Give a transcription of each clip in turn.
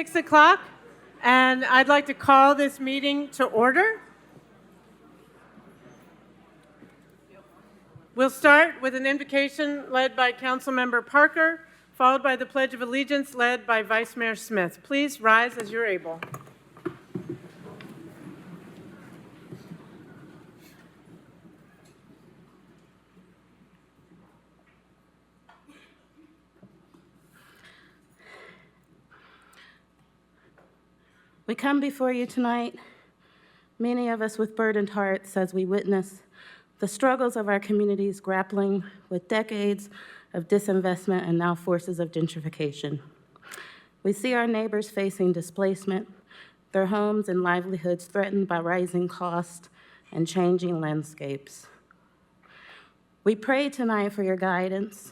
6 o'clock, and I'd like to call this meeting to order. We'll start with an invocation led by Councilmember Parker, followed by the Pledge of Allegiance led by Vice Mayor Smith. Please rise as you're able. We come before you tonight, many of us with burdened hearts as we witness the struggles of our communities grappling with decades of disinvestment and now forces of gentrification. We see our neighbors facing displacement, their homes and livelihoods threatened by rising costs and changing landscapes. We pray tonight for your guidance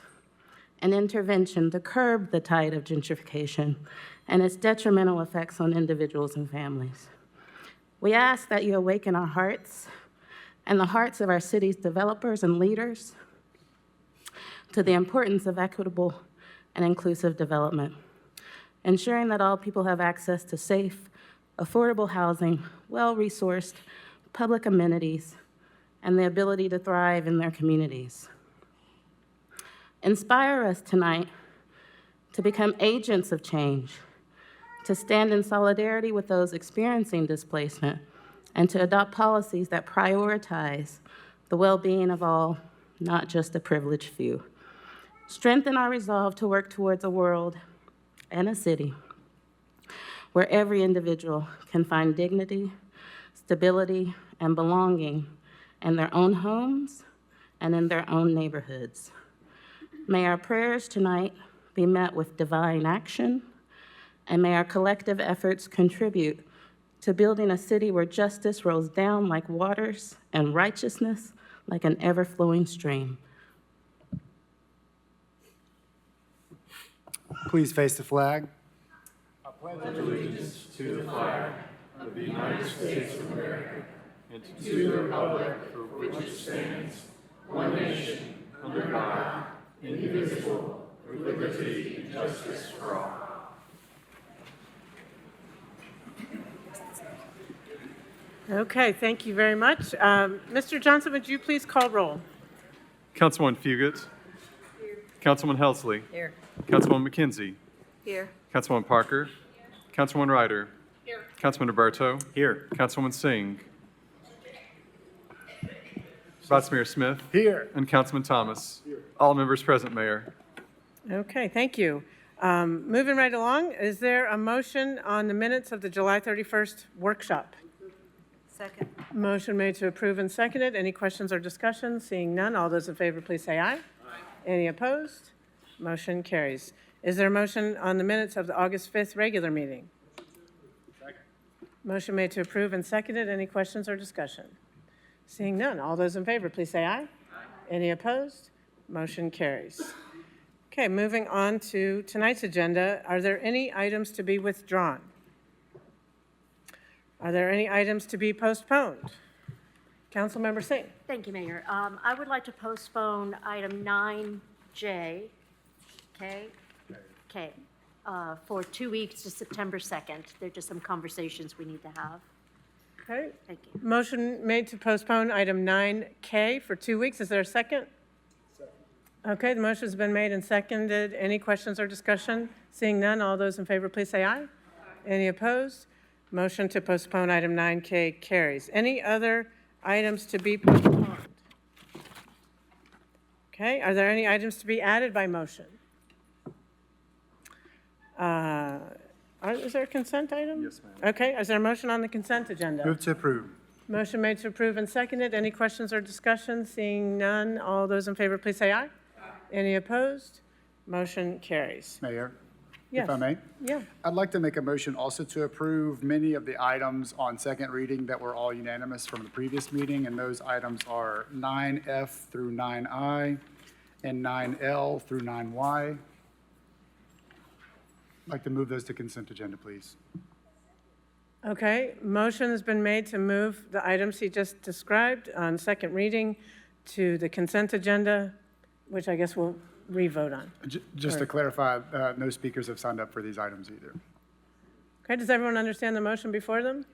and intervention to curb the tide of gentrification and its detrimental effects on individuals and families. We ask that you awaken our hearts and the hearts of our city's developers and leaders to the importance of equitable and inclusive development, ensuring that all people have access to safe, affordable housing, well-resourced public amenities, and the ability to thrive in their communities. Inspire us tonight to become agents of change, to stand in solidarity with those experiencing displacement, and to adopt policies that prioritize the well-being of all, not just the privileged few. Strengthen our resolve to work towards a world and a city where every individual can find dignity, stability, and belonging in their own homes and in their own neighborhoods. May our prayers tonight be met with divine action, and may our collective efforts contribute to building a city where justice rolls down like waters and righteousness like an ever-flowing stream. Please face the flag. I pledge allegiance to the flag of the United States of America and to the republic for which it stands, one nation, under God, indivisible, with liberty and justice for all. Okay, thank you very much. Mr. Johnson, would you please call roll? Councilwoman Fugit. Here. Councilman Helsley. Here. Councilwoman McKenzie. Here. Councilwoman Parker. Councilwoman Ryder. Here. Councilman Roberto. Here. Councilwoman Singh. Vice Mayor Smith. Here. And Councilman Thomas. Here. All members present, Mayor. Okay, thank you. Moving right along, is there a motion on the minutes of the July 31st workshop? Second. Motion made to approve and seconded. Any questions or discussion? Seeing none, all those in favor, please say aye. Aye. Any opposed? Motion carries. Is there a motion on the minutes of the August 5th regular meeting? Second. Motion made to approve and seconded. Any questions or discussion? Seeing none, all those in favor, please say aye. Aye. Any opposed? Motion carries. Okay, moving on to tonight's agenda. Are there any items to be withdrawn? Are there any items to be postponed? Councilmember Singh. Thank you, Mayor. I would like to postpone item 9J, for 2 weeks to September 2nd. There are just some conversations we need to have. Okay. Thank you. Motion made to postpone item 9K for 2 weeks. Is there a second? Second. Okay, the motion's been made and seconded. Any questions or discussion? Seeing none, all those in favor, please say aye. Aye. Any opposed? Motion to postpone item 9K carries. Any other items to be postponed? Okay, are there any items to be added by motion? Is there a consent item? Yes, ma'am. Okay, is there a motion on the consent agenda? Move to approve. Motion made to approve and seconded. Any questions or discussion? Seeing none, all those in favor, please say aye. Aye. Any opposed? Motion carries. Mayor, Yes. if I may. Yeah. I'd like to make a motion also to approve many of the items on second reading that were all unanimous from the previous meeting, and those items are 9F through 9I and 9L through 9Y. I'd like to move those to consent agenda, please. Okay, motion has been made to move the items he just described on second reading to the consent agenda, which I guess we'll re-vote on. Just to clarify, no speakers have signed up for these items either. Okay, does everyone understand the motion before them?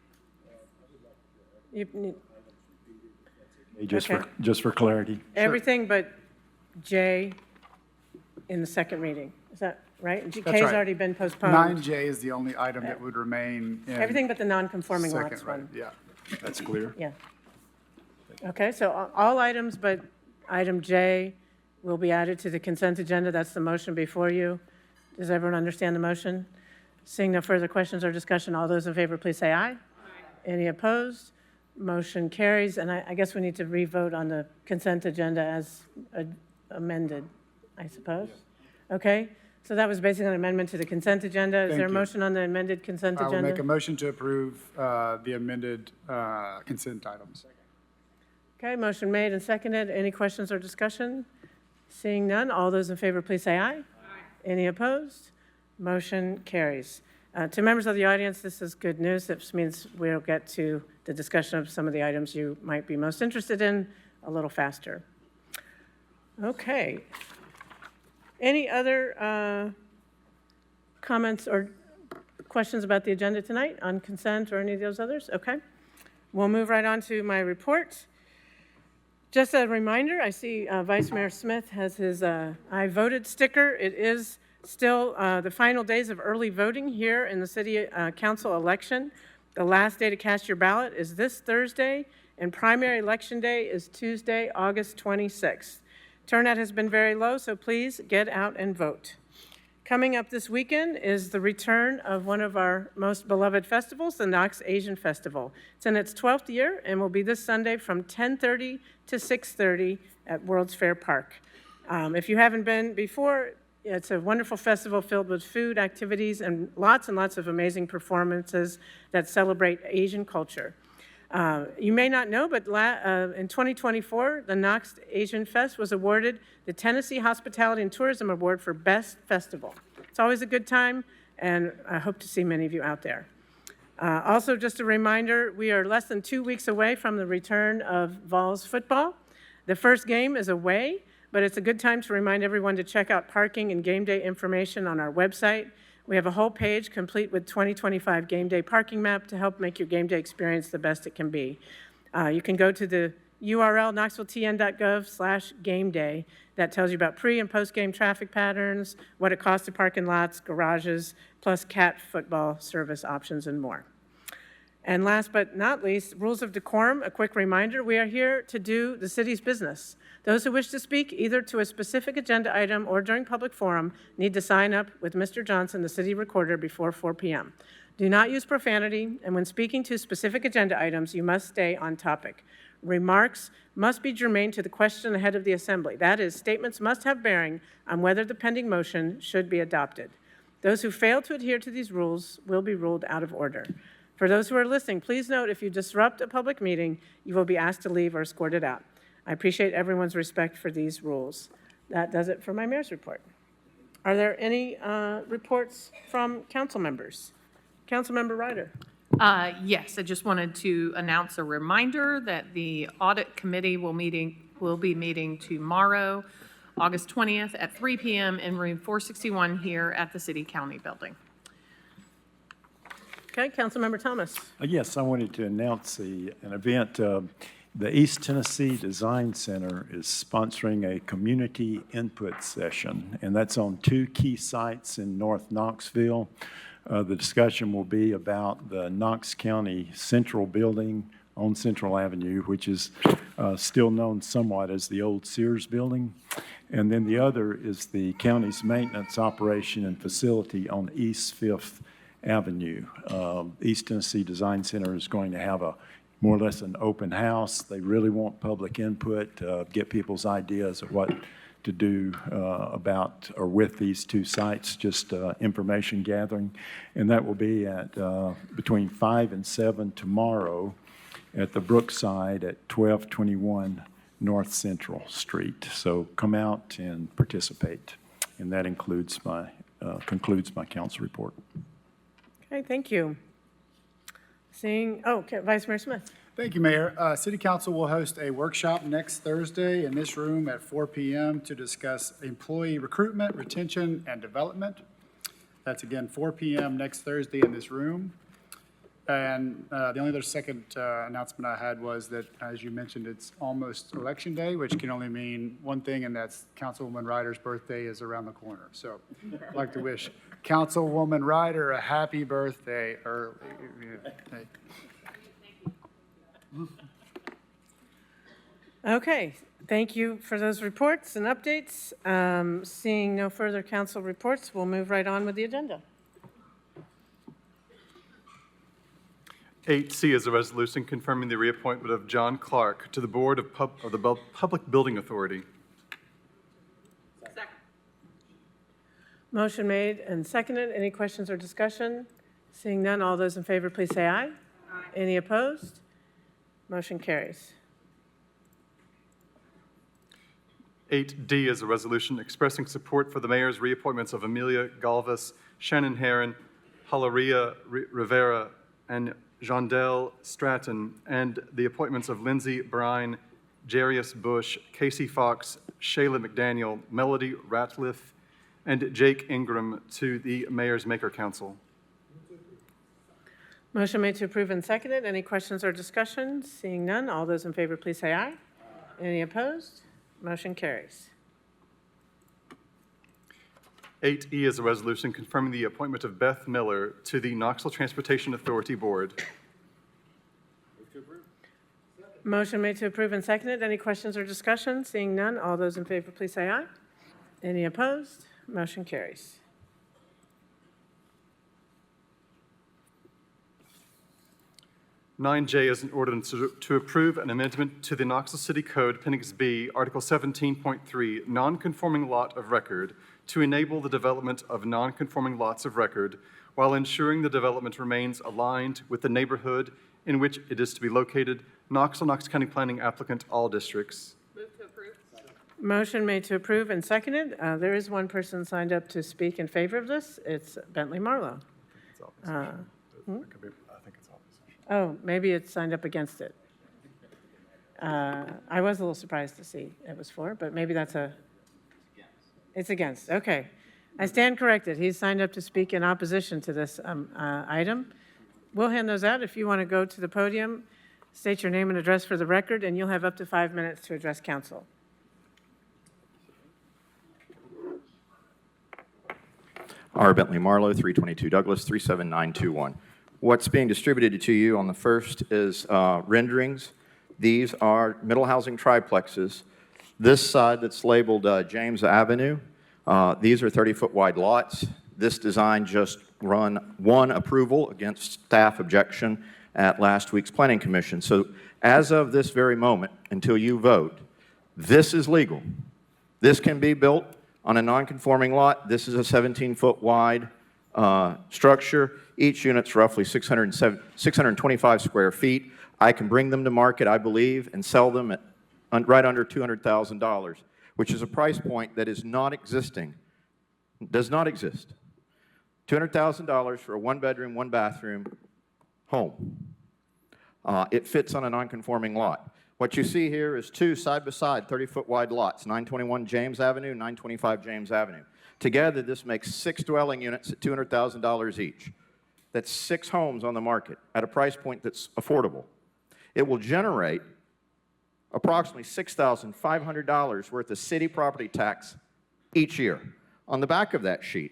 Just Okay. just for clarity. Everything but J in the second reading. Is that right? K That's has right. already been postponed. 9J is the only item that would remain in. Everything but the non-conforming second lots reading. one. Yeah. That's clear. Yeah. Okay, so all items but item J will be added to the consent agenda. That's the motion before you. Does everyone understand the motion? Seeing no further questions or discussion, all those in favor, please say aye. Aye. Any opposed? Motion carries, and I guess we need to re-vote on the consent agenda as amended, I suppose. Okay, so that was basically an amendment to the consent agenda. Is Thank there a you. motion on the amended consent I will make a agenda? motion to approve the amended consent items. Okay, motion made and seconded. Any questions or discussion? Seeing none, all those in favor, please say aye. Aye. Any opposed? Motion carries. To members of the audience, this is good news. This means we'll get to the discussion of some of the items you might be most interested in a little faster. Okay. Any other comments or questions about the agenda tonight on consent or any of those others? Okay. We'll move right on to my report. Just a reminder, I see Vice Mayor Smith has his I voted sticker. It is still the final days of early voting here in the city council election. The last day to cast your ballot is this Thursday, and primary election day is Tuesday, August 26th. Turnout has been very low, so please get out and vote. Coming up this weekend is the return of one of our most beloved festivals, the Knox Asian Festival. It's in its 12th year and will be this Sunday from 10:30 to 6:30 at World's Fair Park. If you haven't been before, it's a wonderful festival filled with food, activities, and lots of amazing performances that celebrate Asian culture. You may not know, but in 2024, the Knox Asian Fest was awarded the Tennessee Hospitality and Tourism Award for Best Festival. It's always a good time, and I hope to see many of you out there. Also, just a reminder, we are less than 2 weeks away from the return of Vols football. The first game is away, but it's a good time to remind everyone to check out parking and game day information on our website. We have a whole page complete with 2025 game day parking map to help make your game day experience the best it can be. You can go to the URL knoxvilletn.gov/game day. That tells you about pre- and post-game traffic patterns, what it costs to park in lots, garages, plus cat football service options and more. And last but not least, rules of decorum. A quick reminder, we are here to do the city's business. Those who wish to speak either to a specific agenda item or during public forum need to sign up with Mr. Johnson, the city recorder, before 4 p.m. Do not use profanity, and when speaking to specific agenda items, you must stay on topic. Remarks must be germane to the question ahead of the assembly. That is, statements must have bearing on whether the pending motion should be adopted. Those who fail to adhere to these rules will be ruled out of order. For those who are listening, please note if you disrupt a public meeting, you will be asked to leave or escorted out. I appreciate everyone's respect for these rules. That does it for my mayor's report. Are there any reports from council members? Councilmember Ryder. Yes, I just wanted to announce a reminder that the audit committee will be meeting tomorrow, August 20th at 3 p.m. in room 461 here at the City County Building. Okay, Councilmember Thomas. Yes, I wanted to announce an event. The East Tennessee Design Center is sponsoring a community input session, and that's on 2 key sites in North Knoxville. The discussion will be about the Knox County Central Building on Central Avenue, which is still known somewhat as the old Sears Building. And then the other is the county's maintenance operation and facility on East Fifth Avenue. East Tennessee Design Center is going to have more or less an open house. They really want public input, get people's ideas of what to do about or with these 2 sites, just information gathering. And that will be at between 5 and 7 tomorrow at the Brookside at 1221 North Central Street. So come out and participate. And that concludes my council report. Okay, thank you. Okay, Vice Mayor Smith. Thank you, Mayor. City Council will host a workshop next Thursday in this room at 4 p.m. to discuss employee recruitment, retention, and development. That's again 4 p.m. next Thursday in this room. And the only other second announcement I had was that, as you mentioned, it's almost Election Day, which can only mean one thing, and that's Councilwoman Ryder's birthday is around the corner. So I'd like to wish Councilwoman Ryder a happy birthday early. Okay, thank you for those reports and updates. Seeing no further council reports, we'll move right on with the agenda. 8C is a resolution confirming the reappointment of John Clark to the Board of the Public Building Authority. Motion made and seconded. Any questions or discussion? Seeing none, all those in favor, please say aye. Any opposed? Motion carries. 8D is a resolution expressing support for the mayor's reappointments of Amelia Galvis, Shannon Herron, Halaria Rivera, and Jondell Stratton, and the appointments of Lindsay Brine, Jarius Bush, Casey Fox, Shayla McDaniel, Melody Ratliff, and Jake Ingram to the Mayor's Maker Council. Motion made to approve and seconded. Any questions or discussion? Seeing none, all those in favor, please say aye. Any opposed? Motion carries. 8E is a resolution confirming the appointment of Beth Miller to the Knoxville Transportation Authority Board. Motion made to approve and seconded. Any questions or discussion? Seeing none, all those in favor, please say aye. Any opposed? Motion carries. Nine J is an ordinance to approve an amendment to the Knoxville City Code, Appendix B, Article 17.3, non-conforming lot of record, to enable the development of non-conforming lots of record while ensuring the development remains aligned with the neighborhood in which it is to be located. Knoxville, Knox County Planning applicant, all districts. Motion made to approve and seconded. There is one person signed up to speak in favor of this. It's Bentley Marlowe. It's opposition. I think it's opposition. Oh, maybe it's signed up against it. I was a little surprised to see it was for, but maybe that's a... It's against, okay. I stand corrected. He's signed up to speak in opposition to this item. We'll hand those out. If you want to go to the podium, state your name and address for the record, and you'll have up to 5 minutes to address council. R. Bentley Marlowe, 322 Douglas, 37921. What's being distributed to you on the first is renderings. These are middle housing triplexes. This side that's labeled James Avenue, these are 30-foot wide lots. This design just run one approval against staff objection at last week's Planning Commission. So as of this very moment, until you vote, this is legal. This can be built on a non-conforming lot. This is a 17-foot wide structure. Each unit's roughly 625 square feet. I can bring them to market, I believe, and sell them at right under $200,000, which is a price point that is not existing, does not exist. $200,000 for a one-bedroom, one-bathroom home. It fits on a non-conforming lot. What you see here is two side-by-side 30-foot wide lots, 921 James Avenue, 925 James Avenue. Together, this makes 6 dwelling units at $200,000 each. That's 6 homes on the market at a price point that's affordable. It will generate approximately $6,500 worth of city property tax each year. On the back of that sheet,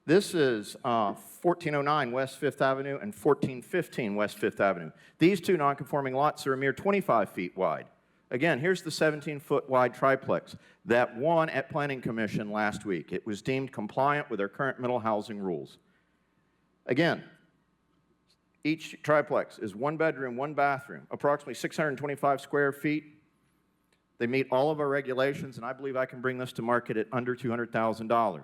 this is 1409 West 5th Avenue and 1415 West 5th Avenue. These two non-conforming lots are a mere 25 feet wide. Again, here's the 17-foot wide triplex that won at Planning Commission last week. It was deemed compliant with our current middle housing rules. Again, each triplex is one bedroom, one bathroom, approximately 625 square feet. They meet all of our regulations, and I believe I can bring this to market at under $200,000.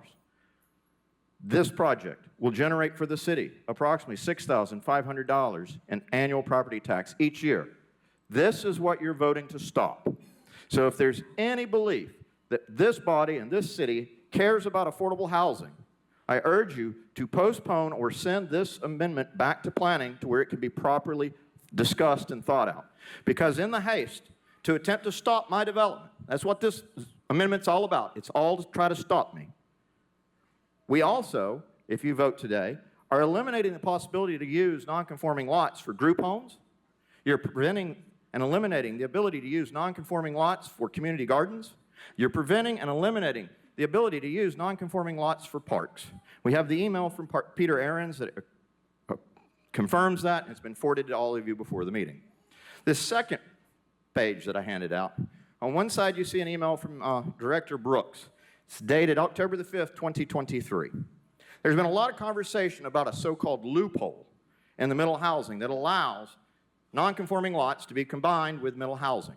This project will generate for the city approximately $6,500 in annual property tax each year. This is what you're voting to stop. So if there's any belief that this body and this city cares about affordable housing, I urge you to postpone or send this amendment back to planning to where it can be properly discussed and thought out. Because in the haste to attempt to stop my development, that's what this amendment's all about. It's all to try to stop me. We also, if you vote today, are eliminating the possibility to use nonconforming lots for group homes. You're preventing and eliminating the ability to use nonconforming lots for community gardens. You're preventing and eliminating the ability to use nonconforming lots for parks. We have the email from Peter Ahrens that confirms that, and it's been forwarded to all of you before the meeting. This second page that I handed out, on one side you see an email from Director Brooks. It's dated October the 5th, 2023. There's been a lot of conversation about a so-called loophole in the middle housing that allows nonconforming lots to be combined with middle housing.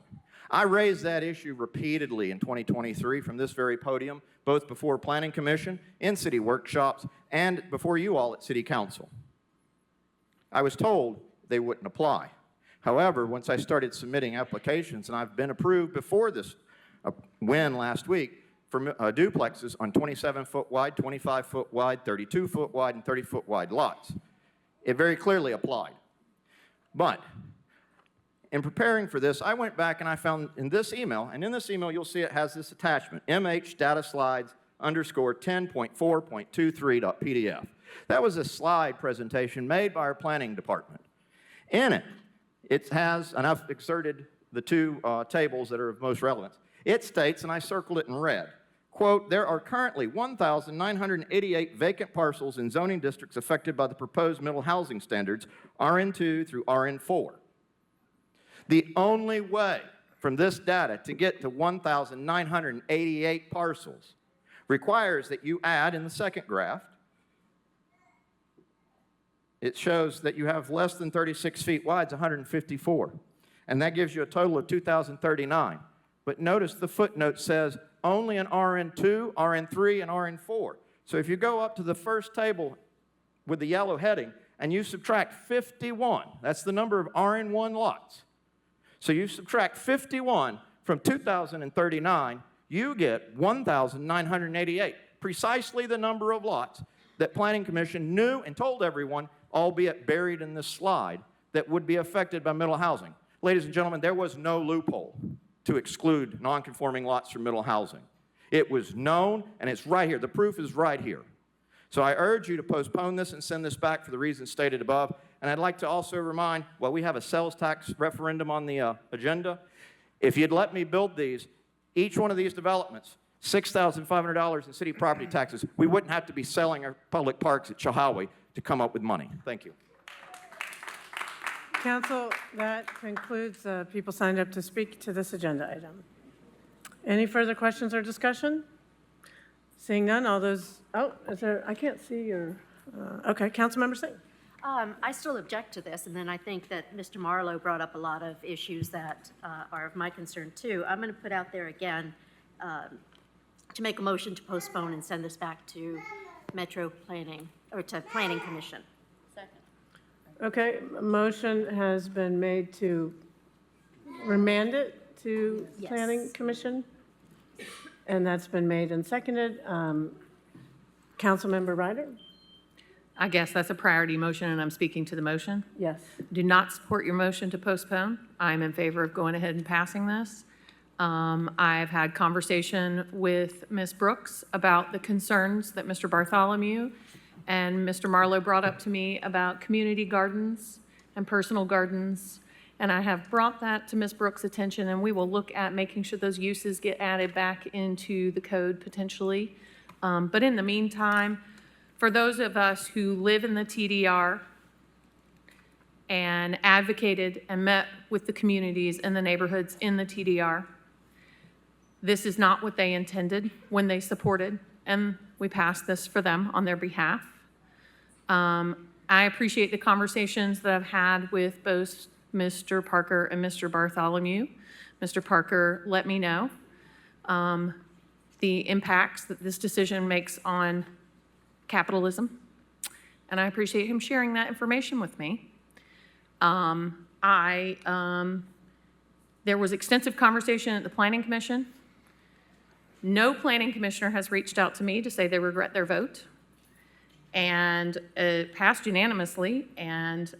I raised that issue repeatedly in 2023 from this very podium, both before Planning Commission, in city workshops, and before you all at City Council. I was told they wouldn't apply. However, once I started submitting applications, and I've been approved before this win last week for duplexes on 27-foot wide, 25-foot wide, 32-foot wide, and 30-foot wide lots, it very clearly applied. But in preparing for this, I went back and I found in this email, and in this email you'll see it has this attachment, mh-data-slides_10.4.23.pdf. That was a slide presentation made by our planning department. In it, it has, and I've exerted the two tables that are of most relevance. It states, and I circled it in red, quote, there are currently 1,988 vacant parcels in zoning districts affected by the proposed middle housing standards, RN2 through RN4. The only way from this data to get to 1,988 parcels requires that you add in the second graph, it shows that you have less than 36 feet wide, it's 154. And that gives you a total of 2,039. But notice the footnote says only in RN2, RN3, and RN4. So if you go up to the first table with the yellow heading and you subtract 51, that's the number of RN1 lots. So you subtract 51 from 2,039, you get 1,988, precisely the number of lots that Planning Commission knew and told everyone, albeit buried in this slide, that would be affected by middle housing. Ladies and gentlemen, there was no loophole to exclude nonconforming lots from middle housing. It was known, and it's right here. The proof is right here. So I urge you to postpone this and send this back for the reasons stated above. And I'd like to also remind, well, we have a sales tax referendum on the agenda. If you'd let me build these, each one of these developments, $6,500 in city property taxes, we wouldn't have to be selling our public parks at Chilhowie to come up with money. Thank you. Council, that concludes people signed up to speak to this agenda item. Any further questions or discussion? Seeing none, all those, is there, I can't see your, okay, Councilmember Singh. I still object to this, and then I think that Mr. Marlowe brought up a lot of issues that are of my concern too. I'm going to put out there again to make a motion to postpone and send this back to Metro Planning, or to Planning Commission. Second. Okay, a motion has been made to remand it to Yes. Planning Commission, and that's been made and seconded. Councilmember Ryder? I guess that's a priority motion, and I'm speaking to the motion. Yes. Do not support your motion to postpone. I'm in favor of going ahead and passing this. I've had conversation with Ms. Brooks about the concerns that Mr. Bartholomew and Mr. Marlowe brought up to me about community gardens and personal gardens. And I have brought that to Ms. Brooks' attention, and we will look at making sure those uses get added back into the code potentially. But in the meantime, for those of us who live in the TDR and advocated and met with the communities and the neighborhoods in the TDR, this is not what they intended when they supported, and we passed this for them on their behalf. I appreciate the conversations that I've had with both Mr. Parker and Mr. Bartholomew. Mr. Parker let me know the impacts that this decision makes on capitalism, and I appreciate him sharing that information with me. There was extensive conversation at the Planning Commission. No planning commissioner has reached out to me to say they regret their vote, and it passed unanimously, and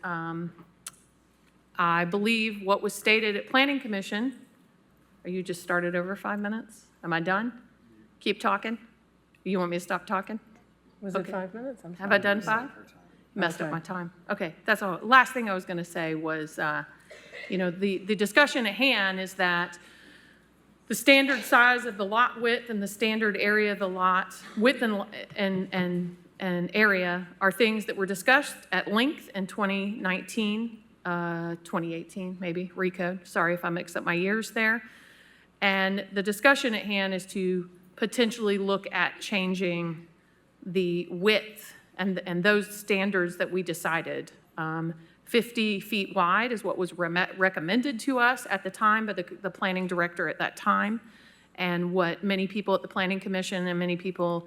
I believe what was stated at Planning Commission, or you just started over 5 minutes? Am I done? Keep talking? You want me to stop talking? Was it Okay. 5 minutes? I'm Have sorry. I done 5? Messed up Okay. my time. Okay, that's all. Last thing I was going to say was, the discussion at hand is that the standard size of the lot width and the standard area of the lot, width and area are things that were discussed at length in 2019, 2018, maybe, recode. Sorry if I mixed up my years there. And the discussion at hand is to potentially look at changing the width and those standards that we decided. 50 feet wide is what was recommended to us at the time by the planning director at that time, and what many people at the Planning Commission and many people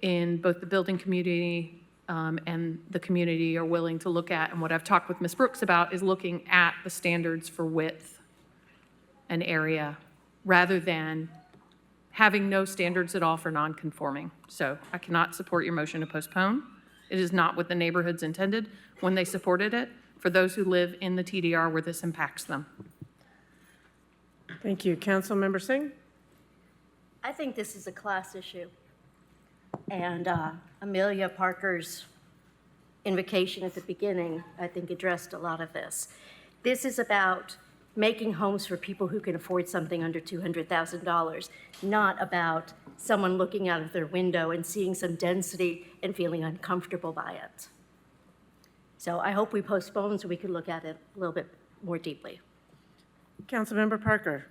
in both the building community and the community are willing to look at, and what I've talked with Ms. Brooks about is looking at the standards for width and area rather than having no standards at all for non-conforming. So I cannot support your motion to postpone. It is not what the neighborhoods intended when they supported it for those who live in the TDR where this impacts them. Thank you. Councilmember Singh? I think this is a class issue. And Amelia Parker's invocation at the beginning, I think, addressed a lot of this. This is about making homes for people who can afford something under $200,000, not about someone looking out of their window and seeing some density and feeling uncomfortable by it. So I hope we postpone so we can look at it a little bit more deeply. Councilmember Parker?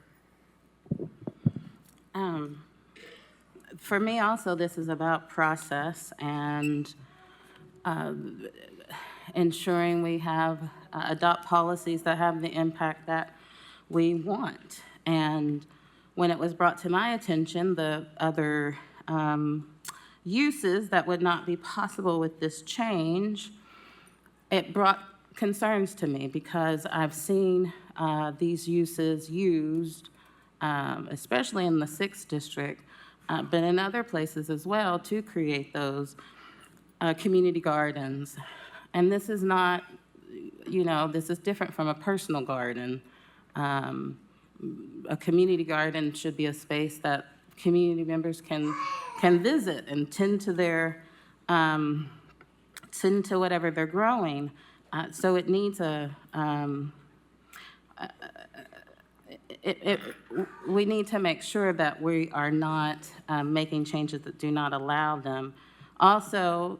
For me also, this is about process and ensuring we have, adopt policies that have the impact that we want. And when it was brought to my attention, the other uses that would not be possible with this change, it brought concerns to me because I've seen these uses used, especially in the 6th district, but in other places as well, to create those community gardens. And this is not, this is different from a personal garden. A community garden should be a space that community members can visit and tend to their, tend to whatever they're growing. So it needs we need to make sure that we are not making changes that do not allow them. Also,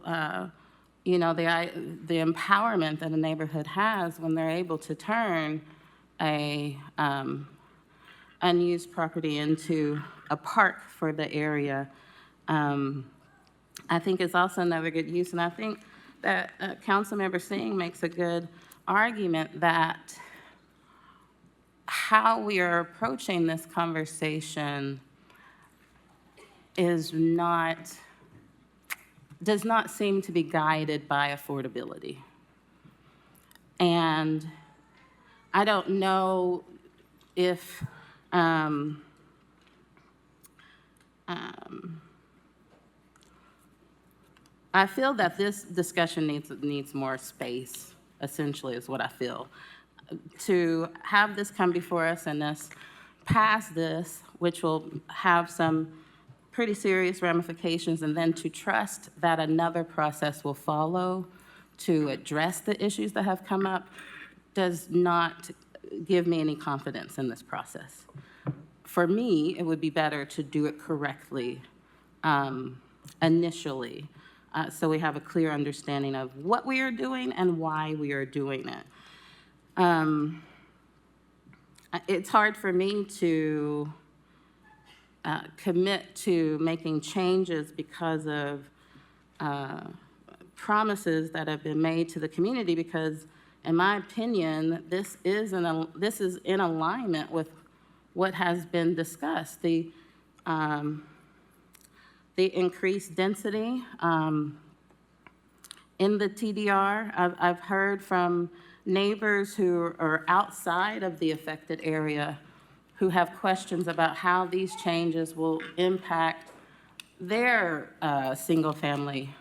the empowerment that a neighborhood has when they're able to turn a unused property into a park for the area, I think is also another good use. And I think that Councilmember Singh makes a good argument that how we are approaching this conversation does not seem to be guided by affordability. And I don't know if I feel that this discussion needs more space, essentially, is what I feel. To have this come before us and us pass this, which will have some pretty serious ramifications, and then to trust that another process will follow to address the issues that have come up, does not give me any confidence in this process. For me, it would be better to do it correctly initially, so we have a clear understanding of what we are doing and why we are doing it. It's hard for me to commit to making changes because of promises that have been made to the community, because in my opinion, this is in alignment with what has been discussed. The increased density in the TDR. I've heard from neighbors who are outside of the affected area who have questions about how these changes will impact their single-family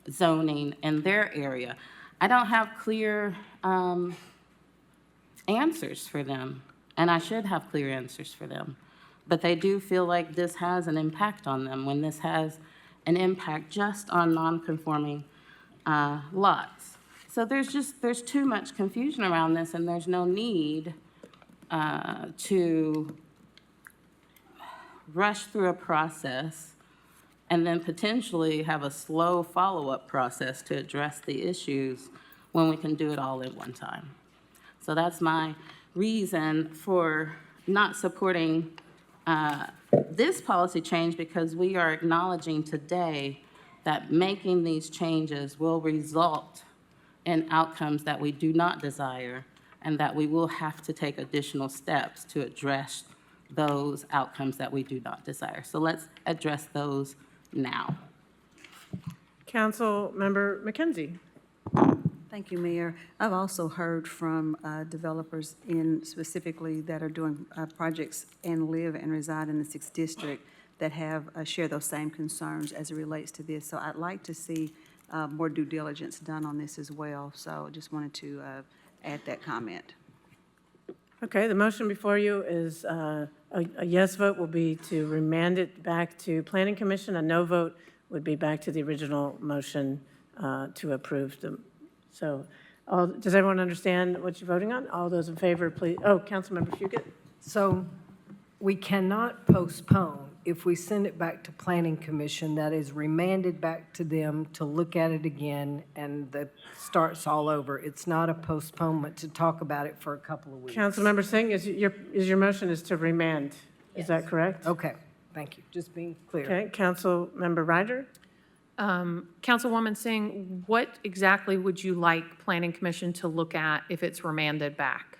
zoning in their area. I don't have clear answers for them, and I should have clear answers for them. But they do feel like this has an impact on them. When this has an impact just on non-conforming lots. So there's too much confusion around this, and there's no need to rush through a process and then potentially have a slow follow-up process to address the issues when we can do it all at one time. So that's my reason for not supporting this policy change, because we are acknowledging today that making these changes will result in outcomes that we do not desire, and that we will have to take additional steps to address those outcomes that we do not desire. So let's address those now. Councilmember McKenzie. Thank you, Mayor. I've also heard from developers specifically that are doing projects and live and reside in the 6th District that have share those same concerns as it relates to this. So I'd like to see more due diligence done on this as well. So just wanted to add that comment. Okay, the motion before you is a yes vote will be to remand it back to Planning Commission. A no vote would be back to the original motion to approve them. So does everyone understand what you're voting on? All those in favor, please. Oh, Councilmember Fugit? So we cannot postpone. If we send it back to Planning Commission, that is remanded back to them to look at it again, and that starts all over. It's not a postponement to talk about it for a couple of weeks. Councilmember Singh, is your motion is to remand? Is that correct? Okay, thank you. Just being clear. Okay, Councilmember Ryder? Councilwoman Singh, what exactly would you like Planning Commission to look at if it's remanded back?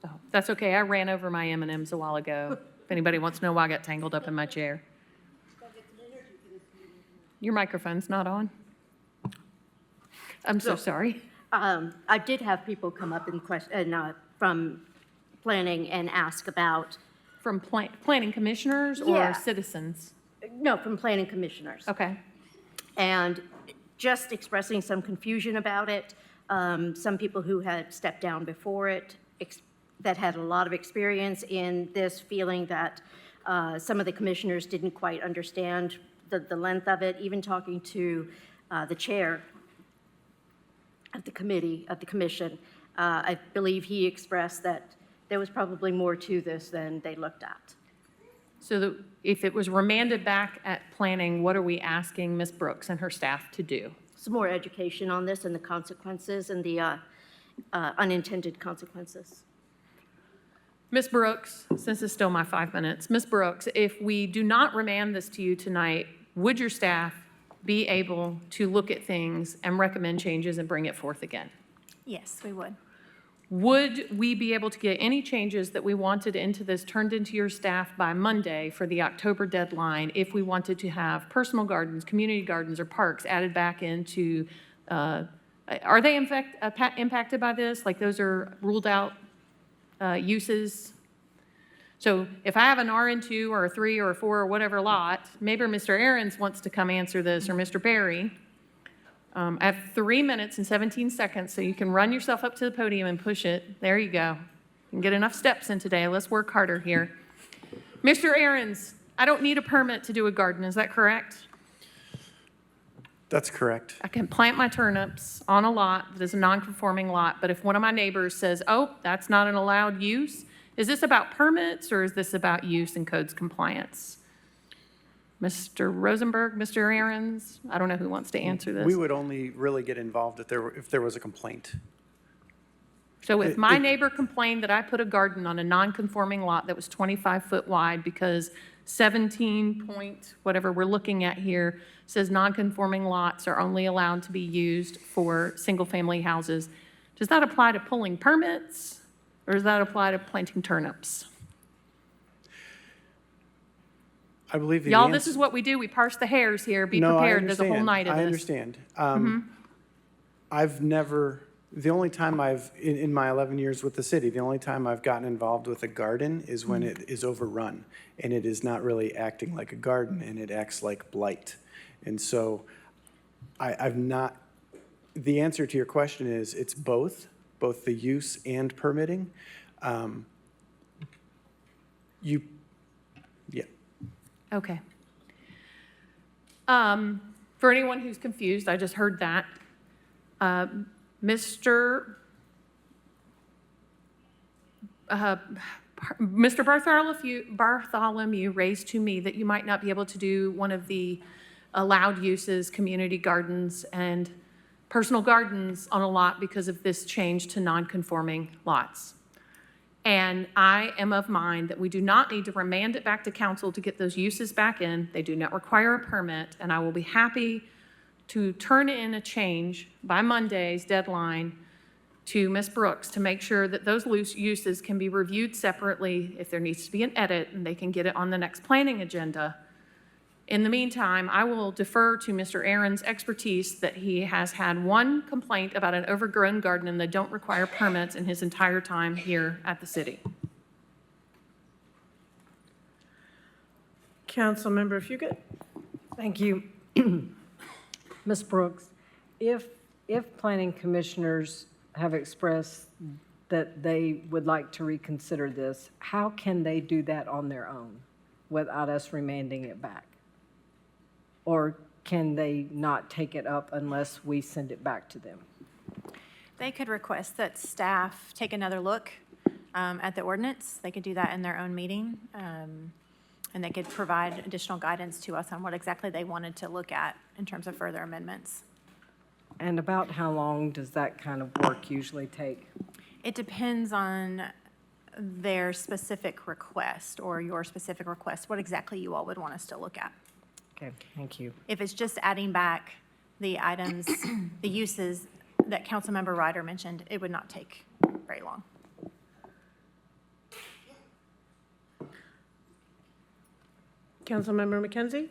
Oh, that's okay. I ran over my M&Ms a while ago. If anybody wants to know why I got tangled up in my chair. Your microphone's not on. I'm so sorry. I did have people come up and from planning and ask about, From planning commissioners or Yeah. citizens? no, from planning commissioners. Okay. And just expressing some confusion about it. Some people who had stepped down before it, that had a lot of experience in this, feeling that some of the commissioners didn't quite understand the length of it, even talking to the chair of the committee, of the commission. I believe he expressed that there was probably more to this than they looked at. So if it was remanded back at planning, what are we asking Ms. Brooks and her staff to do? Some more education on this and the consequences and the unintended consequences. Ms. Brooks, since it's still my 5 minutes, Ms. Brooks, if we do not remand this to you tonight, would your staff be able to look at things and recommend changes and bring it forth again? Yes, we would. Would we be able to get any changes that we wanted into this turned into your staff by Monday for the October deadline if we wanted to have personal gardens, community gardens, or parks added back into, are they impacted by this? Like those are ruled out uses? So if I have an RN2 or a 3 or a 4 or whatever lot, maybe Mr. Ahrens wants to come answer this, or Mr. Barry. I have 3 minutes and 17 seconds, so you can run yourself up to the podium and push it. There you go. You can get enough steps in today. Let's work harder here. Mr. Ahrens, I don't need a permit to do a garden. Is that correct? That's correct. I can plant my turnips on a lot that is a non-conforming lot, but if one of my neighbors says, oh, that's not an allowed use, is this about permits or is this about use and codes compliance? Mr. Rosenberg, Mr. Ahrens, I don't know who wants to answer this. We would only really get involved if there was a complaint. So if my neighbor complained that I put a garden on a non-conforming lot that was 25 foot wide because 17 point, whatever we're looking at here, says non-conforming lots are only allowed to be used for single-family houses, does that apply to pulling permits or does that apply to planting turnips? I believe the Y'all, answer- this is what we do. We parse the hairs here. Be No, I prepared. There's a whole understand. night of I this. understand. I've never, the only time in my 11 years with the city, the only time I've gotten involved with a garden is when it is overrun and it is not really acting like a garden and it acts like blight. And so I've not, the answer to your question is it's both the use and permitting. Okay. For anyone who's confused, I just heard that. Mr. Bartholomew raised to me that you might not be able to do one of the allowed uses, community gardens and personal gardens on a lot because of this change to non-conforming lots. And I am of mind that we do not need to remand it back to council to get those uses back in. They do not require a permit, and I will be happy to turn in a change by Monday's deadline to Ms. Brooks to make sure that those loose uses can be reviewed separately if there needs to be an edit, and they can get it on the next planning agenda. In the meantime, I will defer to Mr. Aaron's expertise that he has had one complaint about an overgrown garden and they don't require permits in his entire time here at the city. Councilmember Fugit? Thank you. Ms. Brooks, if planning commissioners have expressed that they would like to reconsider this, how can they do that on their own without us remanding it back? Or can they not take it up unless we send it back to them? They could request that staff take another look at the ordinance. They could do that in their own meeting, and they could provide additional guidance to us on what exactly they wanted to look at in terms of further amendments. And about how long does that kind of work usually take? It depends on their specific request or your specific request, what exactly you all would want us to look at. Okay, thank you. If it's just adding back the items, the uses that Councilmember Ryder mentioned, it would not take very long. Councilmember McKenzie?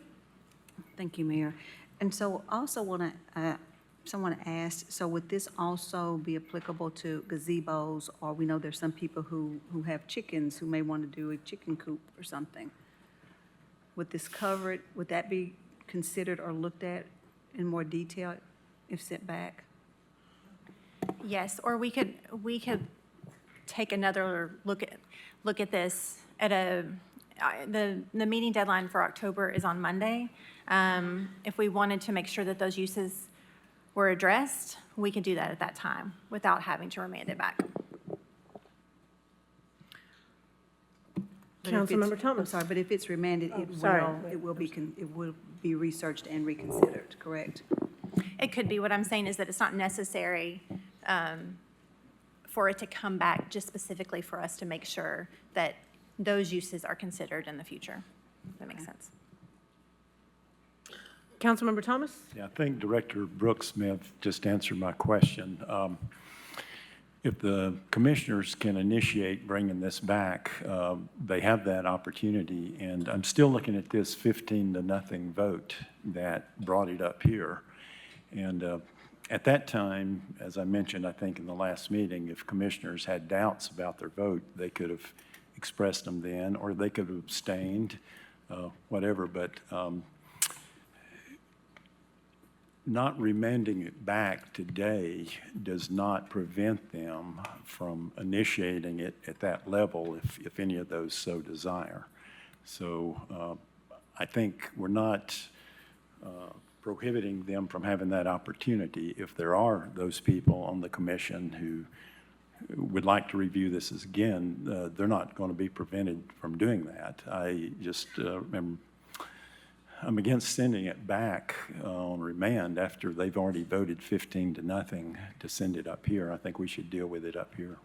Thank you, Mayor. And so also want to, someone asked, so would this also be applicable to gazebos? Or we know there's some people who have chickens who may want to do a chicken coop or something. Would this cover it? Would that be considered or looked at in more detail if sent back? Yes, or we could take another look at this at the meeting deadline for October is on Monday. If we wanted to make sure that those uses were addressed, we could do that at that time without having to remand it back. But if it's- Councilmember Thomas? I'm sorry, but if it's remanded, sorry. it will be researched and reconsidered, correct? It could be. What I'm saying is that it's not necessary for it to come back just specifically for us to make sure that those uses are considered in the future. If that makes sense. Councilmember Thomas? Yeah, I think Director Brooks may have just answered my question. If the commissioners can initiate bringing this back, they have that opportunity. And I'm still looking at this 15-0 vote that brought it up here. And at that time, as I mentioned, I think in the last meeting, if commissioners had doubts about their vote, they could have expressed them then, or they could have abstained, whatever. But not remanding it back today does not prevent them from initiating it at that level if any of those so desire. So I think we're not prohibiting them from having that opportunity. If there are those people on the commission who would like to review this again, they're not going to be prevented from doing that. I just I'm against sending it back on remand after they've already voted 15-0 to send it up here. I think we should deal with it up here.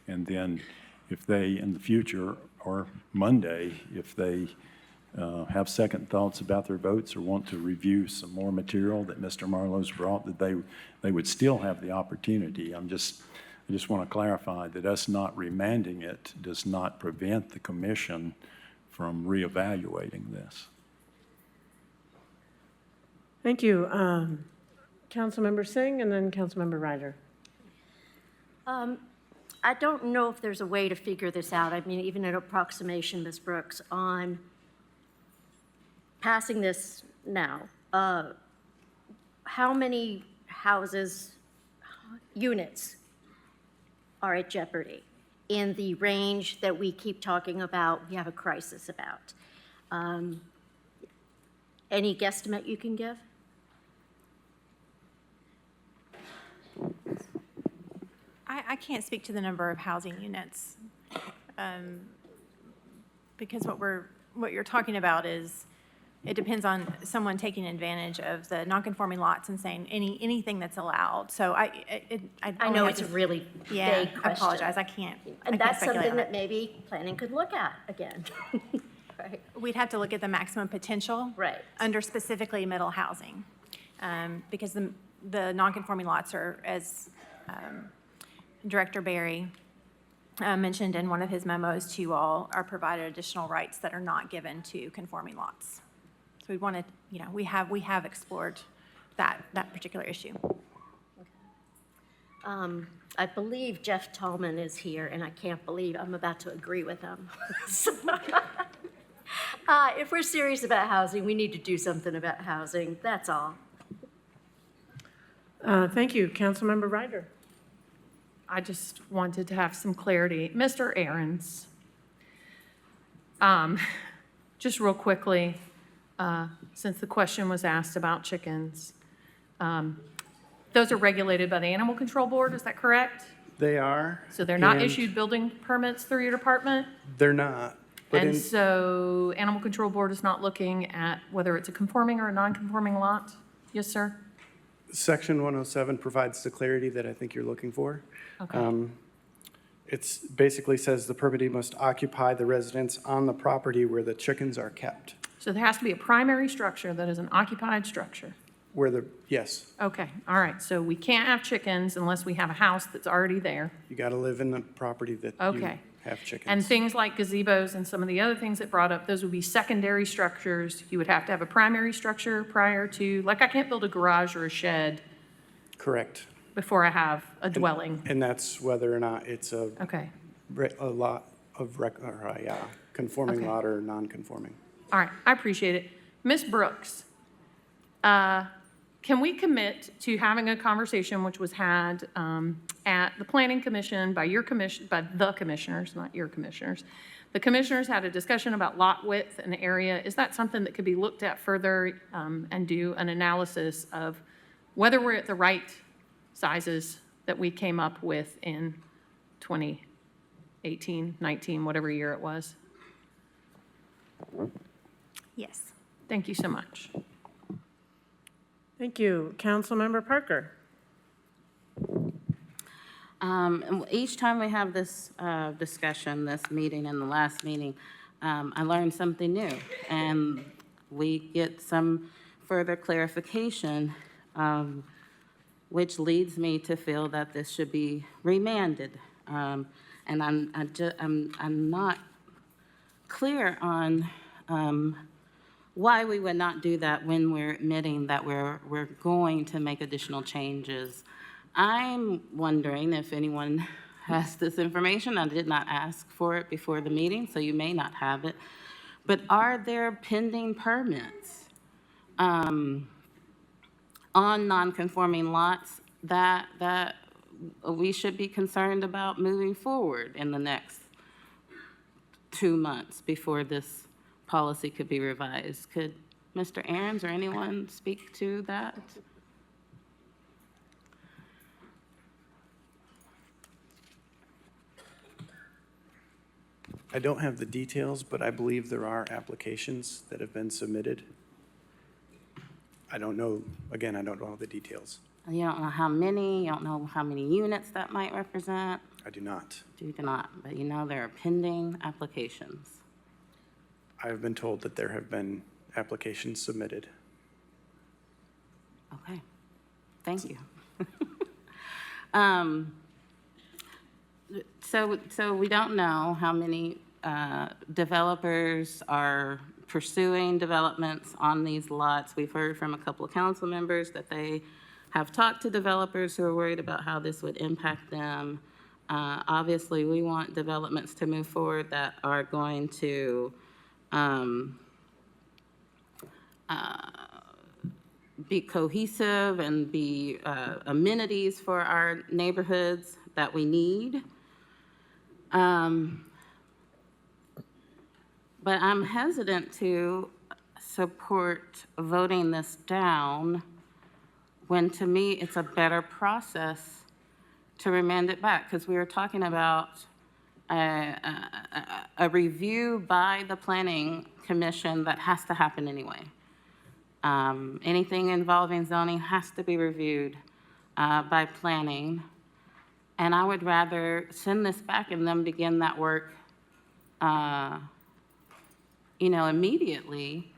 And then if they, in the future, or Monday, if they have second thoughts about their votes or want to review some more material that Mr. Marlowe's brought, that they would still have the opportunity. I just want to clarify that us not remanding it does not prevent the commission from reevaluating this. Thank you. Councilmember Singh and then Councilmember Ryder. I don't know if there's a way to figure this out. I mean, even an approximation, Ms. Brooks, on passing this now. How many houses, units are at jeopardy in the range that we keep talking about, we have a crisis about? Any guesstimate you can give? I can't speak to the number of housing units, because what you're talking about is, it depends on someone taking advantage of the non-conforming lots and saying anything that's allowed. So I I know only it's a have to- really Yeah, vague I question. apologize, I can't And that's speculate something on that it. maybe planning could look at again. Right. We'd have to look at the maximum potential. Right. Under specifically middle housing, because the non-conforming lots are, as Director Barry mentioned in one of his memos to you all, are provided additional rights that are not given to conforming lots. So we want to, we have explored that particular issue. I believe Jeff Tallman is here, and I can't believe I'm about to agree with him. So, if we're serious about housing, we need to do something about housing, that's all. Thank you. Councilmember Ryder. I just wanted to have some clarity. Mr. Aarons, just real quickly, since the question was asked about chickens, those are regulated by the Animal Control Board, is that correct? They are. So they're not and issued building permits through your department? They're not. But And in, so Animal Control Board is not looking at whether it's a conforming or a non-conforming lot? Yes, sir? Section 107 provides the clarity that I think you're looking for. Okay. It's basically says the permittee must occupy the residence on the property where the chickens are kept. So there has to be a primary structure that is an occupied structure? Yes, Okay, all right, so we can't have chickens unless we have a house that's already there. you got to live in the property that you Okay. have chickens. And things like gazebos and some of the other things that brought up, those would be secondary structures. You would have to have a primary structure prior to, like I can't build a garage or a shed Correct. before I have a dwelling. And that's whether or not it's a Okay, lot of, conforming Okay. lot or non-conforming. all right, I appreciate it. Ms. Brooks, can we commit to having a conversation which was had at the Planning Commission by the commissioners, not your commissioners? The commissioners had a discussion about lot width and area. Is that something that could be looked at further and do an analysis of whether we're at the right sizes that we came up with in 2018, 19, whatever year it was? Yes. Thank you so much. Thank you. Councilmember Parker. And each time we have this discussion, this meeting and the last meeting, I learn something new. And we get some further clarification, which leads me to feel that this should be remanded. And I'm not clear on why we would not do that when we're admitting that we're going to make additional changes. I'm wondering if anyone has this information. I did not ask for it before the meeting, so you may not have it. But are there pending permits on non-conforming lots that we should be concerned about moving forward in the next 2 months before this policy could be revised? Could Mr. Aarons or anyone speak to that? I don't have the details, but I believe there are applications that have been submitted. I don't know, again, I don't know the details. You don't know how many, you don't know how many units that might represent? I do not. You do not, but you know there are pending applications. I have been told that there have been applications submitted. Okay, thank you. So we don't know how many developers are pursuing developments on these lots. We've heard from a couple of council members that they have talked to developers who are worried about how this would impact them. Obviously, we want developments to move forward that are going to be cohesive and be amenities for our neighborhoods that we need. But I'm hesitant to support voting this down when, to me, it's a better process to remand it back, because we were talking about a review by the Planning Commission that has to happen anyway. Anything involving zoning has to be reviewed by planning. And I would rather send this back and them begin that work, immediately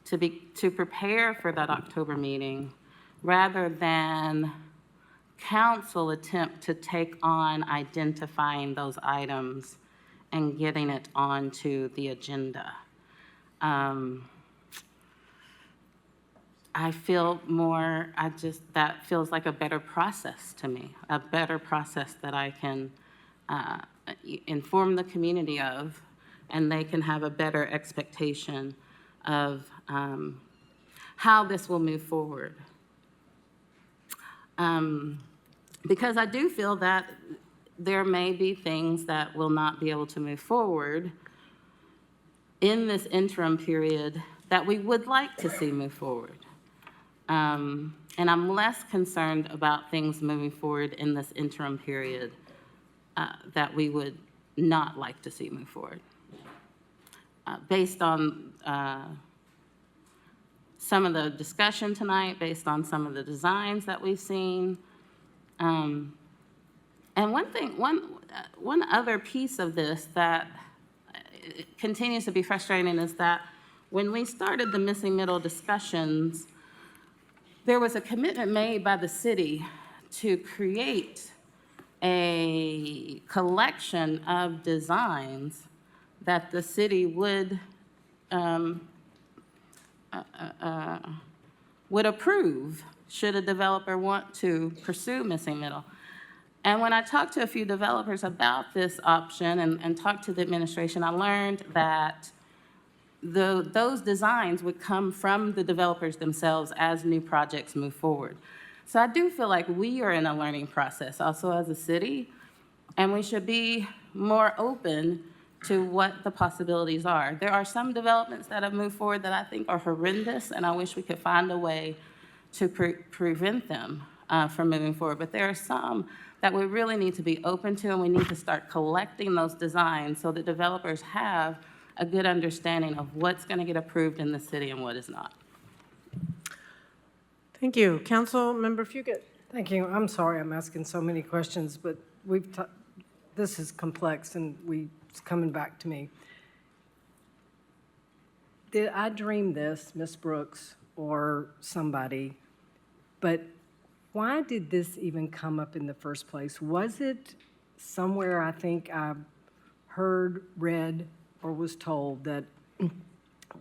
to prepare for that October meeting, rather than council attempt to take on identifying those items and getting it onto the agenda. I feel more, that feels like a better process to me, a better process that I can inform the community of, and they can have a better expectation of how this will move forward. Because I do feel that there may be things that will not be able to move forward in this interim period that we would like to see move forward. And I'm less concerned about things moving forward in this interim period that we would not like to see move forward. Based on some of the discussion tonight, based on some of the designs that we've seen. And one other piece of this that continues to be frustrating is that when we started the missing middle discussions, there was a commitment made by the city to create a collection of designs that the city would approve should a developer want to pursue missing middle. And when I talked to a few developers about this option and talked to the administration, I learned that those designs would come from the developers themselves as new projects move forward. So I do feel like we are in a learning process also as a city, and we should be more open to what the possibilities are. There are some developments that have moved forward that I think are horrendous, and I wish we could find a way to prevent them from moving forward. But there are some that we really need to be open to, and we need to start collecting those designs so that developers have a good understanding of what's going to get approved in the city and what is not. Thank you. Councilmember Fugit. Thank you. I'm sorry I'm asking so many questions, but this is complex and it's coming back to me. Did I dream this, Ms. Brooks or somebody, but why did this even come up in the first place? Was it somewhere I think I heard, read, or was told that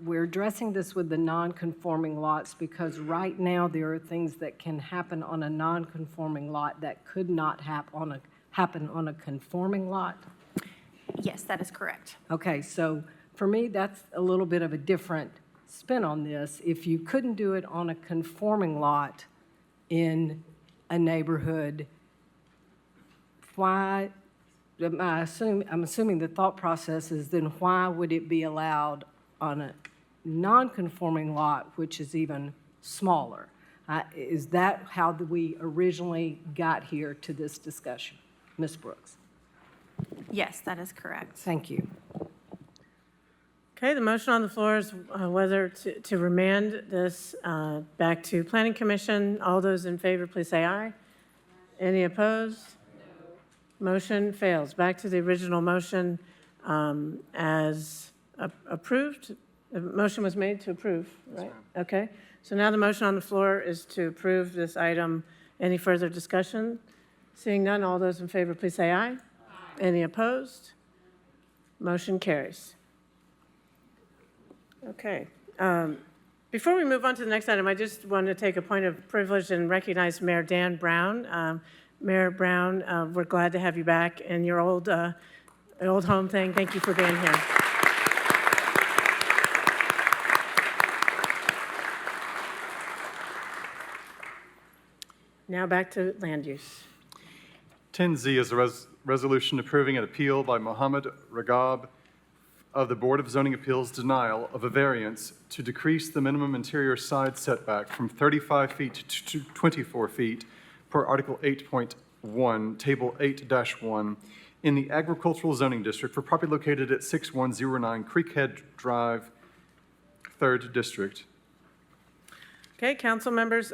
we're addressing this with the non-conforming lots because right now there are things that can happen on a non-conforming lot that could not happen on a conforming lot? Yes, that is correct. Okay, so for me, that's a little bit of a different spin on this. If you couldn't do it on a conforming lot in a neighborhood, why, I'm assuming the thought process is then why would it be allowed on a non-conforming lot, which is even smaller? Is that how we originally got here to this discussion? Ms. Brooks? Yes, that is correct. Thank you. Okay, the motion on the floor is whether to remand this back to Planning Commission. All those in favor, please say aye. Any opposed? Motion fails. Back to the original motion as approved. The motion was made to approve, right? Okay. So now the motion on the floor is to approve this item. Any further discussion? Seeing none, all those in favor, please say aye. Any opposed? Motion carries. Okay. Before we move on to the next item, I just want to take a point of privilege and recognize Mayor Dan Brown. Mayor Brown, we're glad to have you back in your old home thing. Thank you for being here. Now back to land use. 10Z is a resolution approving an appeal by Mohammed Ragab of the Board of Zoning Appeals' denial of a variance to decrease the minimum interior side setback from 35 feet to 24 feet per Article 8.1, Table 8-1, in the Agricultural Zoning District for property located at 6109 Creekhead Drive, 3rd District. Okay, council members,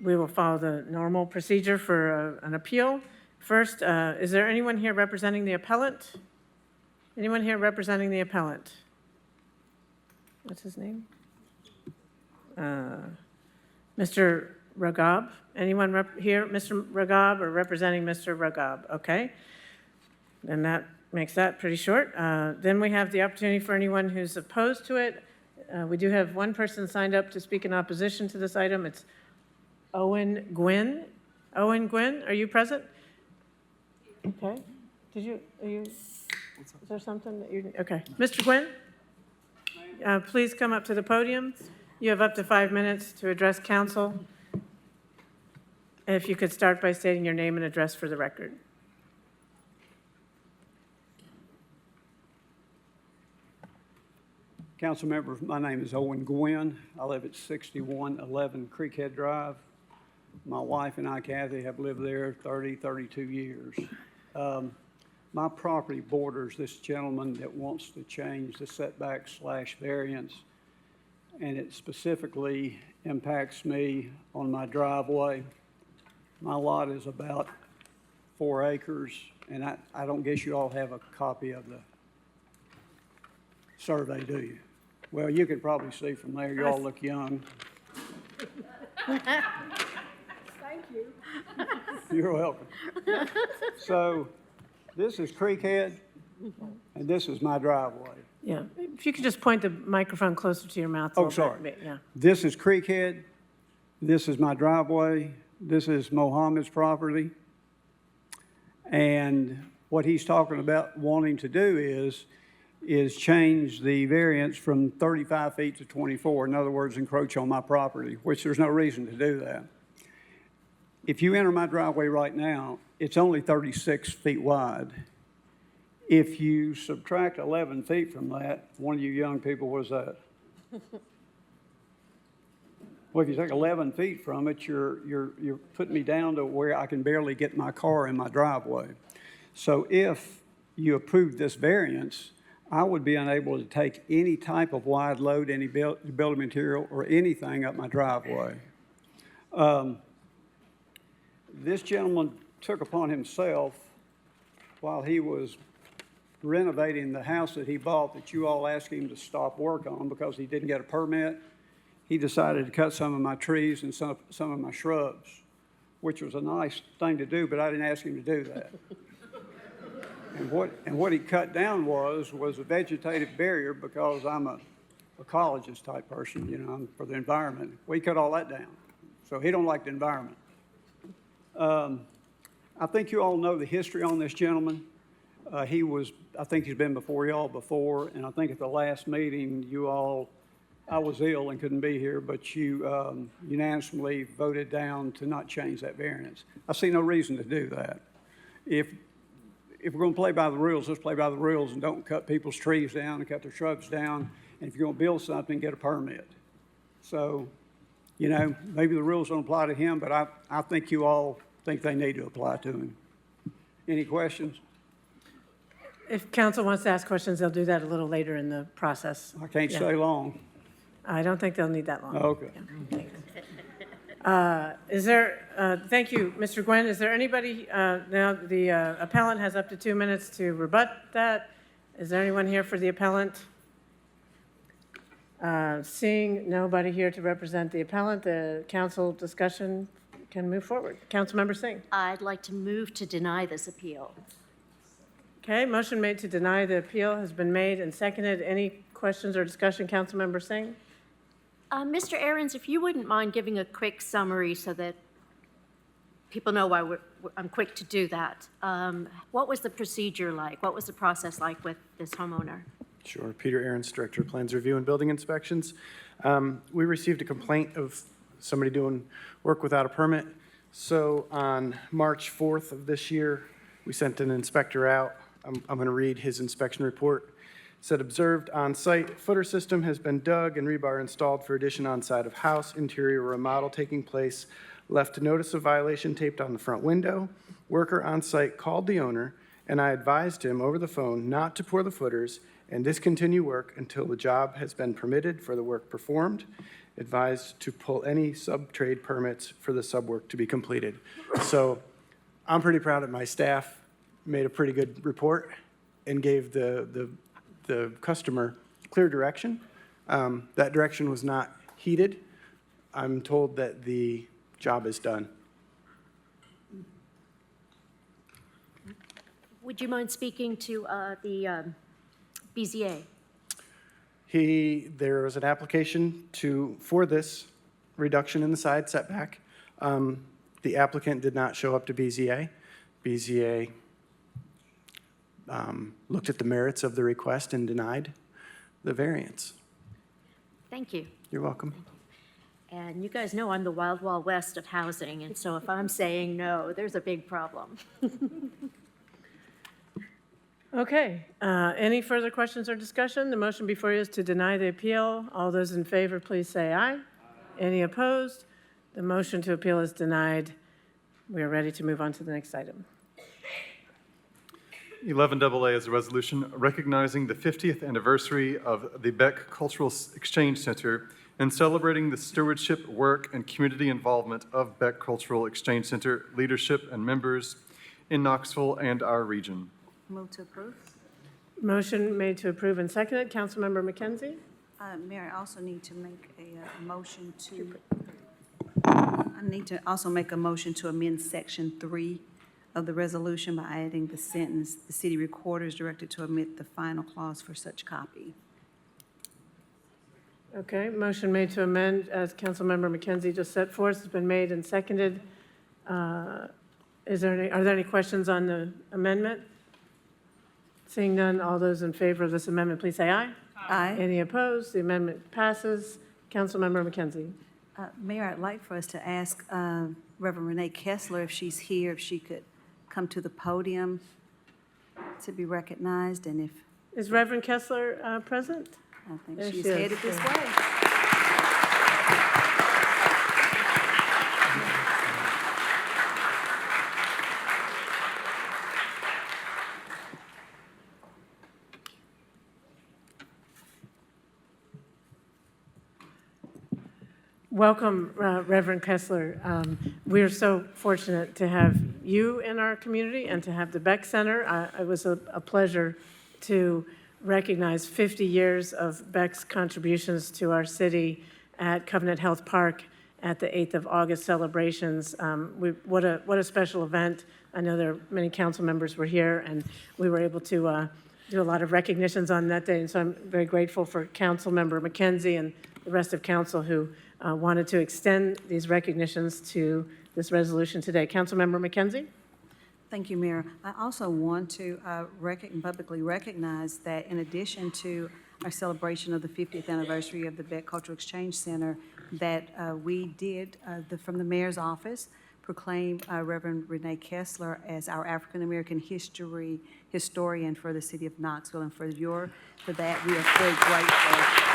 we will follow the normal procedure for an appeal. First, is there anyone here representing the appellant? Anyone here representing the appellant? What's his name? Mr. Ragab? Anyone here, Mr. Ragab, or representing Mr. Ragab? Okay. Then that makes that pretty short. Then we have the opportunity for anyone who's opposed to it. We do have one person signed up to speak in opposition to this item. It's Owen Gwynn. Owen Gwynn, are you present? Okay. Is there something that you, okay. Mr. Gwynn, please come up to the podium. You have up to 5 minutes to address council. If you could start by stating your name and address for the record. Council members, my name is Owen Gwynn. I live at 6111 Creekhead Drive. My wife and I, Kathy, have lived there 32 years. My property borders this gentleman that wants to change the setback/variance, and it specifically impacts me on my driveway. My lot is about 4 acres, and I don't guess you all have a copy of the survey, do you? Well, you can probably see from there, you all look young. Thank you. You're welcome. So, this is Creekhead, and this is my driveway. Yeah, if you could just point the microphone closer to your mouth a Oh, little sorry. bit. Yeah. This is Creekhead, this is my driveway, this is Mohammed's property. And what he's talking about wanting to do is change the variance from 35 feet to 24. In other words, encroach on my property, which there's no reason to do that. If you enter my driveway right now, it's only 36 feet wide. If you subtract 11 feet from that, one of you young people, what is that? Well, if you take 11 feet from it, you're putting me down to where I can barely get my car in my driveway. So if you approve this variance, I would be unable to take any type of wide load, any building material, or anything up my driveway. This gentleman took upon himself, while he was renovating the house that he bought, that you all asked him to stop work on because he didn't get a permit. He decided to cut some of my trees and some of my shrubs, which was a nice thing to do, but I didn't ask him to do that. And what he cut down was a vegetative barrier, because I'm a ecologist type person, you know, I'm for the environment. We cut all that down. So he don't like the environment. I think you all know the history on this gentleman. I think he's been before y'all before, and I think at the last meeting, I was ill and couldn't be here, but you unanimously voted down to not change that variance. I see no reason to do that. If we're going to play by the rules, let's play by the rules and don't cut people's trees down and cut their shrubs down. And if you're going to build something, get a permit. So, you know, maybe the rules don't apply to him, but I think you all think they need to apply to him. Any questions? If council wants to ask questions, they'll do that a little later in the process. I can't Yeah. stay long. I don't think they'll need that long. Okay. Thank you, Mr. Gwynn. Is there anybody, now the appellant has up to 2 minutes to rebut that. Is there anyone here for the appellant? Seeing nobody here to represent the appellant, the council discussion can move forward. Councilmember Singh. I'd like to move to deny this appeal. Okay, motion made to deny the appeal has been made and seconded. Any questions or discussion, Councilmember Singh? Mr. Ahrens, if you wouldn't mind giving a quick summary so that people know why I'm quick to do that. What was the procedure like? What was the process like with this homeowner? Sure. Peter Ahrens, Director of Plans Review and Building Inspections. We received a complaint of somebody doing work without a permit. So on March 4th of this year, we sent an inspector out. I'm going to read his inspection report. Said observed on-site footer system has been dug and rebar installed for addition on side of house, interior remodel taking place. Left notice of violation taped on the front window. Worker on site called the owner, and I advised him over the phone not to pour the footers and discontinue work until the job has been permitted for the work performed. Advised to pull any sub-trade permits for the sub-work to be completed. So I'm pretty proud of my staff, made a pretty good report and gave the customer clear direction. That direction was not heeded. I'm told that the job is done. Would you mind speaking to the BZA? There was an application for this reduction in the side setback. The applicant did not show up to BZA. BZA looked at the merits of the request and denied the variance. Thank you. You're welcome. And you guys know I'm the wild, wild west of housing, and so if I'm saying no, there's a big problem. Okay, any further questions or discussion? The motion before you is to deny the appeal. All those in favor, please say aye. Any opposed? The motion to appeal is denied. We are ready to move on to the next item. 11AA is a resolution recognizing the 50th anniversary of the Beck Cultural Exchange Center and celebrating the stewardship, work, and community involvement of Beck Cultural Exchange Center leadership and members in Knoxville and our region. Move to approve. Motion made to approve and seconded. Councilmember McKenzie? Mayor, I also need to make a motion to, I need to also make a motion to amend Section 3 of the resolution by adding the sentence, "The city recorder is directed to omit the final clause for such copy." Okay, motion made to amend, as Councilmember McKenzie just set forth, has been made and seconded. Are there any questions on the amendment? Seeing none, all those in favor of this amendment, please say aye. Aye. Any opposed? The amendment passes. Councilmember McKenzie. Mayor, I'd like for us to ask Reverend Renee Kessler if she's here, if she could come to the podium to be recognized, and if, Is Reverend Kessler present? I think There she's she is. headed this way. Welcome, Reverend Kessler. We are so fortunate to have you in our community and to have the Beck Center. It was a pleasure to recognize 50 years of Beck's contributions to our city at Covenant Health Park at the 8th of August celebrations. What a special event. I know there are many council members were here, and we were able to do a lot of recognitions on that day. And so I'm very grateful for Councilmember McKenzie and the rest of council who wanted to extend these recognitions to this resolution today. Councilmember McKenzie? Thank you, Mayor. I also want to publicly recognize that in addition to our celebration of the 50th anniversary of the Beck Cultural Exchange Center, that we did, from the mayor's office, proclaim Reverend Renee Kessler as our African-American historian for the city of Knoxville. And for that, we are very grateful.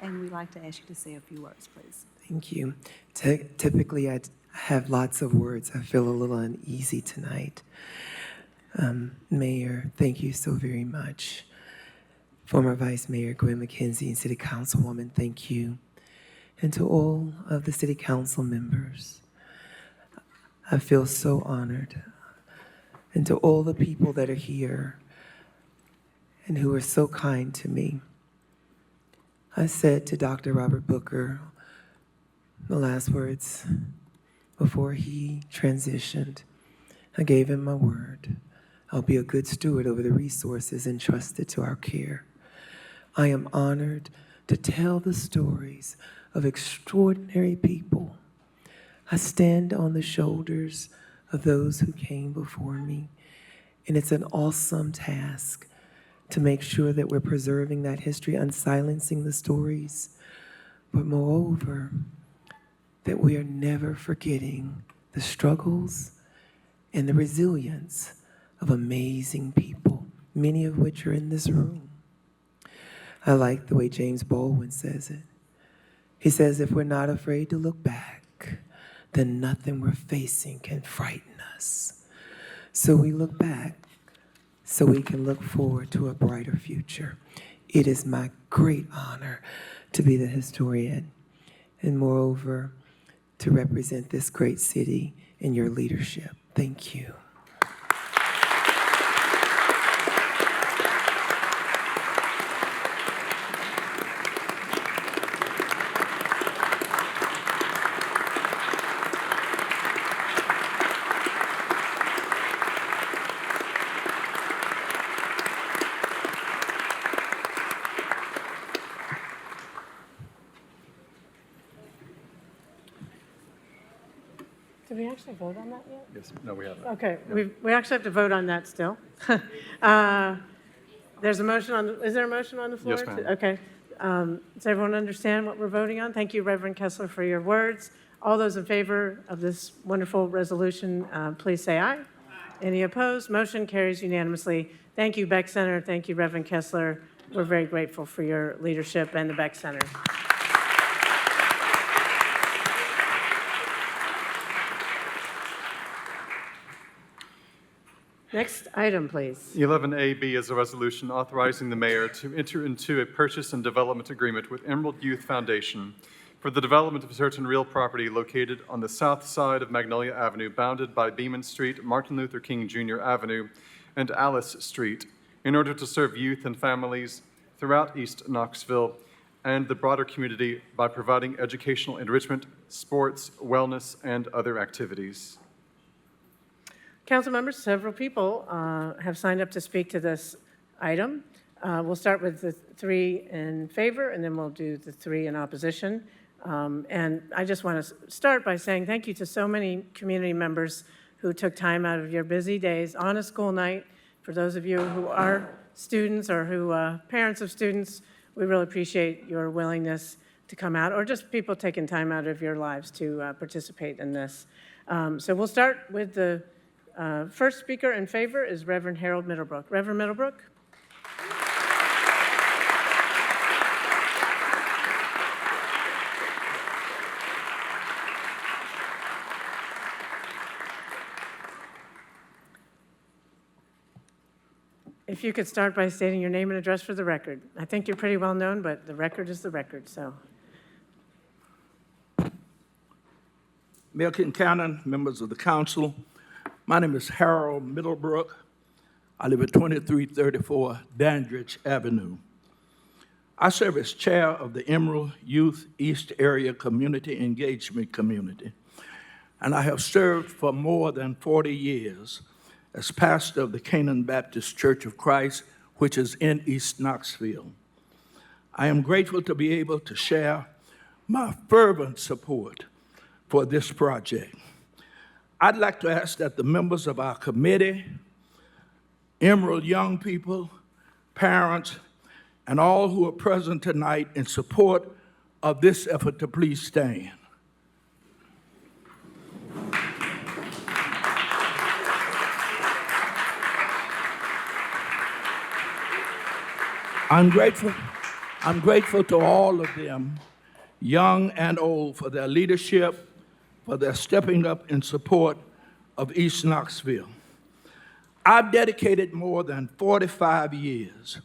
And we'd like to ask you to say a few words, please. Thank you. Typically, I have lots of words. I feel a little uneasy tonight. Mayor, thank you so very much. Former Vice Mayor Gwen McKenzie and City Councilwoman, thank you. And to all of the City Council members, I feel so honored. And to all the people that are here and who are so kind to me. I said to Dr. Robert Booker the last words before he transitioned. I gave him my word. I'll be a good steward over the resources entrusted to our care. I am honored to tell the stories of extraordinary people. I stand on the shoulders of those who came before me, and it's an awesome task to make sure that we're preserving that history, unsilencing the stories, but moreover, that we are never forgetting the struggles and the resilience of amazing people, many of which are in this room. I like the way James Baldwin says it. He says, if we're not afraid to look back, then nothing we're facing can frighten us. So we look back so we can look forward to a brighter future. It is my great honor to be the historian and moreover, to represent this great city in your leadership. Thank you. Did we actually vote on that yet? Yes, no, we haven't. Okay, we actually have to vote on that still. There's a motion on, is there a motion on the floor? Yes, ma'am. Okay. Does everyone understand what we're voting on? Thank you, Reverend Kessler, for your words. All those in favor of this wonderful resolution, please say aye. Any opposed? Motion carries unanimously. Thank you, Beck Center. Thank you, Reverend Kessler. We're very grateful for your leadership and the Beck Center. Next item, please. 11AB is a resolution authorizing the mayor to enter into a purchase and development agreement with Emerald Youth Foundation for the development of certain real property located on the south side of Magnolia Avenue, bounded by Beaman Street, Martin Luther King Jr. Avenue, and Alice Street, in order to serve youth and families throughout East Knoxville and the broader community by providing educational enrichment, sports, wellness, and other activities. Council members, several people have signed up to speak to this item. We'll start with the three in favor, and then we'll do the three in opposition. And I just want to start by saying thank you to so many community members who took time out of your busy days on a school night. For those of you who are students or who parents of students, we really appreciate your willingness to come out, or just people taking time out of your lives to participate in this. So we'll start with the first speaker in favor is Reverend Harold Middlebrook. Reverend Middlebrook. If you could start by stating your name and address for the record. I think you're pretty well known, but the record is the record, so. Mayor Kincannon, members of the council, my name is Harold Middlebrook. I live at 2334 Dandridge Avenue. I serve as chair of the Emerald Youth East Area Community Engagement Community, and I have served for more than 40 years as pastor of the Canaan Baptist Church of Christ, which is in East Knoxville. I am grateful to be able to share my fervent support for this project. I'd like to ask that the members of our committee, Emerald young people, parents, and all who are present tonight in support of this effort to please stand. I'm grateful to all of them, young and old, for their leadership, for their stepping up in support of East Knoxville. I've dedicated more than 45 years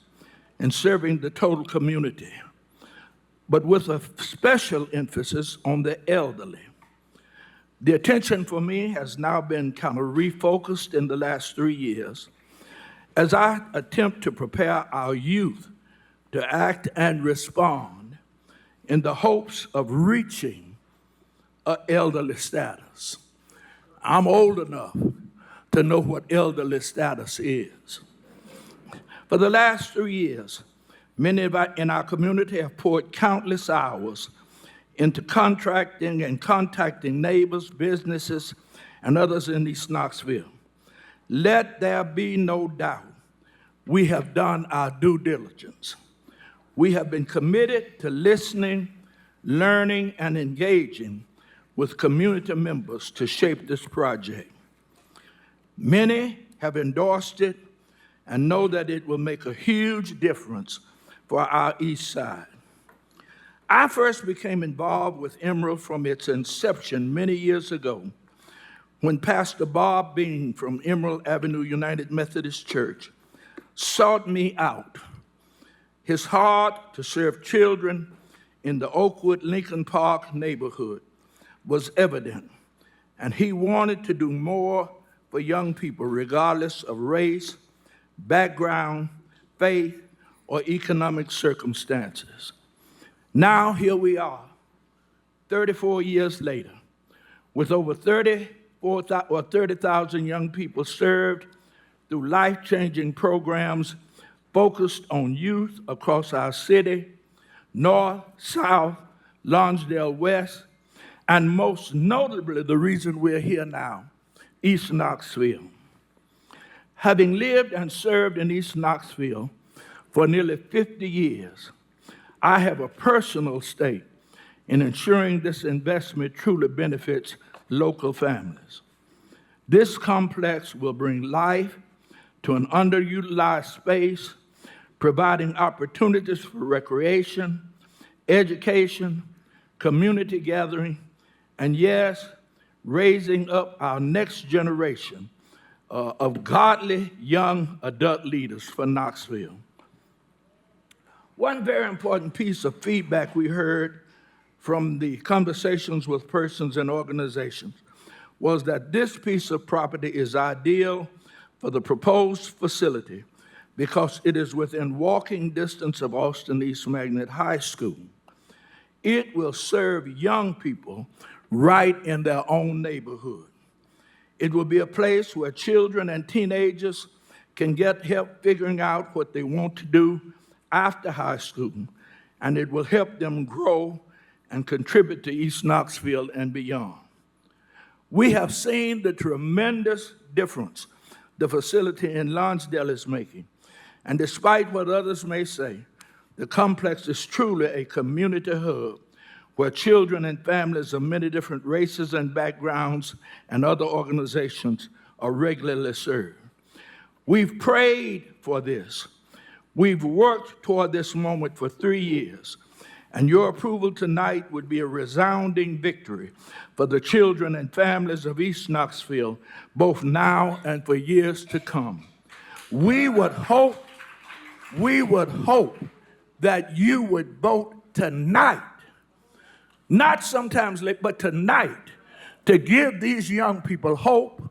in serving the total community, but with a special emphasis on the elderly. The attention for me has now been kind of refocused in the last 3 years as I attempt to prepare our youth to act and respond in the hopes of reaching an elderly status. I'm old enough to know what elderly status is. For the last 3 years, many in our community have poured countless hours into contracting and contacting neighbors, businesses, and others in East Knoxville. Let there be no doubt, we have done our due diligence. We have been committed to listening, learning, and engaging with community members to shape this project. Many have endorsed it and know that it will make a huge difference for our East Side. I first became involved with Emerald from its inception many years ago when Pastor Bob Bean from Emerald Avenue United Methodist Church sought me out. His heart to serve children in the Oakwood-Lincoln Park neighborhood was evident, and he wanted to do more for young people regardless of race, background, faith, or economic circumstances. Now here we are, 34 years later, with over 30,000 young people served through life-changing programs focused on youth across our city, North, South, Lonsdale West, and most notably, the reason we're here now, East Knoxville. Having lived and served in East Knoxville for nearly 50 years, I have a personal stake in ensuring this investment truly benefits local families. This complex will bring life to an underutilized space, providing opportunities for recreation, education, community gathering, and yes, raising up our next generation of godly young adult leaders for Knoxville. One very important piece of feedback we heard from the conversations with persons and organizations was that this piece of property is ideal for the proposed facility because it is within walking distance of Austin East Magnet High School. It will serve young people right in their own neighborhood. It will be a place where children and teenagers can get help figuring out what they want to do after high school, and it will help them grow and contribute to East Knoxville and beyond. We have seen the tremendous difference the facility in Lonsdale is making, and despite what others may say, the complex is truly a community hub where children and families of many different races and backgrounds and other organizations are regularly served. We've prayed for this. We've worked toward this moment for 3 years, and your approval tonight would be a resounding victory for the children and families of East Knoxville, both now and for years to come. We would hope that you would vote tonight, not sometimes late, but tonight, to give these young people hope,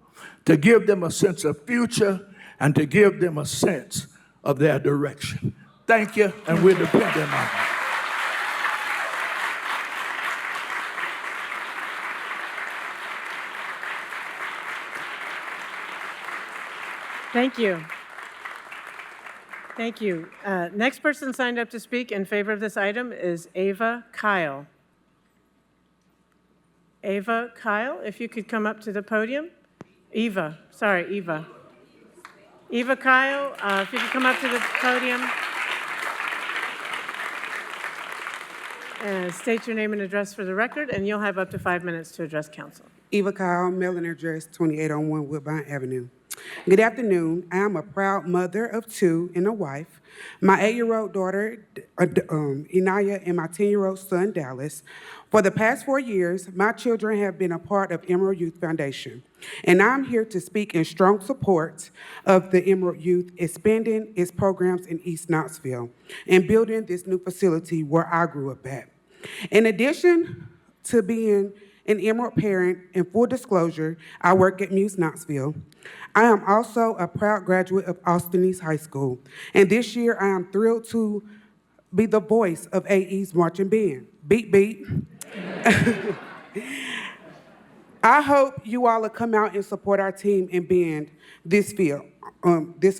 to give them a sense of future, and to give them a sense of their direction. Thank you, and we're dependent on you. Thank you. Thank you. Next person signed up to speak in favor of this item is Ava Kyle. Ava Kyle, if you could come up to the podium. Eva Kyle, if you could come up to the podium. And state your name and address for the record, and you'll have up to 5 minutes to address council. Eva Kyle, mailing address 2801 Woodbine Avenue. Good afternoon. I am a proud mother of 2 and a wife. My 8-year-old daughter, Inaya, and my 10-year-old son, Dallas. For the past 4 years, my children have been a part of Emerald Youth Foundation, and I'm here to speak in strong support of the Emerald Youth expanding its programs in East Knoxville and building this new facility where I grew up at. In addition to being an Emerald parent, in full disclosure, I work at Muse Knoxville. I am also a proud graduate of Austin East High School, and this year I am thrilled to be the voice of AE's marching band. Beat, beat. I hope you all will come out and support our team and band this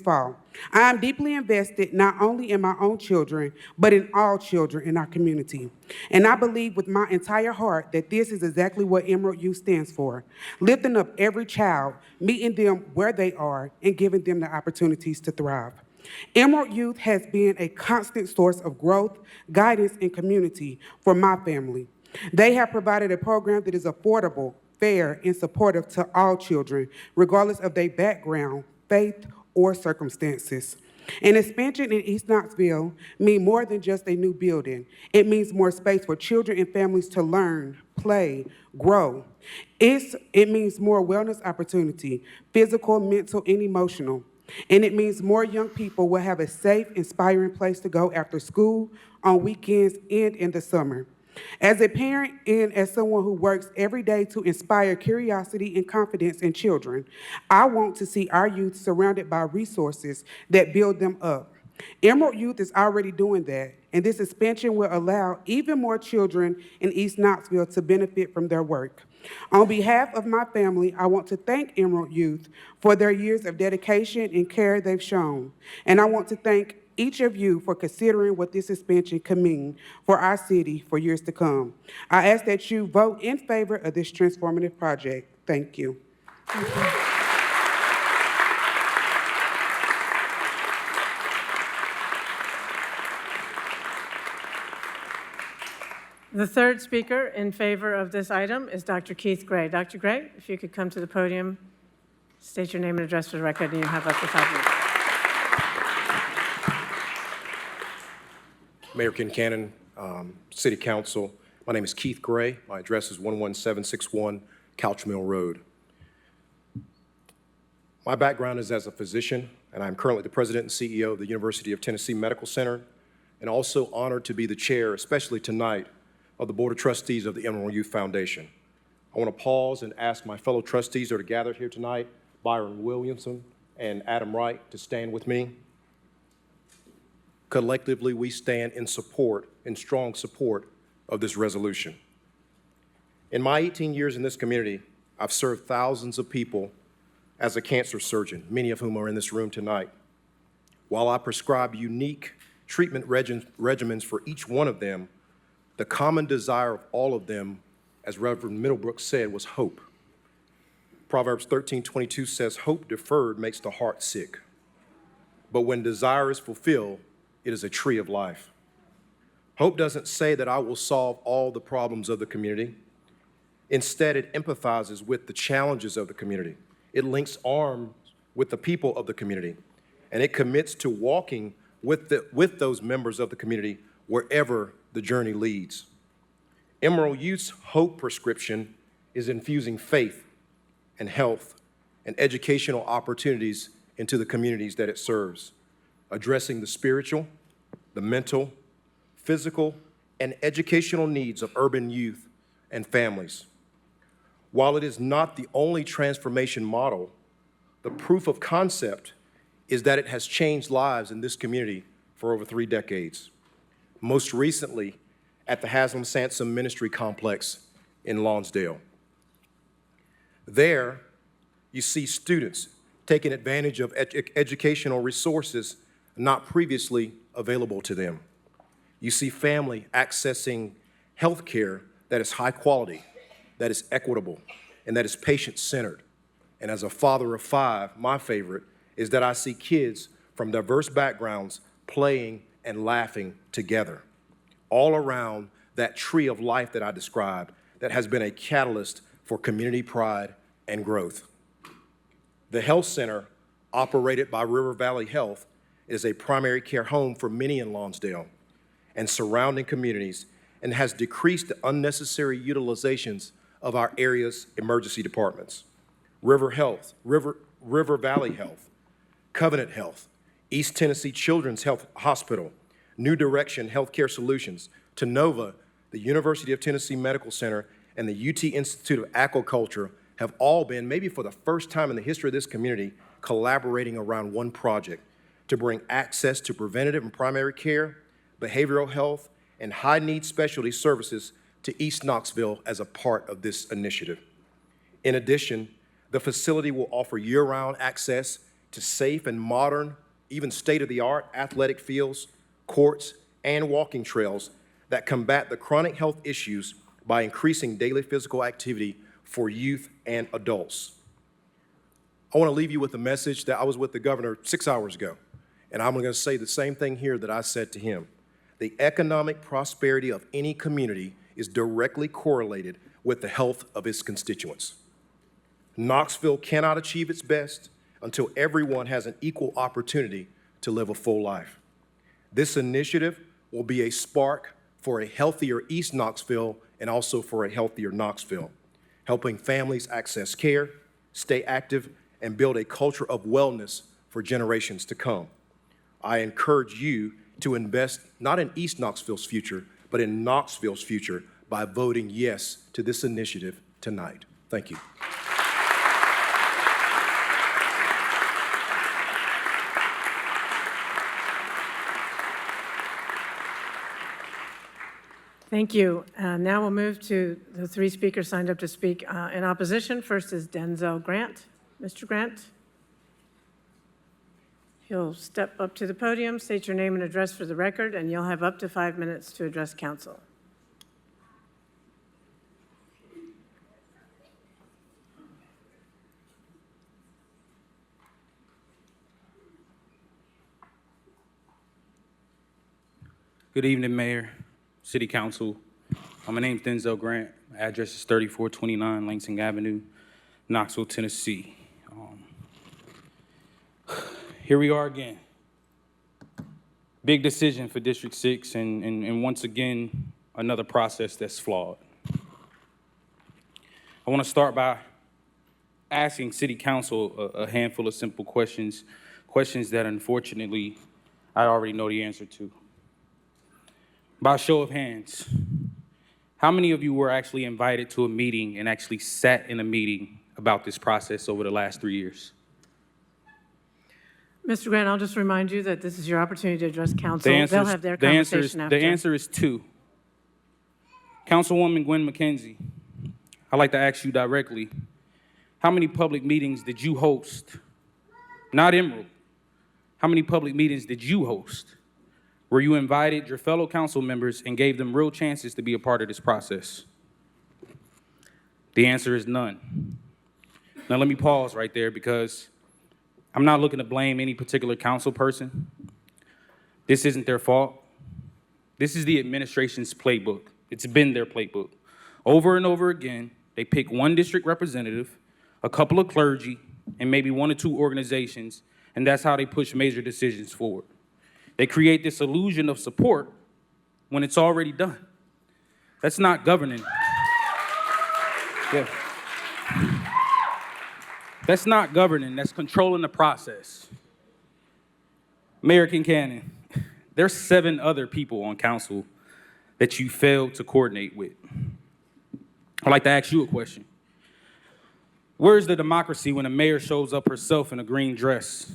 fall. I am deeply invested not only in my own children, but in all children in our community. And I believe with my entire heart that this is exactly what Emerald Youth stands for, lifting up every child, meeting them where they are, and giving them the opportunities to thrive. Emerald Youth has been a constant source of growth, guidance, and community for my family. They have provided a program that is affordable, fair, and supportive to all children, regardless of their background, faith, or circumstances. An expansion in East Knoxville means more than just a new building. It means more space for children and families to learn, play, grow. It means more wellness opportunity, physical, mental, and emotional. And it means more young people will have a safe, inspiring place to go after school, on weekends, and in the summer. As a parent and as someone who works every day to inspire curiosity and confidence in children, I want to see our youth surrounded by resources that build them up. Emerald Youth is already doing that, and this expansion will allow even more children in East Knoxville to benefit from their work. On behalf of my family, I want to thank Emerald Youth for their years of dedication and care they've shown. And I want to thank each of you for considering what this expansion could mean for our city for years to come. I ask that you vote in favor of this transformative project. Thank you. The third speaker in favor of this item is Dr. Keith Gray. Dr. Gray, if you could come to the podium, state your name and address for the record, and you have up to 5 minutes. Mayor Kincannon, City Council. My name is Keith Gray. My address is 11761 Couch Mill Road. My background is as a physician, and I'm currently the president and CEO of the University of Tennessee Medical Center, and also honored to be the chair, especially tonight, of the Board of Trustees of the Emerald Youth Foundation. I want to pause and ask my fellow trustees that are gathered here tonight, Byron Williamson and Adam Wright, to stand with me. Collectively, we stand in support, in strong support of this resolution. In my 18 years in this community, I've served thousands of people as a cancer surgeon, many of whom are in this room tonight. While I prescribe unique treatment regimens for each one of them, the common desire of all of them, as Reverend Middlebrook said, was hope. Proverbs 13:22 says, "Hope deferred makes the heart sick, but when desire is fulfilled, it is a tree of life." Hope doesn't say that I will solve all the problems of the community. Instead, it empathizes with the challenges of the community. It links arms with the people of the community, and it commits to walking with those members of the community wherever the journey leads. Emerald Youth's hope prescription is infusing faith and health and educational opportunities into the communities that it serves, addressing the spiritual, the mental, physical, and educational needs of urban youth and families. While it is not the only transformation model, the proof of concept is that it has changed lives in this community for over 3 decades. Most recently at the Haslam Sansom Ministry Complex in Lonsdale. There, you see students taking advantage of educational resources not previously available to them. You see family accessing health care that is high quality, that is equitable, and that is patient-centered. And as a father of 5, my favorite is that I see kids from diverse backgrounds playing and laughing together, all around that tree of life that I described that has been a catalyst for community pride and growth. The health center, operated by River Valley Health, is a primary care home for many in Lonsdale and surrounding communities, and has decreased the unnecessary utilizations of our area's emergency departments. River Valley Health, Covenant Health, East Tennessee Children's Health Hospital, New Direction Healthcare Solutions, Tenova, the University of Tennessee Medical Center, and the UT Institute of Aquaculture have all been, maybe for the first time in the history of this community, collaborating around one project to bring access to preventative and primary care, behavioral health, and high-need specialty services to East Knoxville as a part of this initiative. In addition, the facility will offer year-round access to safe and modern, even state-of-the-art athletic fields, courts, and walking trails that combat the chronic health issues by increasing daily physical activity for youth and adults. I want to leave you with a message that I was with the governor 6 hours ago, and I'm going to say the same thing here that I said to him. The economic prosperity of any community is directly correlated with the health of its constituents. Knoxville cannot achieve its best until everyone has an equal opportunity to live a full life. This initiative will be a spark for a healthier East Knoxville and also for a healthier Knoxville, helping families access care, stay active, and build a culture of wellness for generations to come. I encourage you to invest not in East Knoxville's future, but in Knoxville's future by voting yes to this initiative tonight. Thank you. Thank you. Now we'll move to the three speakers signed up to speak in opposition. First is Denzel Grant. Mr. Grant. You'll step up to the podium, state your name and address for the record, and you'll have up to 5 minutes to address council. Good evening, Mayor, City Council. My name's Denzel Grant. My address is 3429 Langsing Avenue, Knoxville, Tennessee. Here we are again. Big decision for District 6, and once again, another process that's flawed. I want to start by asking City Council a handful of simple questions that unfortunately I already know the answer to. By show of hands, how many of you were actually invited to a meeting and actually sat in a meeting about this process over the last 3 years? Mr. Grant, I'll just remind you that this is your opportunity to address council. They'll have their conversation after. The answer is 2. Councilwoman Gwen McKenzie, I'd like to ask you directly, how many public meetings did you host? Not Emerald. How many public meetings did you host where you invited your fellow council members and gave them real chances to be a part of this process? The answer is none. Now let me pause right there because I'm not looking to blame any particular council person. This isn't their fault. This is the administration's playbook. It's been their playbook. Over and over again, they pick one district representative, a couple of clergy, and maybe 1 or 2 organizations, and that's how they push major decisions forward. They create this illusion of support when it's already done. That's not governing. Yeah. That's not governing, that's controlling the process. Mayor Kincannon, there's 7 other people on council that you failed to coordinate with. I'd like to ask you a question. Where's the democracy when a mayor shows up herself in a green dress?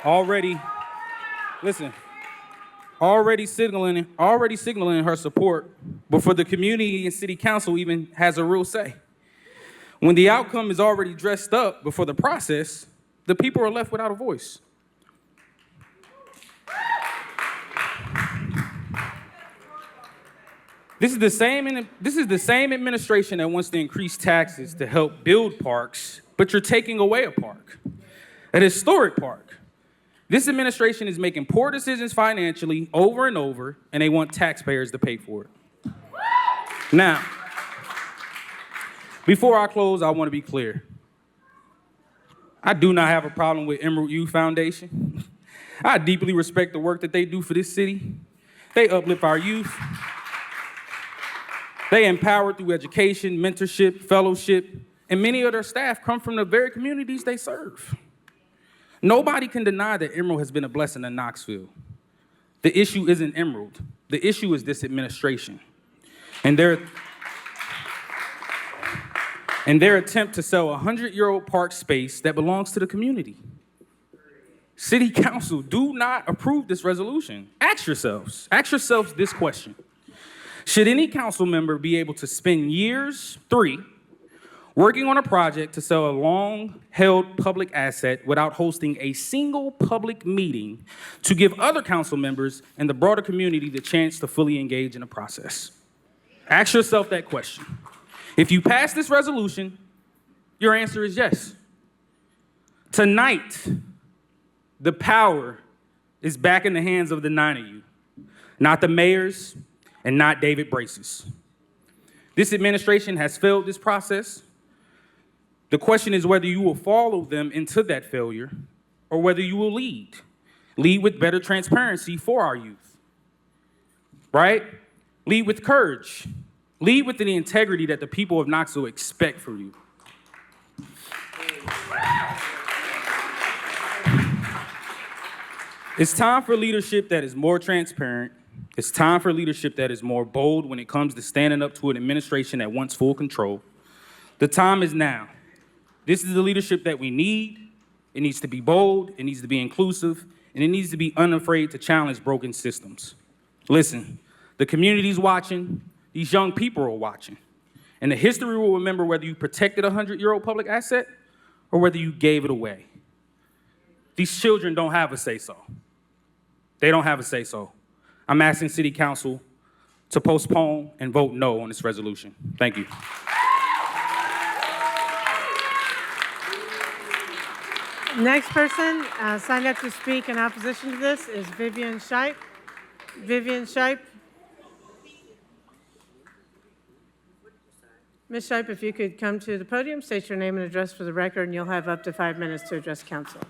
Already signaling her support before the community and city council even has a real say. When the outcome is already dressed up before the process, the people are left without a voice. This is the same administration that wants to increase taxes to help build parks, but you're taking away a park, an historic park. This administration is making poor decisions financially over and over, and they want taxpayers to pay for it. Now, before I close, I want to be clear. I do not have a problem with Emerald Youth Foundation. I deeply respect the work that they do for this city. They uplift our youth. They empower through education, mentorship, fellowship, and many of their staff come from the very communities they serve. Nobody can deny that Emerald has been a blessing to Knoxville. The issue isn't Emerald. The issue is this administration and their attempt to sell a 100-year-old park space that belongs to the community. City Council, do not approve this resolution. Ask yourselves this question. Should any council member be able to spend years, 3, working on a project to sell a long-held public asset without hosting a single public meeting to give other council members and the broader community the chance to fully engage in the process? Ask yourself that question. If you pass this resolution, your answer is yes. Tonight, the power is back in the hands of the 9 of you, not the mayors and not David Brace's. This administration has failed this process. The question is whether you will follow them into that failure or whether you will lead. Lead with better transparency for our youth, right? Lead with courage. Lead with the integrity that the people of Knoxville expect from you. It's time for leadership that is more transparent. It's time for leadership that is more bold when it comes to standing up to an administration that wants full control. The time is now. This is the leadership that we need. It needs to be bold, it needs to be inclusive, and it needs to be unafraid to challenge broken systems. Listen, the community's watching, these young people are watching, and the history will remember whether you protected a 100-year-old public asset or whether you gave it away. These children don't have a say-so. They don't have a say-so. I'm asking City Council to postpone and vote no on this resolution. Thank you. Next person signed up to speak in opposition to this is Vivian Shipe. Vivian Shipe. Ms. Shipe, if you could come to the podium, state your name and address for the record, and you'll have up to 5 minutes to address council.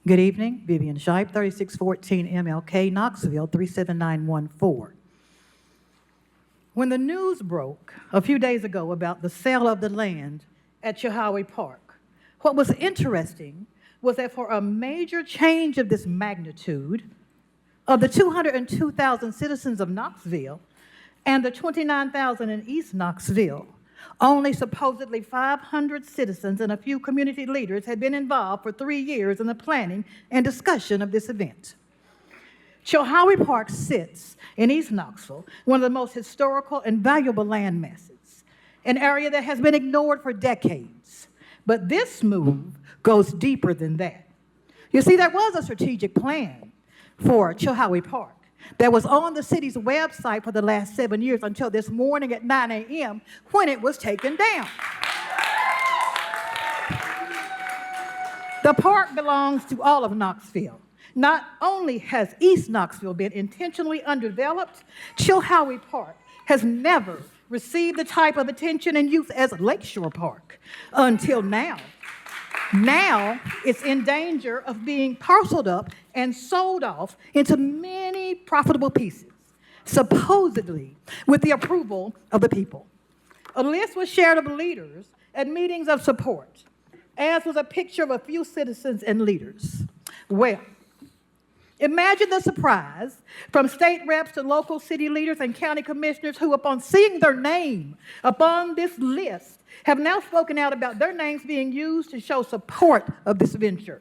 Good evening, Vivian Shipe, 3614 MLK, Knoxville, 37914. When the news broke a few days ago about the sale of the land at Chilhowie Park, what was interesting was that for a major change of this magnitude, of the 202,000 citizens of Knoxville and the 29,000 in East Knoxville, only supposedly 500 citizens and a few community leaders had been involved for 3 years in the planning and discussion of this event. Chilhowie Park sits in East Knoxville, one of the most historical and valuable land masses, an area that has been ignored for decades. But this move goes deeper than that. You see, there was a strategic plan for Chilhowie Park that was on the city's website for the last 7 years until this morning at 9 a.m. when it was taken down. The park belongs to all of Knoxville. Not only has East Knoxville been intentionally underdeveloped, Chilhowie Park has never received the type of attention and use as Lakeshore Park until now. Now it's in danger of being parceled up and sold off into many profitable pieces, supposedly with the approval of the people. A list was shared of leaders at meetings of support, as was a picture of a few citizens and leaders. Well, imagine the surprise from state reps to local city leaders and county commissioners who, upon seeing their name upon this list, have now spoken out about their names being used to show support of this venture.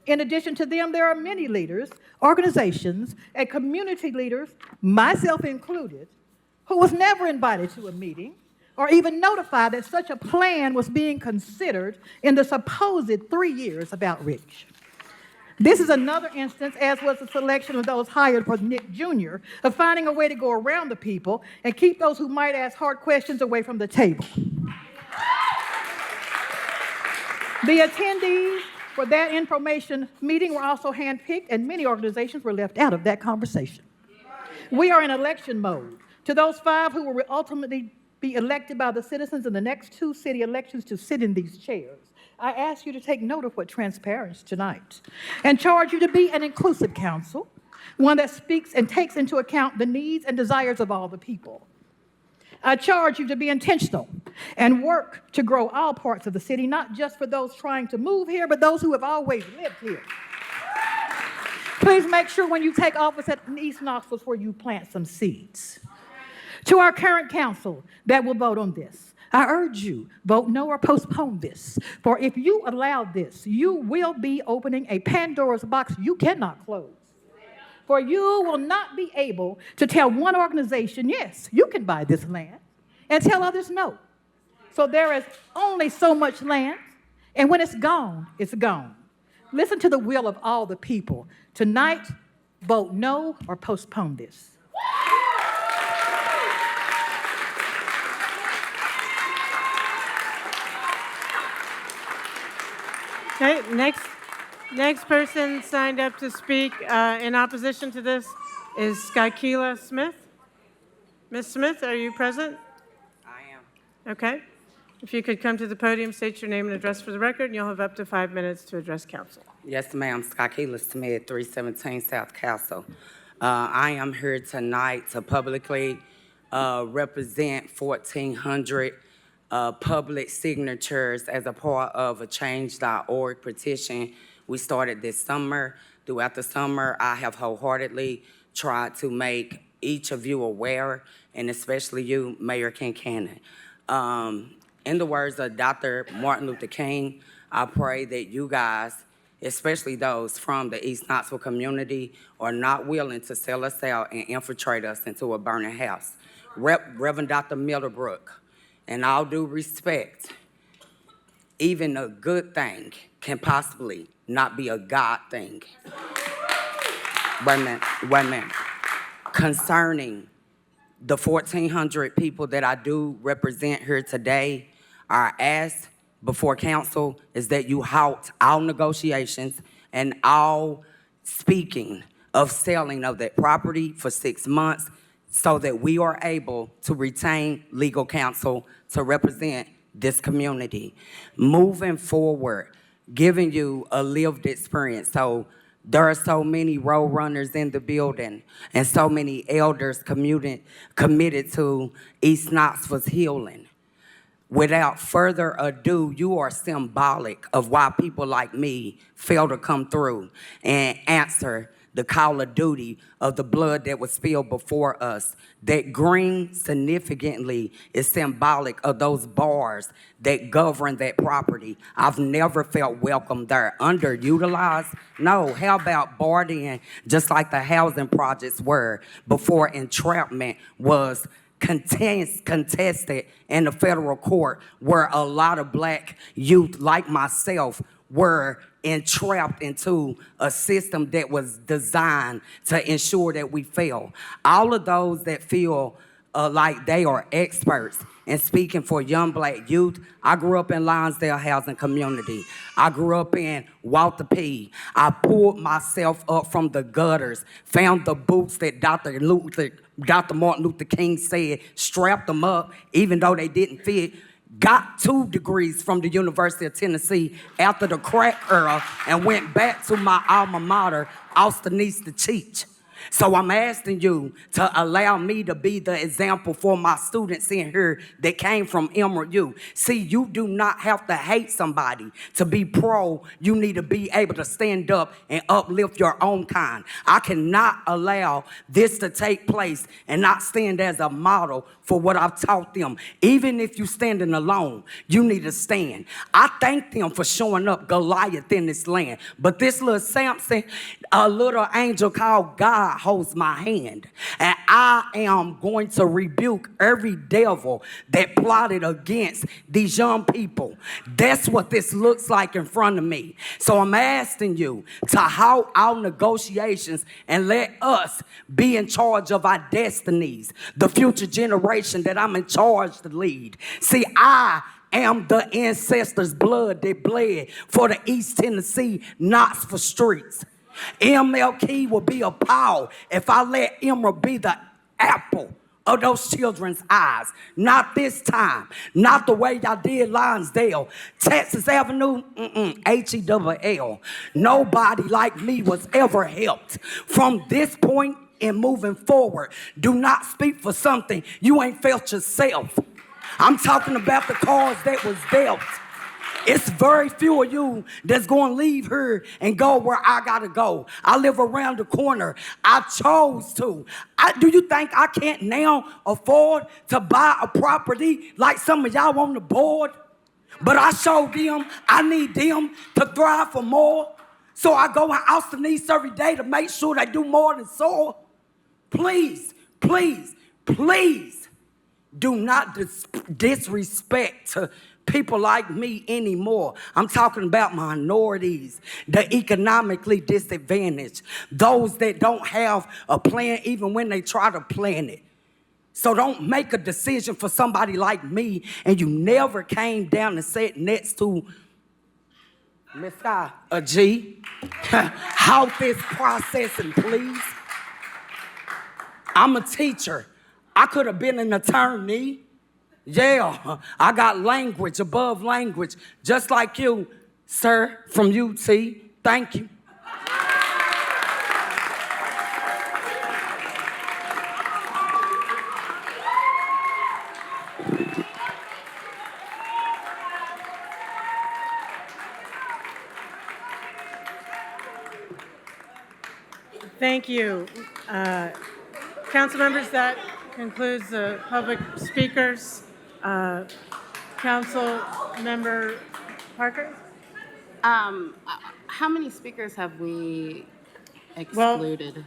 In addition to them, there are many leaders, organizations, and community leaders, myself included, who was never invited to a meeting or even notified that such a plan was being considered in the supposed 3 years of outreach. This is another instance, as was the selection of those hired for Nick Jr., of finding a way to go around the people and keep those who might ask hard questions away from the table. The attendees for that information meeting were also handpicked, and many organizations were left out of that conversation. We are in election mode. To those 5 who will ultimately be elected by the citizens in the next 2 city elections to sit in these chairs, I ask you to take note of what transpires tonight and charge you to be an inclusive council, one that speaks and takes into account the needs and desires of all the people. I charge you to be intentional and work to grow all parts of the city, not just for those trying to move here, but those who have always lived here. Please make sure when you take office at East Knoxville where you plant some seeds. To our current council that will vote on this, I urge you, vote no or postpone this. For if you allow this, you will be opening a Pandora's box you cannot close. For you will not be able to tell one organization, yes, you can buy this land, and tell others no. So there is only so much land, and when it's gone, it's gone. Listen to the will of all the people. Tonight, vote no or postpone this. Okay, next person signed up to speak in opposition to this is Skykeela Smith. Ms. Smith, are you present? I am. Okay. If you could come to the podium, state your name and address for the record, and you'll have up to 5 minutes to address council. Yes, ma'am. Skykeela Smith, 317 South Castle. I am here tonight to publicly represent 1,400 public signatures as a part of a change.org petition we started this summer. Throughout the summer, I have wholeheartedly tried to make each of you aware, and especially you, Mayor Kincannon. In the words of Dr. Martin Luther King, I pray that you guys, especially those from the East Knoxville community, are not willing to sell us out and infiltrate us into a burning house. Reverend Dr. Middlebrook, in all due respect, even a good thing can possibly not be a God thing. Wait a minute. Concerning the 1,400 people that I do represent here today, our ask before council is that you halt all negotiations and all speaking of selling of that property for 6 months so that we are able to retain legal counsel to represent this community. Moving forward, giving you a lived experience. So there are so many road runners in the building and so many elders committed to East Knoxville's healing. Without further ado, you are symbolic of why people like me fail to come through and answer the call of duty of the blood that was spilled before us. That green significantly is symbolic of those bars that govern that property. I've never felt welcome there. Underutilized? No. How about barred in, just like the housing projects were before entrapment was contested in the federal court, where a lot of black youth like myself were entrapped into a system that was designed to ensure that we fail. All of those that feel like they are experts in speaking for young black youth, I grew up in Lonsdale Housing Community. I grew up in Walter P. I pulled myself up from the gutters, found the boots that Dr. Martin Luther King said, strapped them up, even though they didn't fit. Got 2 degrees from the University of Tennessee after the crack era and went back to my alma mater, Austin East, to teach. So I'm asking you to allow me to be the example for my students in here that came from Emerald U. See, you do not have to hate somebody to be pro. You need to be able to stand up and uplift your own kind. I cannot allow this to take place and not stand as a model for what I've taught them. Even if you're standing alone, you need to stand. I thank them for showing up Goliath in this land. But this little Samson, a little angel called God, holds my hand. And I am going to rebuke every devil that plotted against these young people. That's what this looks like in front of me. So I'm asking you to halt our negotiations and let us be in charge of our destinies, the future generation that I'm in charge to lead. See, I am the ancestors' blood that bled for the East Tennessee Knoxville streets. MLK will be appalled if I let Emerald be the apple of those children's eyes. Not this time. Not the way y'all did Lonsdale. Texas Avenue, H-E-double-L. Nobody like me was ever helped. From this point and moving forward, do not speak for something you ain't felt yourself. I'm talking about the cause that was dealt. It's very few of you that's going to leave here and go where I got to go. I live around the corner. I chose to. Do you think I can't now afford to buy a property like some of y'all on the board? But I showed them I need them to thrive for more. So I go in Austin East every day to make sure they do more than soil. Please, please, please do not disrespect people like me anymore. I'm talking about minorities, the economically disadvantaged, those that don't have a plan even when they try to plan it. So don't make a decision for somebody like me and you never came down and sat next to Miss Scott, a G. Help this processing, please. I'm a teacher. I could have been an attorney. Yeah, I got language above language, just like you, sir, from UT. Thank you. Thank you. Council members, that concludes the public speakers. Council member Parker? How many speakers have we excluded?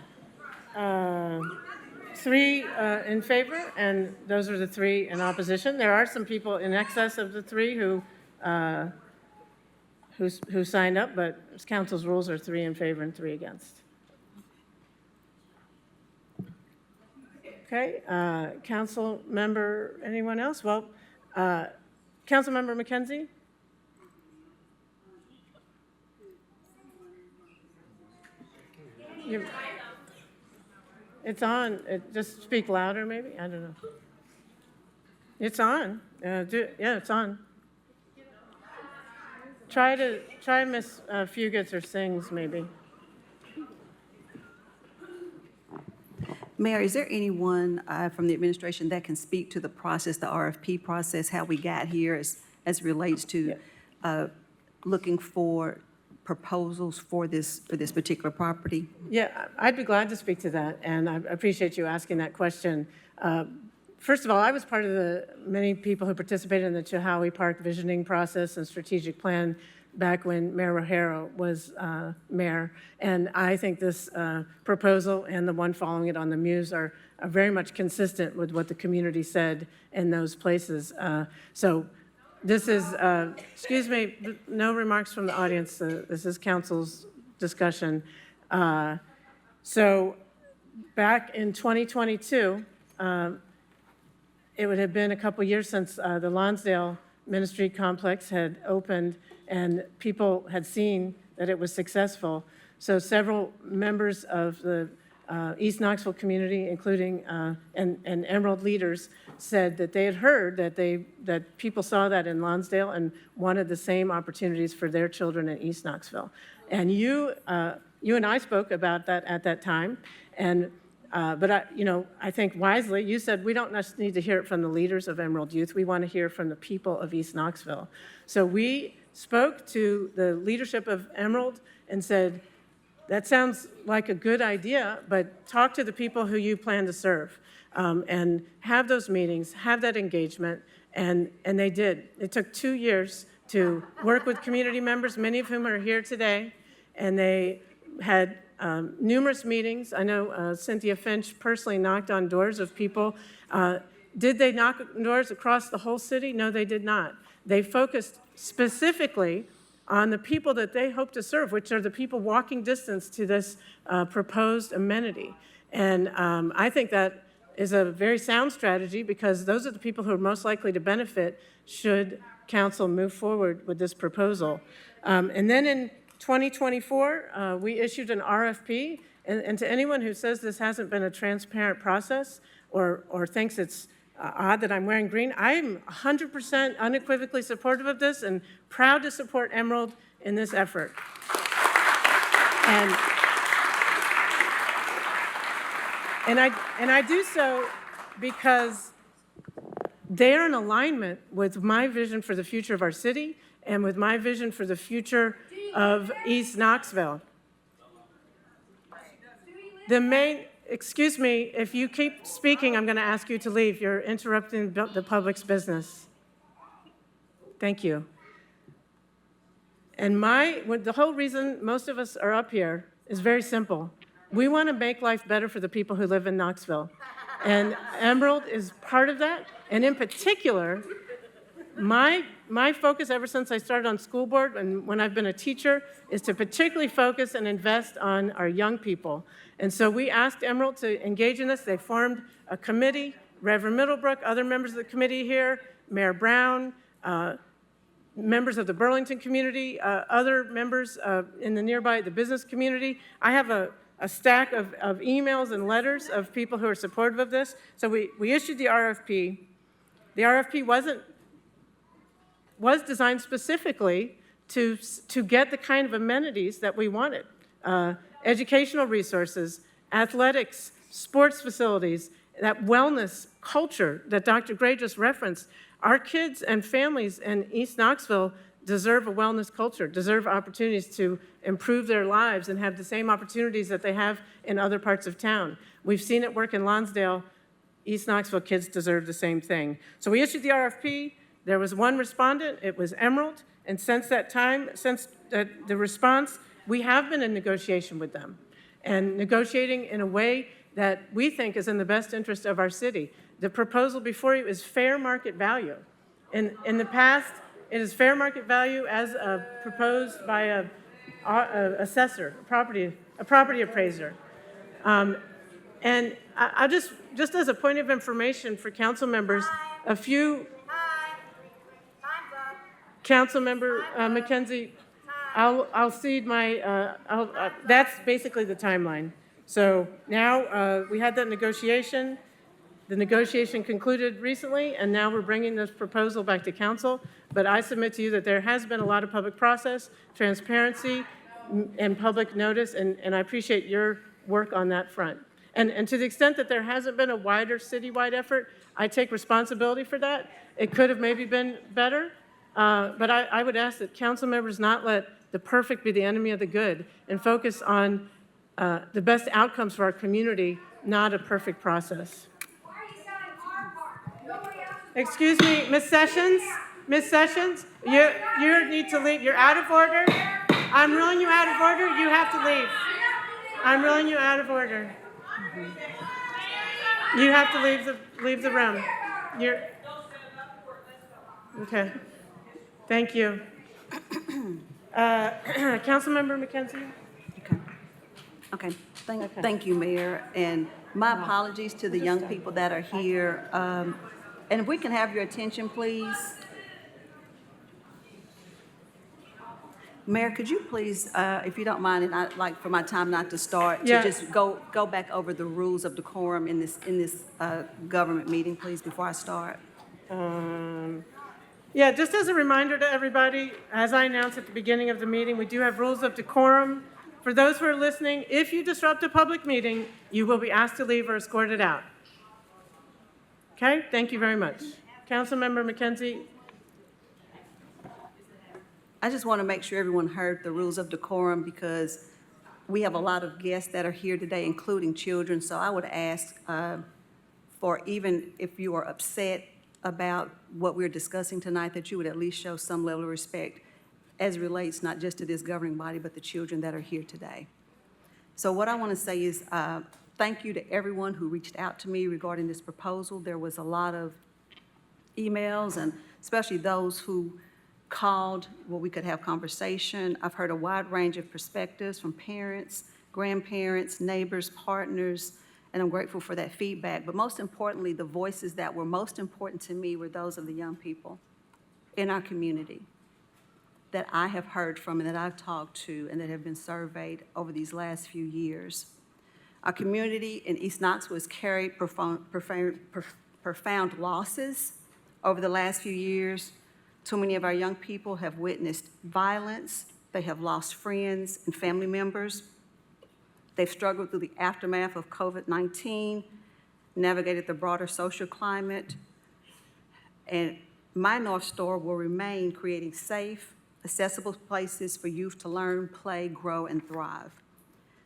Three in favor, and those are the three in opposition. There are some people in excess of the three who signed up, but council's rules are 3 in favor and 3 against. Okay, council member, anyone else? Well, council member McKenzie? It's on. Just speak louder, maybe? I don't know. It's on. Yeah, it's on. Try Miss Fugits or Sings, maybe. Mayor, is there anyone from the administration that can speak to the process, the RFP process, how we got here as it relates to looking for proposals for this particular property? Yeah, I'd be glad to speak to that, and I appreciate you asking that question. First of all, I was part of the many people who participated in the Chihowie Park visioning process and strategic plan back when Mayor Rogero was mayor. And I think this proposal and the one following it on the Muse are very much consistent with what the community said in those places. So this is, excuse me, no remarks from the audience. This is council's discussion. So back in 2022, it would have been a couple years since the Lonsdale Ministry Complex had opened and people had seen that it was successful. So several members of the East Knoxville community, including and Emerald leaders, said that they had heard that people saw that in Lonsdale and wanted the same opportunities for their children in East Knoxville. And you and I spoke about that at that time, and but I think wisely, you said we don't just need to hear it from the leaders of Emerald Youth. We want to hear from the people of East Knoxville. So we spoke to the leadership of Emerald and said, that sounds like a good idea, but talk to the people who you plan to serve and have those meetings, have that engagement, and they did. It took 2 years to work with community members, many of whom are here today, and they had numerous meetings. I know Cynthia Finch personally knocked on doors of people. Did they knock on doors across the whole city? No, they did not. They focused specifically on the people that they hope to serve, which are the people walking distance to this proposed amenity. And I think that is a very sound strategy because those are the people who are most likely to benefit should council move forward with this proposal. And then in 2024, we issued an RFP, and to anyone who says this hasn't been a transparent process or thinks it's odd that I'm wearing green, I'm 100% unequivocally supportive of this and proud to support Emerald in this effort. And I do so because they're in alignment with my vision for the future of our city and with my vision for the future of East Knoxville. Excuse me, if you keep speaking, I'm going to ask you to leave. You're interrupting the public's business. Thank you. And the whole reason most of us are up here is very simple. We want to make life better for the people who live in Knoxville. And Emerald is part of that. And in particular, my focus ever since I started on school board and when I've been a teacher is to particularly focus and invest on our young people. And so we asked Emerald to engage in this. They formed a committee, Reverend Middlebrook, other members of the committee here, Mayor Brown, members of the Burlington community, other members in the nearby, the business community. I have a stack of emails and letters of people who are supportive of this. So we issued the RFP. The RFP was designed specifically to get the kind of amenities that we wanted. Educational resources, athletics, sports facilities, that wellness culture that Dr. Gray just referenced. Our kids and families in East Knoxville deserve a wellness culture, deserve opportunities to improve their lives and have the same opportunities that they have in other parts of town. We've seen it work in Lonsdale. East Knoxville kids deserve the same thing. So we issued the RFP. There was one respondent. It was Emerald. And since that time, since the response, we have been in negotiation with them and negotiating in a way that we think is in the best interest of our city. The proposal before you is fair market value. In the past, it is fair market value as proposed by a assessor, a property appraiser. And I just as a point of information for council members, a few. Councilmember McKenzie, I'll cede my, that's basically the timeline. So now we had that negotiation. The negotiation concluded recently, and now we're bringing this proposal back to council. But I submit to you that there has been a lot of public process, transparency, and public notice, and I appreciate your work on that front. And to the extent that there hasn't been a wider citywide effort, I take responsibility for that. It could have maybe been better, but I would ask that council members not let the perfect be the enemy of the good and focus on the best outcomes for our community, not a perfect process. Excuse me, Ms. Sessions? Ms. Sessions, you need to leave. You're out of order. I'm ruling you out of order. You have to leave. I'm ruling you out of order. You have to leave the room. You're okay. Thank you. Councilmember McKenzie? Okay. Thank you, Mayor. And my apologies to the young people that are here. And if we can have your attention, please. Mayor, could you please, if you don't mind, and I'd like for my time not to start, to just go back over the rules of decorum in this government meeting, please, before I start? Yeah, just as a reminder to everybody, as I announced at the beginning of the meeting, we do have rules of decorum. For those who are listening, if you disrupt a public meeting, you will be asked to leave or escorted out. Okay, thank you very much. Councilmember McKenzie. I just want to make sure everyone heard the rules of decorum because we have a lot of guests that are here today, including children. So I would ask for even if you are upset about what we're discussing tonight, that you would at least show some level of respect as it relates not just to this governing body, but the children that are here today. So what I want to say is thank you to everyone who reached out to me regarding this proposal. There was a lot of emails, and especially those who called where we could have conversation. I've heard a wide range of perspectives from parents, grandparents, neighbors, partners, and I'm grateful for that feedback. But most importantly, the voices that were most important to me were those of the young people in our community that I have heard from and that I've talked to and that have been surveyed over these last few years. Our community in East Knoxville has carried profound losses over the last few years. Too many of our young people have witnessed violence. They have lost friends and family members. They've struggled through the aftermath of COVID-19, navigated the broader social climate, and my North Star will remain creating safe, accessible places for youth to learn, play, grow, and thrive.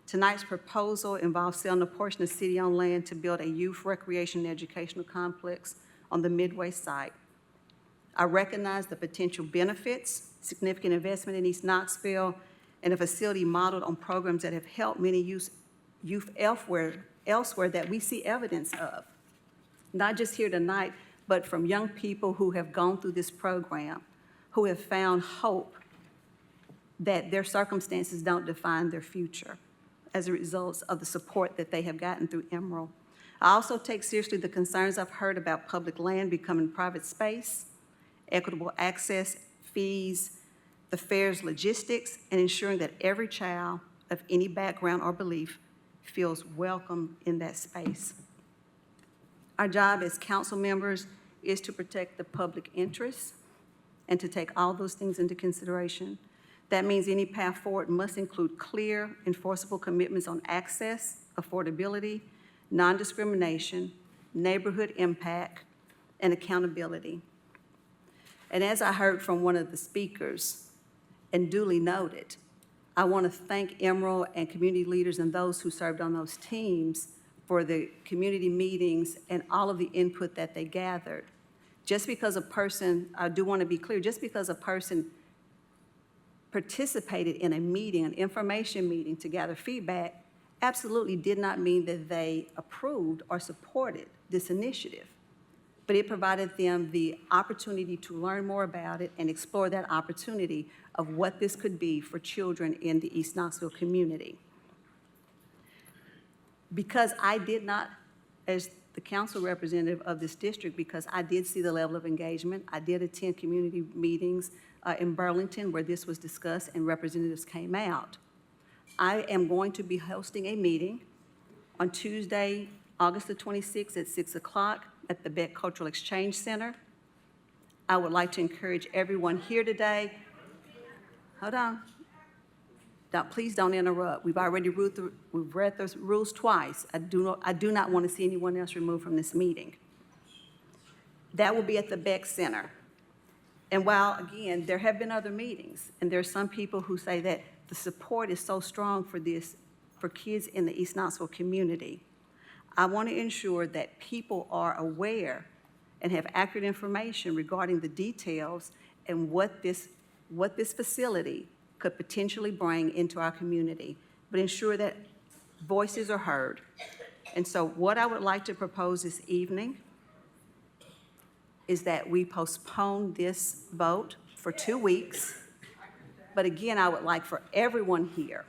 Tonight's proposal involves selling a portion of city-owned land to build a youth recreation and educational complex on the Midway site. I recognize the potential benefits, significant investment in East Knoxville, and a facility modeled on programs that have helped many youth elsewhere that we see evidence of. Not just here tonight, but from young people who have gone through this program, who have found hope that their circumstances don't define their future as a result of the support that they have gotten through Emerald. I also take seriously the concerns I've heard about public land becoming private space, equitable access fees, the fair's logistics, and ensuring that every child of any background or belief feels welcome in that space. Our job as council members is to protect the public interest and to take all those things into consideration. That means any path forward must include clear, enforceable commitments on access, affordability, non-discrimination, neighborhood impact, and accountability. And as I heard from one of the speakers, and duly noted, I want to thank Emerald and community leaders and those who served on those teams for the community meetings and all of the input that they gathered. Just because a person, I do want to be clear, just because a person participated in a meeting, an information meeting to gather feedback, absolutely did not mean that they approved or supported this initiative. But it provided them the opportunity to learn more about it and explore that opportunity of what this could be for children in the East Knoxville community. Because I did not, as the council representative of this district, because I did see the level of engagement, I did attend community meetings in Burlington where this was discussed and representatives came out. I am going to be hosting a meeting on Tuesday, August the 26th at 6 o'clock at the Beck Cultural Exchange Center. I would like to encourage everyone here today. Hold on. Please don't interrupt. We've already read the rules twice. I do not want to see anyone else removed from this meeting. That will be at the Beck Center. And while, again, there have been other meetings, and there are some people who say that the support is so strong for this, for kids in the East Knoxville community, I want to ensure that people are aware and have accurate information regarding the details and what this facility could potentially bring into our community, but ensure that voices are heard. And so what I would like to propose this evening is that we postpone this vote for 2 weeks. But again, I would like for everyone here,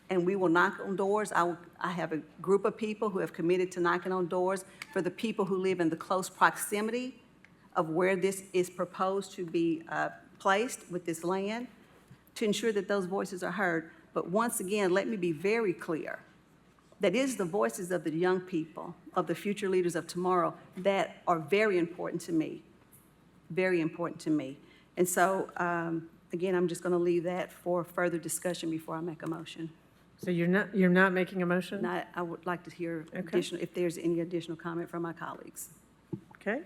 and we will knock on doors. I have a group of people who have committed to knocking on doors for the people who live in the close proximity of where this is proposed to be placed with this land, to ensure that those voices are heard. But once again, let me be very clear that it is the voices of the young people, of the future leaders of tomorrow, that are very important to me, very important to me. And so, again, I'm just going to leave that for further discussion before I make a motion. So you're not making a motion? I would like to hear additional, if there's any additional comment from my colleagues. Okay.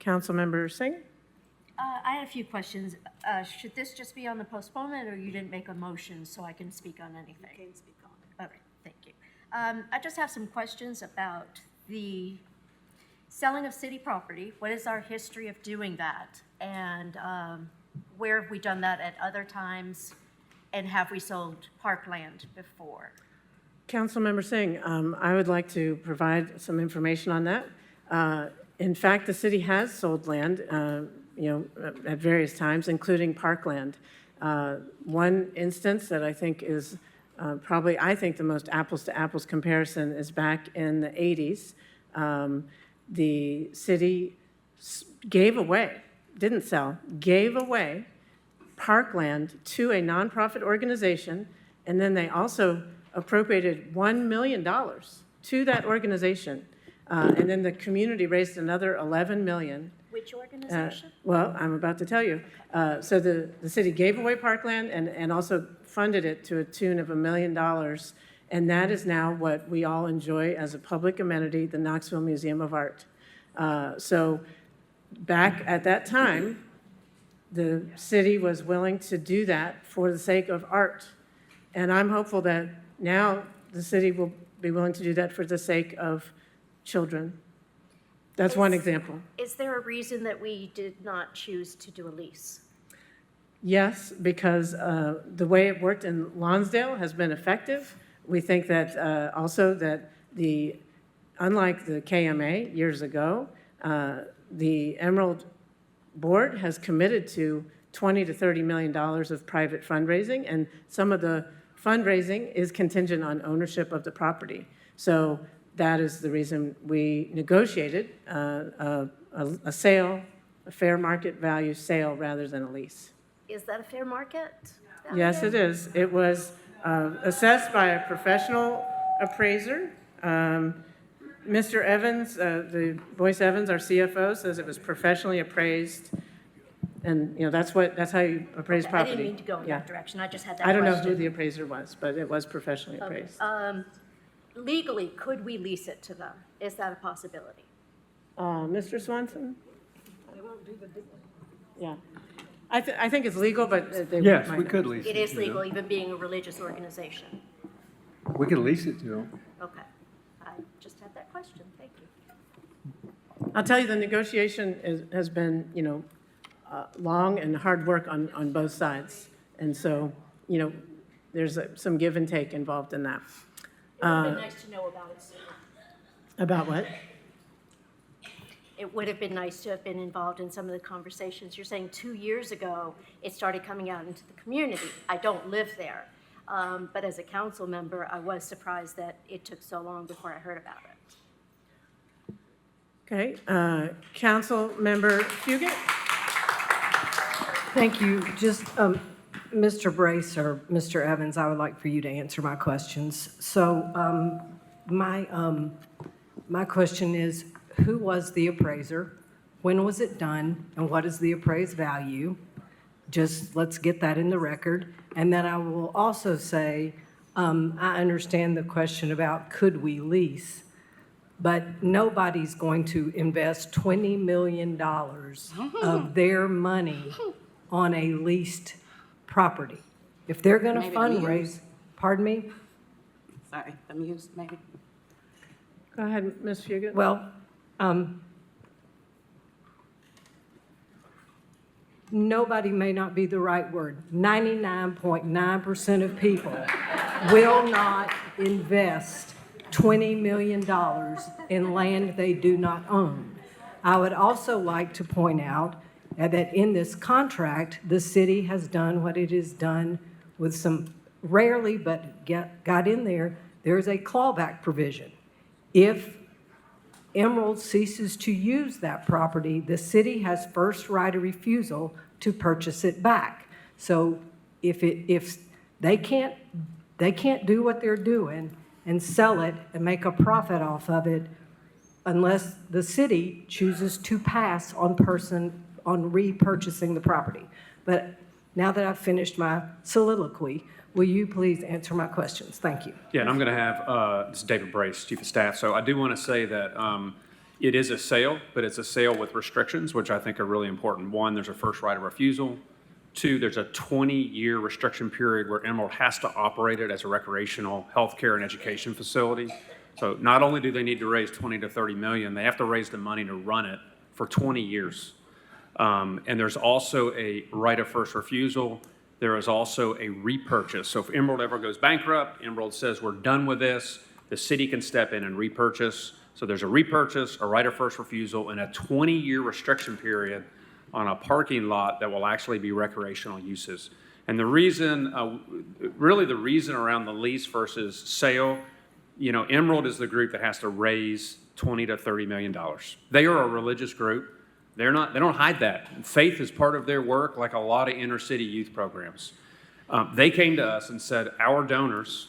Councilmember Singh? I had a few questions. Should this just be on the postponement, or you didn't make a motion so I can speak on anything? You can speak on it. Okay, thank you. I just have some questions about the selling of city property. What is our history of doing that? And where have we done that at other times? And have we sold parkland before? Councilmember Singh, I would like to provide some information on that. In fact, the city has sold land, at various times, including parkland. One instance that I think is probably, the most apples-to-apples comparison is back in the 80s. The city gave away, didn't sell, gave away parkland to a nonprofit organization, and then they also appropriated $1 million to that organization. And then the community raised another $11 million. Which organization? Well, I'm about to tell you. So the city gave away parkland and also funded it to a tune of $1 million. And that is now what we all enjoy as a public amenity, the Knoxville Museum of Art. So back at that time, the city was willing to do that for the sake of art. And I'm hopeful that now the city will be willing to do that for the sake of children. That's one example. Is there a reason that we did not choose to do a lease? Yes, because the way it worked in Lonsdale has been effective. We think that also that unlike the KMA years ago, the Emerald Board has committed to $20 to $30 million of private fundraising, and some of the fundraising is contingent on ownership of the property. So that is the reason we negotiated a sale a fair market value sale rather than a lease. Is that a fair market? Yes, it is. It was assessed by a professional appraiser. Mr. Evans, Boyce Evans, our CFO, says it was professionally appraised. And, that's how you appraise I property. didn't mean to go in Yeah. that direction, I just had that I don't know question. who the appraiser was, but it was professionally appraised. Legally, could we lease it to them? Is that a possibility? Mr. Swanson? They won't do the deal. Yeah. I think it's legal, but they Yes, might we not. could lease it. It is to them. legal, even being a religious organization. We could lease it to them. Okay. I just had that question, thank you. I'll tell you, the negotiation has been, long and hard work on both sides. And so, there's some give and take involved in that. It would have been nice to know about it sooner. About what? It would have been nice to have been involved in some of the conversations. You're saying 2 years ago, it started coming out into the community. I don't live there. But as a council member, I was surprised that it took so long before I heard about it. Okay, Council Member Fugit? Thank you. Just, Mr. Brace or Mr. Evans, I would like for you to answer my questions. So my question is, who was the appraiser? When was it done? And what is the appraised value? Just let's get that in the record. And then I will also say, I understand the question about could we lease, but nobody's going to invest $20 million of their money on a leased property. If they're going to Maybe fundraise, pardon me? Sorry, the muse, maybe? Go ahead, Ms. Fugit. Well, nobody may not be the right word. 99.9% of people will not invest $20 million in land they do not own. I would also like to point out that in this contract, the city has done what it has done with some, rarely, but got in there, there's a clawback provision. If Emerald ceases to use that property, the city has first right of refusal to purchase it back. So if they can't do what they're doing and sell it and make a profit off of it unless the city chooses to pass on repurchasing the property. But now that I've finished my soliloquy, will you please answer my questions? Thank you. Yeah, and I'm going to have, this is David Brace, Chief of Staff. So I do want to say that it is a sale, but it's a sale with restrictions, which I think are really important. One, there's a first right of refusal. Two, there's a 20-year restriction period where Emerald has to operate it as a recreational healthcare and education facility. So not only do they need to raise 20 to 30 million, they have to raise the money to run it for 20 years. And there's also a right of first refusal. There is also a repurchase. So if Emerald ever goes bankrupt, Emerald says we're done with this, the city can step in and repurchase. So there's a repurchase, a right of first refusal, and a 20-year restriction period on a parking lot that will actually be recreational uses. And the reason, really the reason around the lease versus sale, Emerald is the group that has to raise $20 to $30 million. They are a religious group. They don't hide that. Faith is part of their work, like a lot of inner city youth programs. They came to us and said, our donors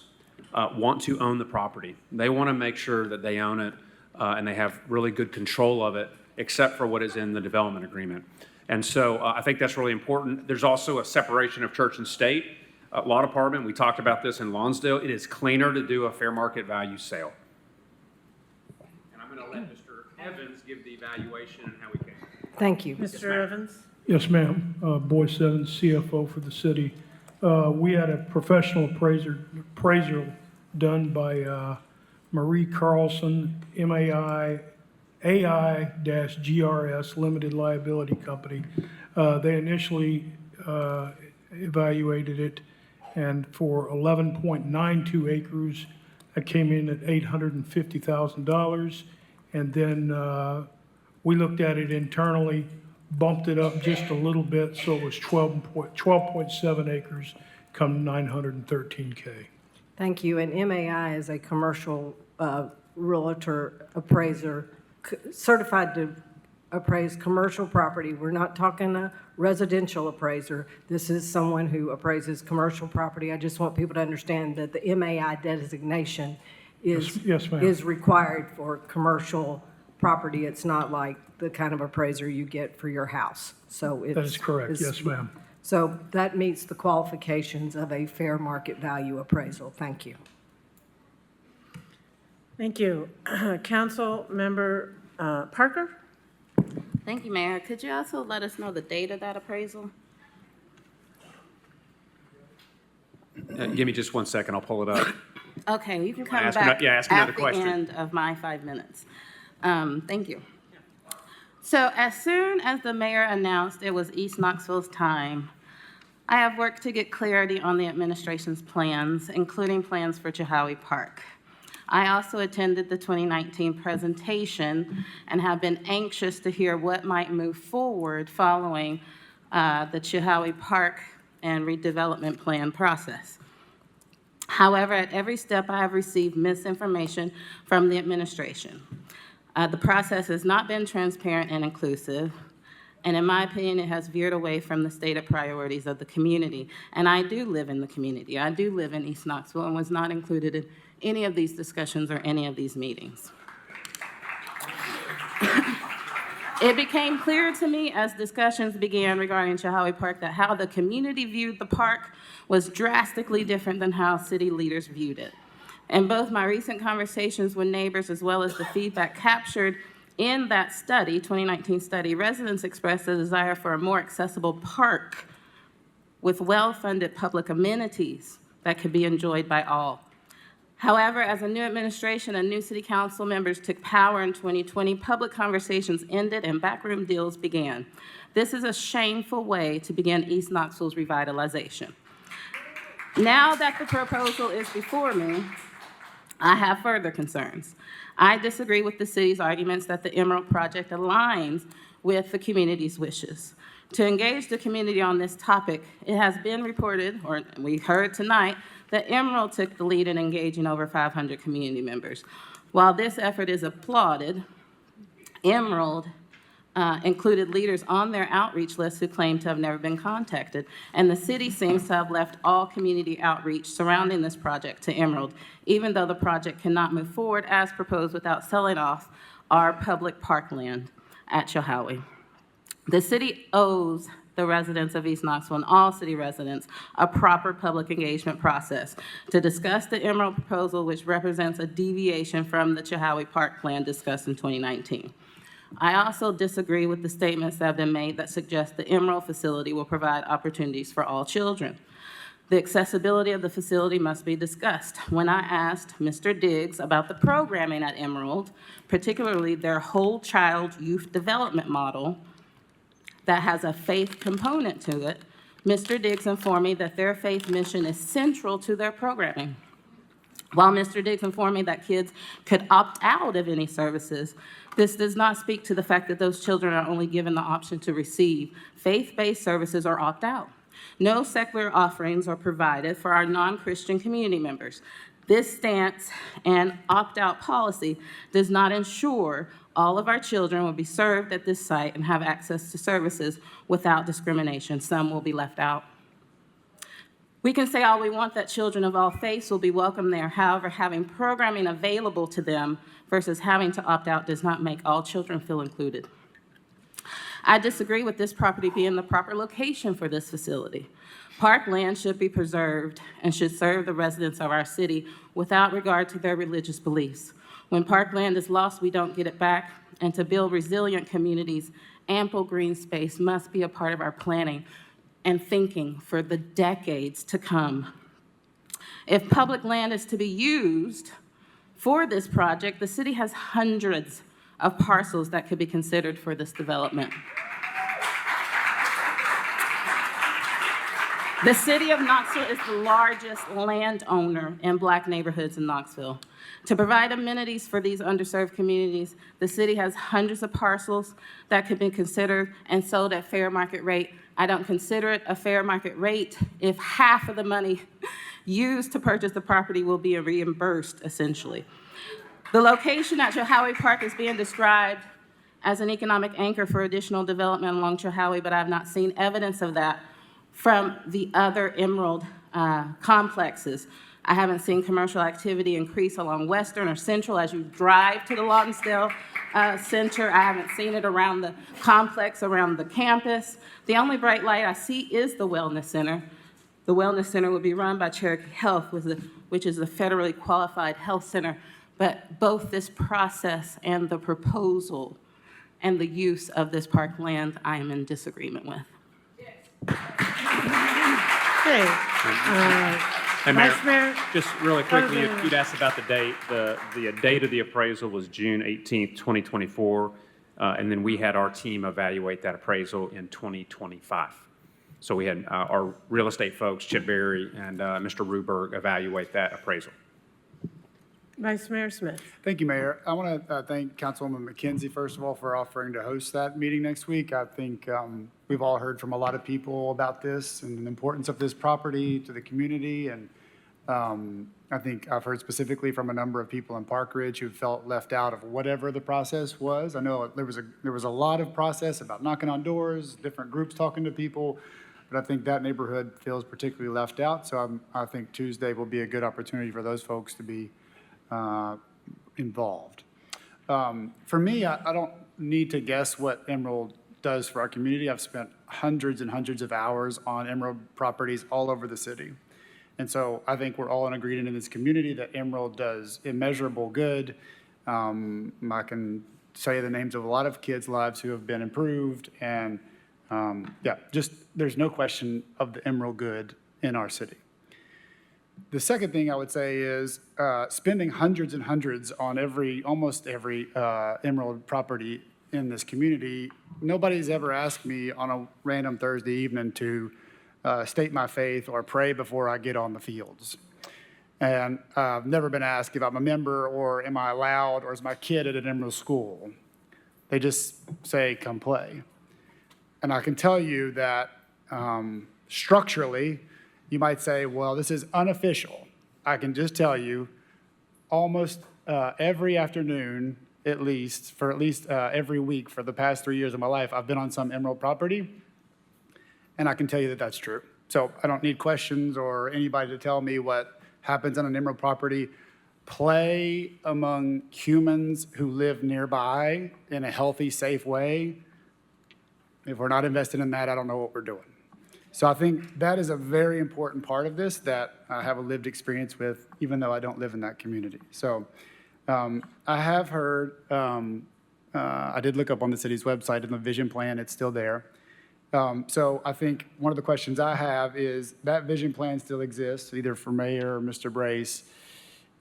want to own the property. They want to make sure that they own it and they have really good control of it, except for what is in the development agreement. And so I think that's really important. There's also a separation of church and state. Law department, we talked about this in Lonsdale. It is cleaner to do a fair market value sale. And I'm going to let Mr. Evans give the evaluation and how we came. Thank you. Mr. Evans? Yes, ma'am. Boyce Evans, CFO for the city. We had a professional appraisal done by Marie Carlson, AI-GRS Limited Liability Company. They initially evaluated it, and for 11.92 acres, that came in at $850,000. And then we looked at it internally, bumped it up just a little bit, so it was 12.7 acres, come $913K. Thank you. And MAI is a commercial realtor appraiser certified to appraise commercial property. We're not talking a residential appraiser. This is someone who appraises commercial property. I just want people to understand that the MAI designation Yes, ma'am. is required for commercial property. It's not like the kind of appraiser you get for your house. So it's. That is correct. it's- Yes, ma'am. So that meets the qualifications of a fair market value appraisal. Thank you. Thank you. Council Member Parker? Thank you, Mayor. Could you also let us know the date of that appraisal? Give me just 1 second, I'll pull it up. Okay, you can come Ask back ask another at the question. end of my 5 minutes. Thank you. So as soon as the mayor announced it was East Knoxville's time, I have worked to get clarity on the administration's plans, including plans for Chihowie Park. I also attended the 2019 presentation and have been anxious to hear what might move forward following the Chihowie Park and redevelopment plan process. However, at every step, I have received misinformation from the administration. The process has not been transparent and inclusive, and in my opinion, it has veered away from the stated priorities of the community. And I do live in the community. I do live in East Knoxville and was not included in any of these discussions or any of these meetings. It became clear to me as discussions began regarding Chihowie Park that how the community viewed the park was drastically different than how city leaders viewed it. In both my recent conversations with neighbors as well as the feedback captured in that study, 2019 study, residents expressed a desire for a more accessible park with well-funded public amenities that could be enjoyed by all. However, as a new administration and new city council members took power in 2020, public conversations ended and backroom deals began. This is a shameful way to begin East Knoxville's revitalization. Now that the proposal is before me, I have further concerns. I disagree with the city's arguments that the Emerald project aligns with the community's wishes. To engage the community on this topic, it has been reported, or we heard tonight, that Emerald took the lead in engaging over 500 community members. While this effort is applauded, Emerald included leaders on their outreach list who claim to have never been contacted, and the city seems to have left all community outreach surrounding this project to Emerald, even though the project cannot move forward as proposed without selling off our public parkland at Chihowie. The city owes the residents of East Knoxville and all city residents a proper public engagement process to discuss the Emerald proposal, which represents a deviation from the Chihowie Park plan discussed in 2019. I also disagree with the statements that have been made that suggest the Emerald facility will provide opportunities for all children. The accessibility of the facility must be discussed. When I asked Mr. Diggs about the programming at Emerald, particularly their whole child youth development model that has a faith component to it, Mr. Diggs informed me that their faith mission is central to their programming. While Mr. Diggs informed me that kids could opt out of any services, this does not speak to the fact that those children are only given the option to receive faith-based services or opt out. No secular offerings are provided for our non-Christian community members. This stance and opt-out policy does not ensure all of our children will be served at this site and have access to services without discrimination. Some will be left out. We can say all we want that children of all faiths will be welcome there. However, having programming available to them versus having to opt out does not make all children feel included. I disagree with this property being the proper location for this facility. Parkland should be preserved and should serve the residents of our city without regard to their religious beliefs. When parkland is lost, we don't get it back, and to build resilient communities, ample green space must be a part of our planning and thinking for the decades to come. If public land is to be used for this project, the city has hundreds of parcels that could be considered for this development. The city of Knoxville is the largest landowner in Black neighborhoods in Knoxville. To provide amenities for these underserved communities, the city has hundreds of parcels that could be considered and sold at fair market rate. I don't consider it a fair market rate if half of the money used to purchase the property will be reimbursed, essentially. The location at Chihowie Park is being described as an economic anchor for additional development along Chilhowie, but I have not seen evidence of that from the other Emerald complexes. I haven't seen commercial activity increase along Western or Central as you drive to the Lawtondsdale Center. I haven't seen it around the complex, around the campus. The only bright light I see is the Wellness Center. The Wellness Center will be run by Cherokee Health, which is a federally qualified health center. But both this process and the proposal and the use of this park land, I am in disagreement with. Okay. And Mayor, Vice Mayor? just really quickly, Okay. you'd asked about the date. The date of the appraisal was June 18th, 2024, and then we had our team evaluate that appraisal in 2025. So we had our real estate folks, Chip Berry and Mr. Ruberg, evaluate that appraisal. Vice Mayor Smith. Thank you, Mayor. I want to thank Councilwoman McKenzie, first of all, for offering to host that meeting next week. I think we've all heard from a lot of people about this and the importance of this property to the community. And I think I've heard specifically from a number of people in Park Ridge who felt left out of whatever the process was. I know there was a lot of process about knocking on doors, different groups talking to people, but I think that neighborhood feels particularly left out. So I think Tuesday will be a good opportunity for those folks to be involved. For me, I don't need to guess what Emerald does for our community. I've spent hundreds and hundreds of hours on Emerald properties all over the city. And so I think we're all in agreement in this community that Emerald does immeasurable good. I can say the names of a lot of kids' lives who have been improved. And just there's no question of the Emerald good in our city. The second thing I would say is spending hundreds and hundreds on almost every Emerald property in this community. Nobody's ever asked me on a random Thursday evening to state my faith or pray before I get on the fields. And I've never been asked if I'm a member or am I allowed or is my kid at an Emerald school. They just say, come play. And I can tell you that structurally, you might say, well, this is unofficial. I can just tell you, almost every afternoon, at least every week for the past 3 years of my life, I've been on some Emerald property, and I can tell you that that's true. So I don't need questions or anybody to tell me what happens on an Emerald property. Play among humans who live nearby in a healthy, safe way. If we're not invested in that, I don't know what we're doing. So I think that is a very important part of this that I have a lived experience with, even though I don't live in that community. So I have heard, I did look up on the city's website and the vision plan, it's still there. So I think one of the questions I have is that vision plan still exists, either for Mayor or Mr. Brace.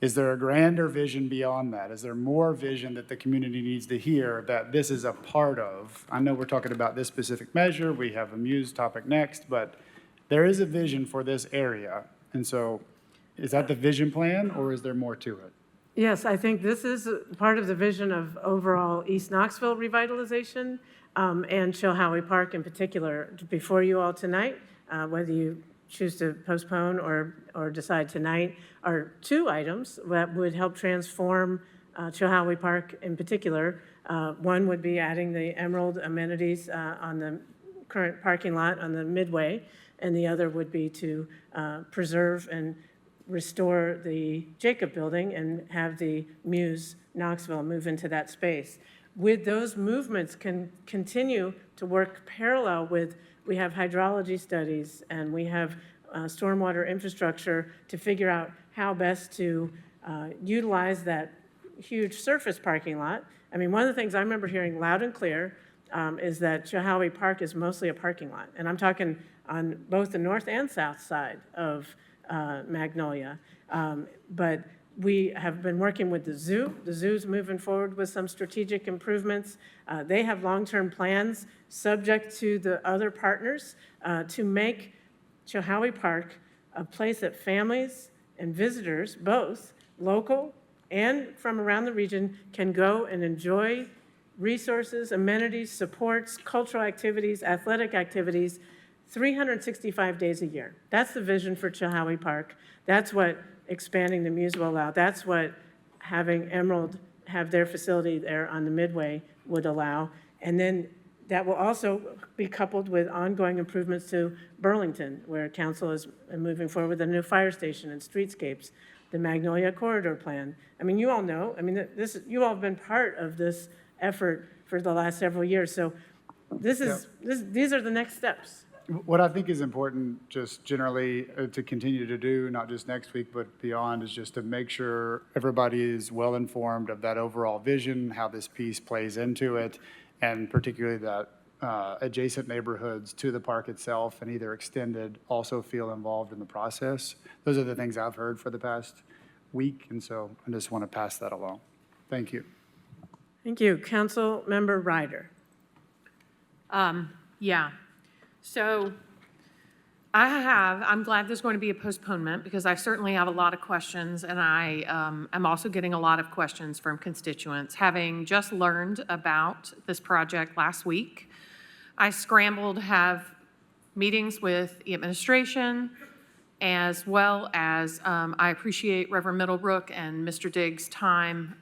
Is there a grander vision beyond that? Is there more vision that the community needs to hear that this is a part of? I know we're talking about this specific measure. We have a Muse topic next, but there is a vision for this area. And so is that the vision plan or is there more to it? Yes, I think this is part of the vision of overall East Knoxville revitalization and Chilhowie Park in particular. Before you all tonight, whether you choose to postpone or decide tonight, are two items that would help transform Chilhowie Park in particular. One would be adding the Emerald amenities on the current parking lot on the Midway, and the other would be to preserve and restore the Jacob Building and have the Muse Knoxville move into that space. With those movements can continue to work parallel with, we have hydrology studies and we have stormwater infrastructure to figure out how best to utilize that huge surface parking lot. I mean, one of the things I remember hearing loud and clear is that Chilhowie Park is mostly a parking lot. And I'm talking on both the north and south side of Magnolia. But we have been working with the zoo. The zoo's moving forward with some strategic improvements. They have long-term plans subject to the other partners to make Chilhowie Park a place that families and visitors, both local and from around the region, can go and enjoy resources, amenities, supports, cultural activities, athletic activities, 365 days a year. That's the vision for Chilhowie Park. That's what expanding the Muse will allow. That's what having Emerald have their facility there on the Midway would allow. And then that will also be coupled with ongoing improvements to Burlington, where council is moving forward with a new fire station and streetscapes, the Magnolia Corridor Plan. I mean, you all know, I mean, you all have been part of this effort for the last several years. So these are the next steps. What I think is important, just generally, to continue to do, not just next week, but beyond, is just to make sure everybody is well informed of that overall vision, how this piece plays into it, and particularly that adjacent neighborhoods to the park itself and either extended also feel involved in the process. Those are the things I've heard for the past week, and so I just want to pass that along. Thank you. Thank you. Council Member Ryder. Yeah. So I'm glad there's going to be a postponement because I certainly have a lot of questions, and I am also getting a lot of questions from constituents. Having just learned about this project last week, I scrambled to have meetings with the administration, as well as I appreciate Reverend Middlebrook and Mr. Diggs' time,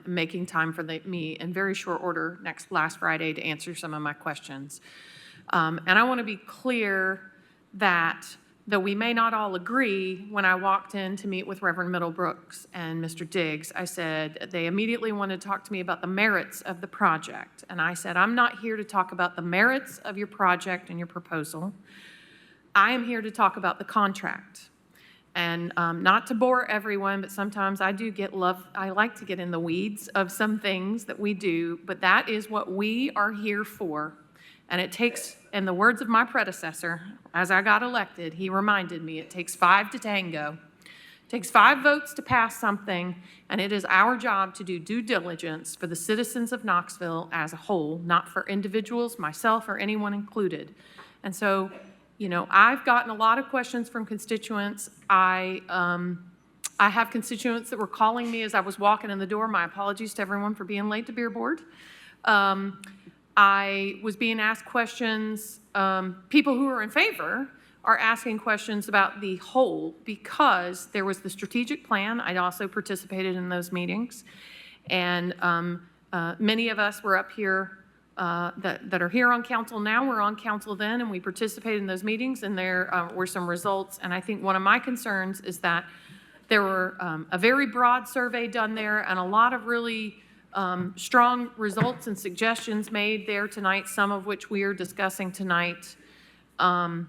making time for me in very short order last Friday to answer some of my questions. And I want to be clear that though we may not all agree, when I walked in to meet with Reverend Middlebrooks and Mr. Diggs, I said, they immediately wanted to talk to me about the merits of the project. And I said, I'm not here to talk about the merits of your project and your proposal. I am here to talk about the contract. And not to bore everyone, but sometimes I like to get in the weeds of some things that we do, but that is what we are here for. And it takes, in the words of my predecessor, as I got elected, he reminded me, it takes 5 to tango. It takes 5 votes to pass something, and it is our job to do due diligence for the citizens of Knoxville as a whole, not for individuals, myself, or anyone included. And so, you know, I've gotten a lot of questions from constituents. I have constituents that were calling me as I was walking in the door. My apologies to everyone for being late to beer board. I was being asked questions. People who are in favor are asking questions about the whole because there was the strategic plan. I also participated in those meetings. And many of us were up here that are here on council now. We're on council then, and we participated in those meetings, and there were some results. And I think one of my concerns is that there were a very broad survey done there and a lot of really strong results and suggestions made there tonight, some of which we are discussing tonight. That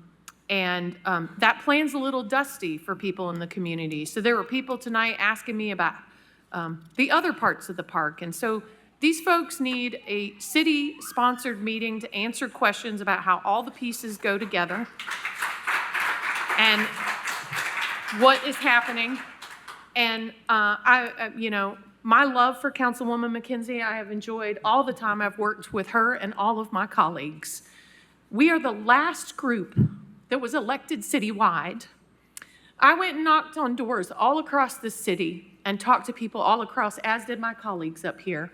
plan's a little dusty for people in the community. So there were people tonight asking me about the other parts of the park. And so these folks need a city-sponsored meeting to answer questions about how all the pieces go together and what is happening. And my love for Councilwoman McKenzie, I have enjoyed all the time I've worked with her and all of my colleagues. We are the last group that was elected citywide. I went and knocked on doors all across the city and talked to people all across, as did my colleagues up here.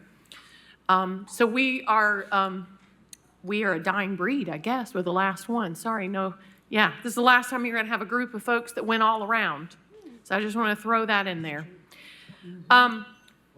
So we are a dying breed, I guess. We're the last one. Sorry, no. Yeah, this is the last time you're going to have a group of folks that went all around. So I just want to throw that in there.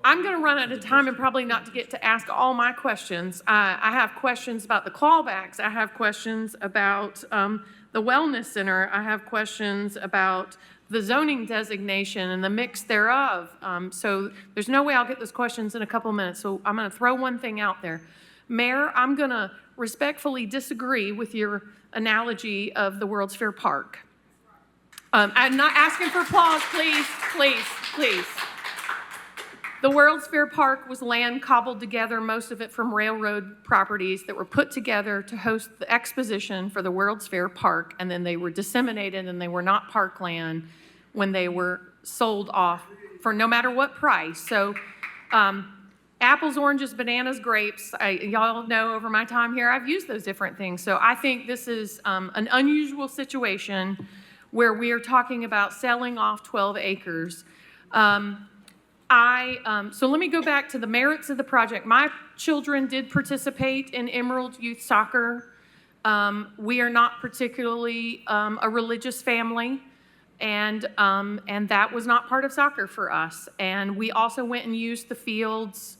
I'm going to run out of time and probably not to get to ask all my questions. I have questions about the clawbacks. I have questions about the wellness center. I have questions about the zoning designation and the mix thereof. So there's no way I'll get those questions in a couple minutes. So I'm going to throw one thing out there. Mayor, I'm going to respectfully disagree with your analogy of the World's Fair Park. I'm not asking for applause, please, please, please. The World's Fair Park was land cobbled together, most of it from railroad properties that were put together to host the exposition for the World's Fair Park, and then they were disseminated and they were not parkland when they were sold off for no matter what price. So apples, oranges, bananas, grapes, y'all know over my time here, I've used those different things. So I think this is an unusual situation where we are talking about selling off 12 acres. So let me go back to the merits of the project. My children did participate in Emerald Youth Soccer. We are not particularly a religious family, and that was not part of soccer for us. And we also went and used the fields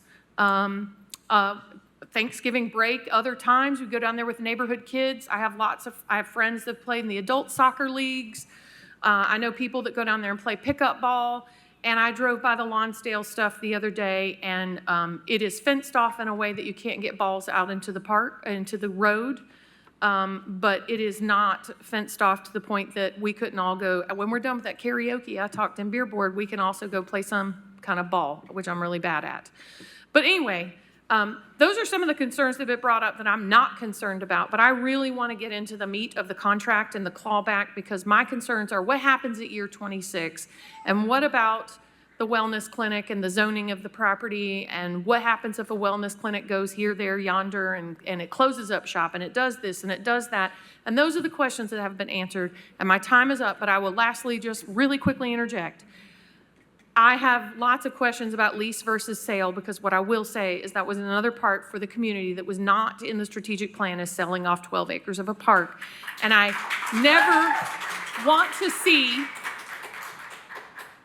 Thanksgiving break, other times, we go down there with neighborhood kids. I have friends that play in the adult soccer leagues. I know people that go down there and play pickup ball. And I drove by the Lonsdale stuff the other day, and it is fenced off in a way that you can't get balls out into the park, into the road. But it is not fenced off to the point that we couldn't all go. When we're done with that karaoke, I talked in beer board, we can also go play some kind of ball, which I'm really bad at. But anyway, those are some of the concerns that have been brought up that I'm not concerned about, but I really want to get into the meat of the contract and the clawback, because my concerns are what happens at year 26, and what about the wellness clinic and the zoning of the property, and what happens if a wellness clinic goes here, there, yonder, and it closes up shop, and it does this, and it does that. And those are the questions that have been answered, and my time is up, but I will lastly just really quickly interject. I have lots of questions about lease versus sale, because what I will say is that was another part for the community that was not in the strategic plan, is selling off 12 acres of a park. And I never want to see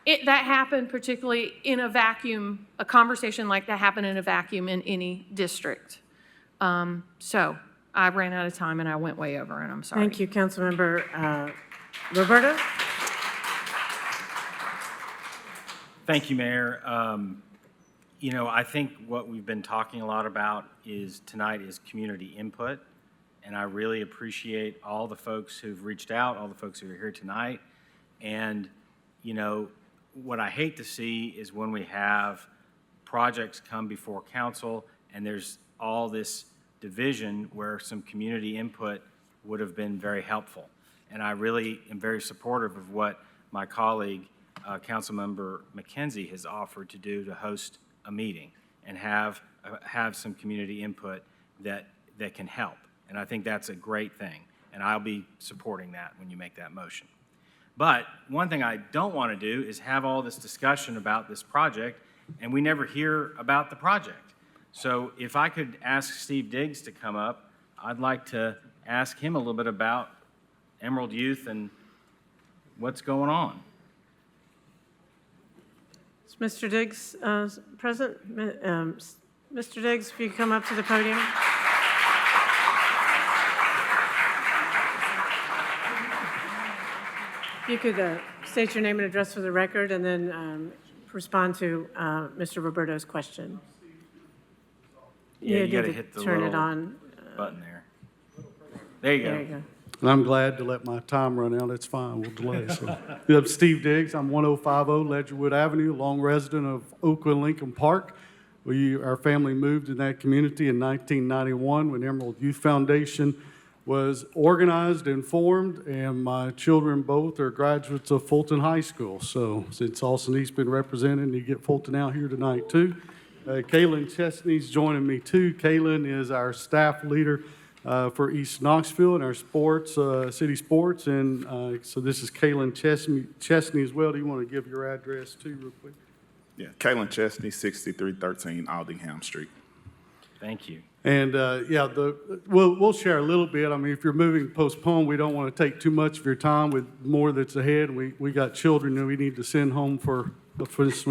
that happen, particularly in a vacuum, a conversation like that happen in a vacuum in any district. So I ran out of time and I went way over, and I'm sorry. Thank you, Councilmember Roberta. Thank you, Mayor. I think what we've been talking a lot about tonight is community input, and I really appreciate all the folks who've reached out, all the folks who are here tonight. And, what I hate to see is when we have projects come before council and there's all this division where some community input would have been very helpful. And I really am very supportive of what my colleague, Councilmember McKenzie, has offered to do, to host a meeting and have some community input that can help. And I think that's a great thing. And I'll be supporting that when you make that motion. But one thing I don't want to do is have all this discussion about this project and we never hear about the project. So if I could ask Steve Diggs to come up, I'd like to ask him a little bit about Emerald Youth and what's going on. Is Mr. Diggs present? Mr. Diggs, if you could come up to the podium. If you could state your name and address for the record, and then respond to Mr. Roberto's question. Yeah, you got to hit the turn little it on. button there. There you go. There you go. And I'm glad to let my time run out. It's fine, we'll delay. So, I'm Steve Diggs. I'm 1050 Ledgerwood Avenue, long resident of Oakland Lincoln Park. Our family moved in that community in 1991 when Emerald Youth Foundation was organized and formed, and my children both are graduates of Fulton High School. So since Austin East's been represented, you get Fulton out here tonight too. Kaylin Chesney's joining me too. Kaylin is our staff leader for East Knoxville and our sports, city sports. And so this is Kaylin Chesney as well. Do you want to give your address too real quick? Yeah, Kaylin Chesney, 6313 Aldingham Street. Thank you. And we'll share a little bit. I mean, if you're moving to postpone, we don't want to take too much of your time with more that's ahead. We got children that we need to send home for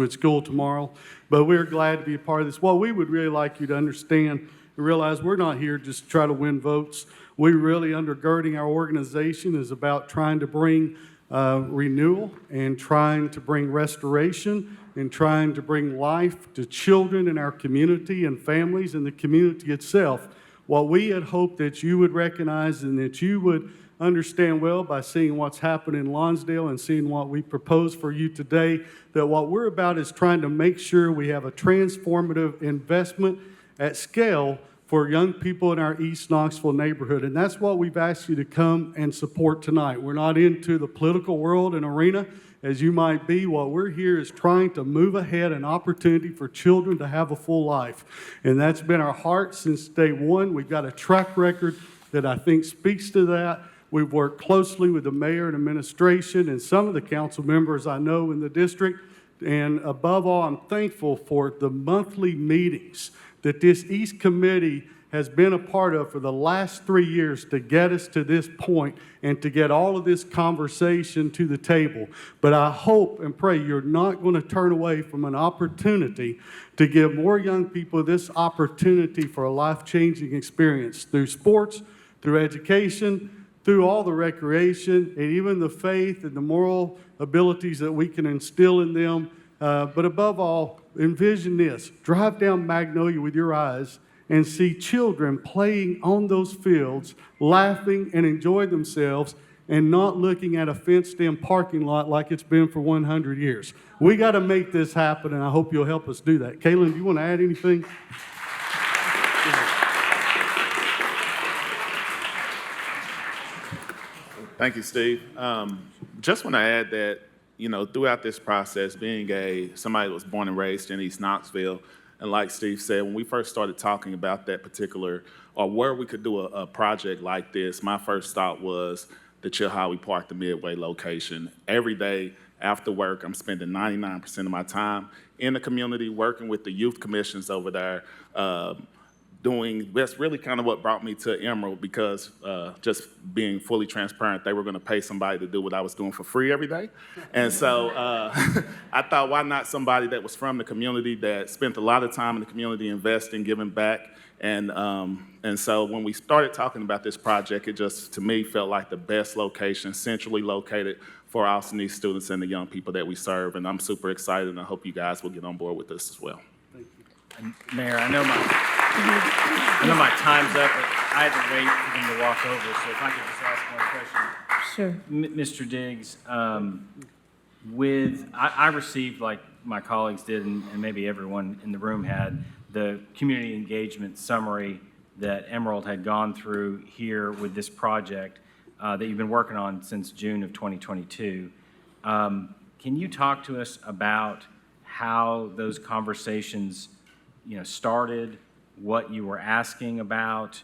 school tomorrow. But we're glad to be a part of this. What we would really like you to understand and realize, we're not here just to try to win votes. We really, undergirding our organization, is about trying to bring renewal and trying to bring restoration and trying to bring life to children in our community and families and the community itself. What we had hoped that you would recognize and that you would understand well by seeing what's happened in Lonsdale and seeing what we propose for you today, that what we're about is trying to make sure we have a transformative investment at scale for young people in our East Knoxville neighborhood. And that's what we've asked you to come and support tonight. We're not into the political world and arena as you might be. What we're here is trying to move ahead an opportunity for children to have a full life. And that's been our heart since day one. We've got a track record that I think speaks to that. We've worked closely with the mayor and administration and some of the council members I know in the district. And above all, I'm thankful for the monthly meetings that this East Committee has been a part of for the last 3 years to get us to this point and to get all of this conversation to the table. But I hope and pray you're not going to turn away from an opportunity to give more young people this opportunity for a life-changing experience through sports, through education, through all the recreation, and even the faith and the moral abilities that we can instill in them. But above all, envision this. Drive down Magnolia with your eyes and see children playing on those fields, laughing and enjoying themselves, and not looking at a fenced-in parking lot like it's been for 100 years. We got to make this happen, and I hope you'll help us do that. Kaylin, do you want to add anything? Thank you, Steve. Just want to add that, throughout this process, being somebody that was born and raised in East Knoxville, and like Steve said, when we first started talking about that particular, or where we could do a project like this, my first thought was the Chilhowie Park, the Midway location. Every day after work, I'm spending 99% of my time in the community, working with the youth commissions over there, that's really kind of what brought me to Emerald, because just being fully transparent, they were going to pay somebody to do what I was doing for free every day. And so I thought, why not somebody that was from the community, that spent a lot of time in the community investing, giving back. And so when we started talking about this project, it just, to me, felt like the best location, centrally located for Austin East students and the young people that we serve. And I'm super excited, and I hope you guys will get on board with this as well. And Mayor, I know my time's up, but I had to wait for them to walk over, so if I could just ask one question. Sure. Mr. Diggs, I received, like my colleagues did, and maybe everyone in the room had, the community engagement summary that Emerald had gone through here with this project that you've been working on since June of 2022. Can you talk to us about how those conversations started, what you were asking about,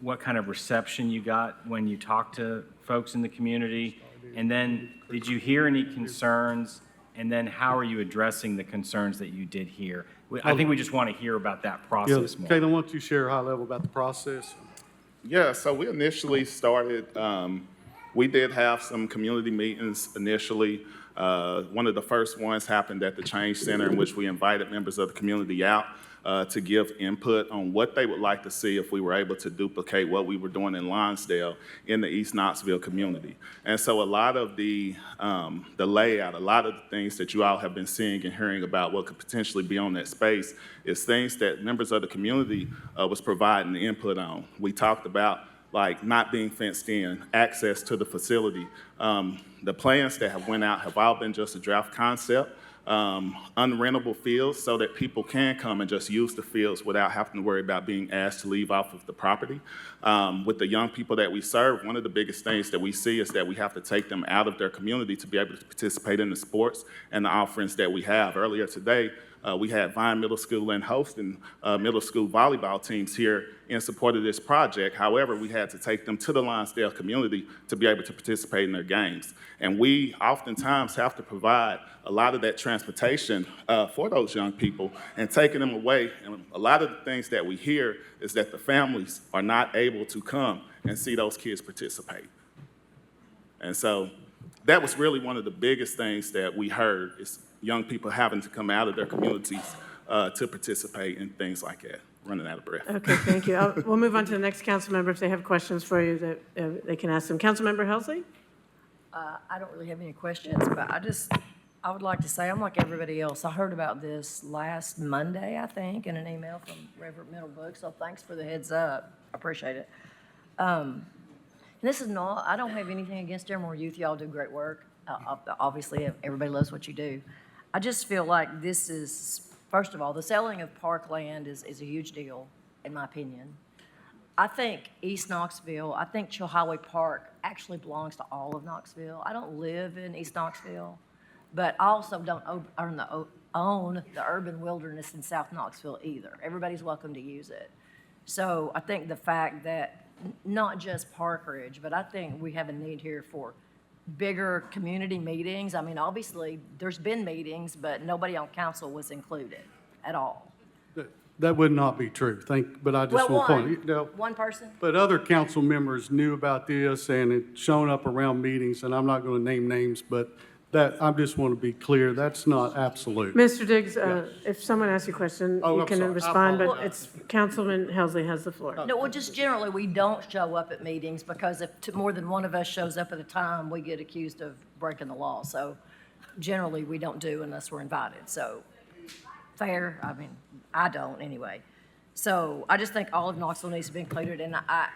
what kind of reception you got when you talked to folks in the community, and then did you hear any concerns, and then how are you addressing the concerns that you did hear? I think we just want to hear about that process more. Kaylin, why don't you share high level about the process? Yeah, so we initially started, we did have some community meetings initially. One of the first ones happened at the Change Center, in which we invited members of the community out to give input on what they would like to see if we were able to duplicate what we were doing in Lonsdale in the East Knoxville community. And so a lot of the layout, a lot of the things that you all have been seeing and hearing about what could potentially be on that space is things that members of the community was providing input on. We talked about like not being fenced in, access to the facility. The plans that have went out have all been just a draft concept. Unrentable fields so that people can come and just use the fields without having to worry about being asked to leave off of the property. With the young people that we serve, one of the biggest things that we see is that we have to take them out of their community to be able to participate in the sports and the offerings that we have. Earlier today, we had Vine Middle School and hosting middle school volleyball teams here in support of this project. However, we had to take them to the Lonsdale community to be able to participate in their games. And we oftentimes have to provide a lot of that transportation for those young people and taking them away. And a lot of the things that we hear is that the families are not able to come and see those kids participate. And so that was really one of the biggest things that we heard is young people having to come out of their communities to participate in things like that. Running out of breath. Okay, thank you. We'll move on to the next council member. If they have questions for you, that they can ask them. Councilmember Helsley? I don't really have any questions, but I would like to say I'm like everybody else. I heard about this last Monday, I think, in an email from Reverend Middlebrook, so thanks for the heads up. I appreciate it. And this is not, I don't have anything against Emerald Youth. Y'all do great work. Obviously, everybody loves what you do. I just feel like this is, first of all, the selling of parkland is a huge deal, in my opinion. I think East Knoxville, I think Chilhowie Park actually belongs to all of Knoxville. I don't live in East Knoxville, but I also don't own the urban wilderness in South Knoxville either. Everybody's welcome to use it. So I think the fact that not just Park Ridge, but I think we have a need here for bigger community meetings. I mean, obviously, there's been meetings, but nobody on council was included at all. That would not be true. But I just Well, want to point. one person? But other council members knew about this and it shown up around meetings, and I'm not going to name names, but I just want to be clear, that's not absolute. Mr. Diggs, if someone asks you a question, Oh, you I'm can sorry. I respond, but apologize. it's Councilman Helsley has the floor. No, well, just generally, we don't show up at meetings because if more than one of us shows up at a time, we get accused of breaking the law. So generally, we don't do unless we're invited. So fair, I mean, I don't anyway. So I just think all of Knoxville needs to be included, and I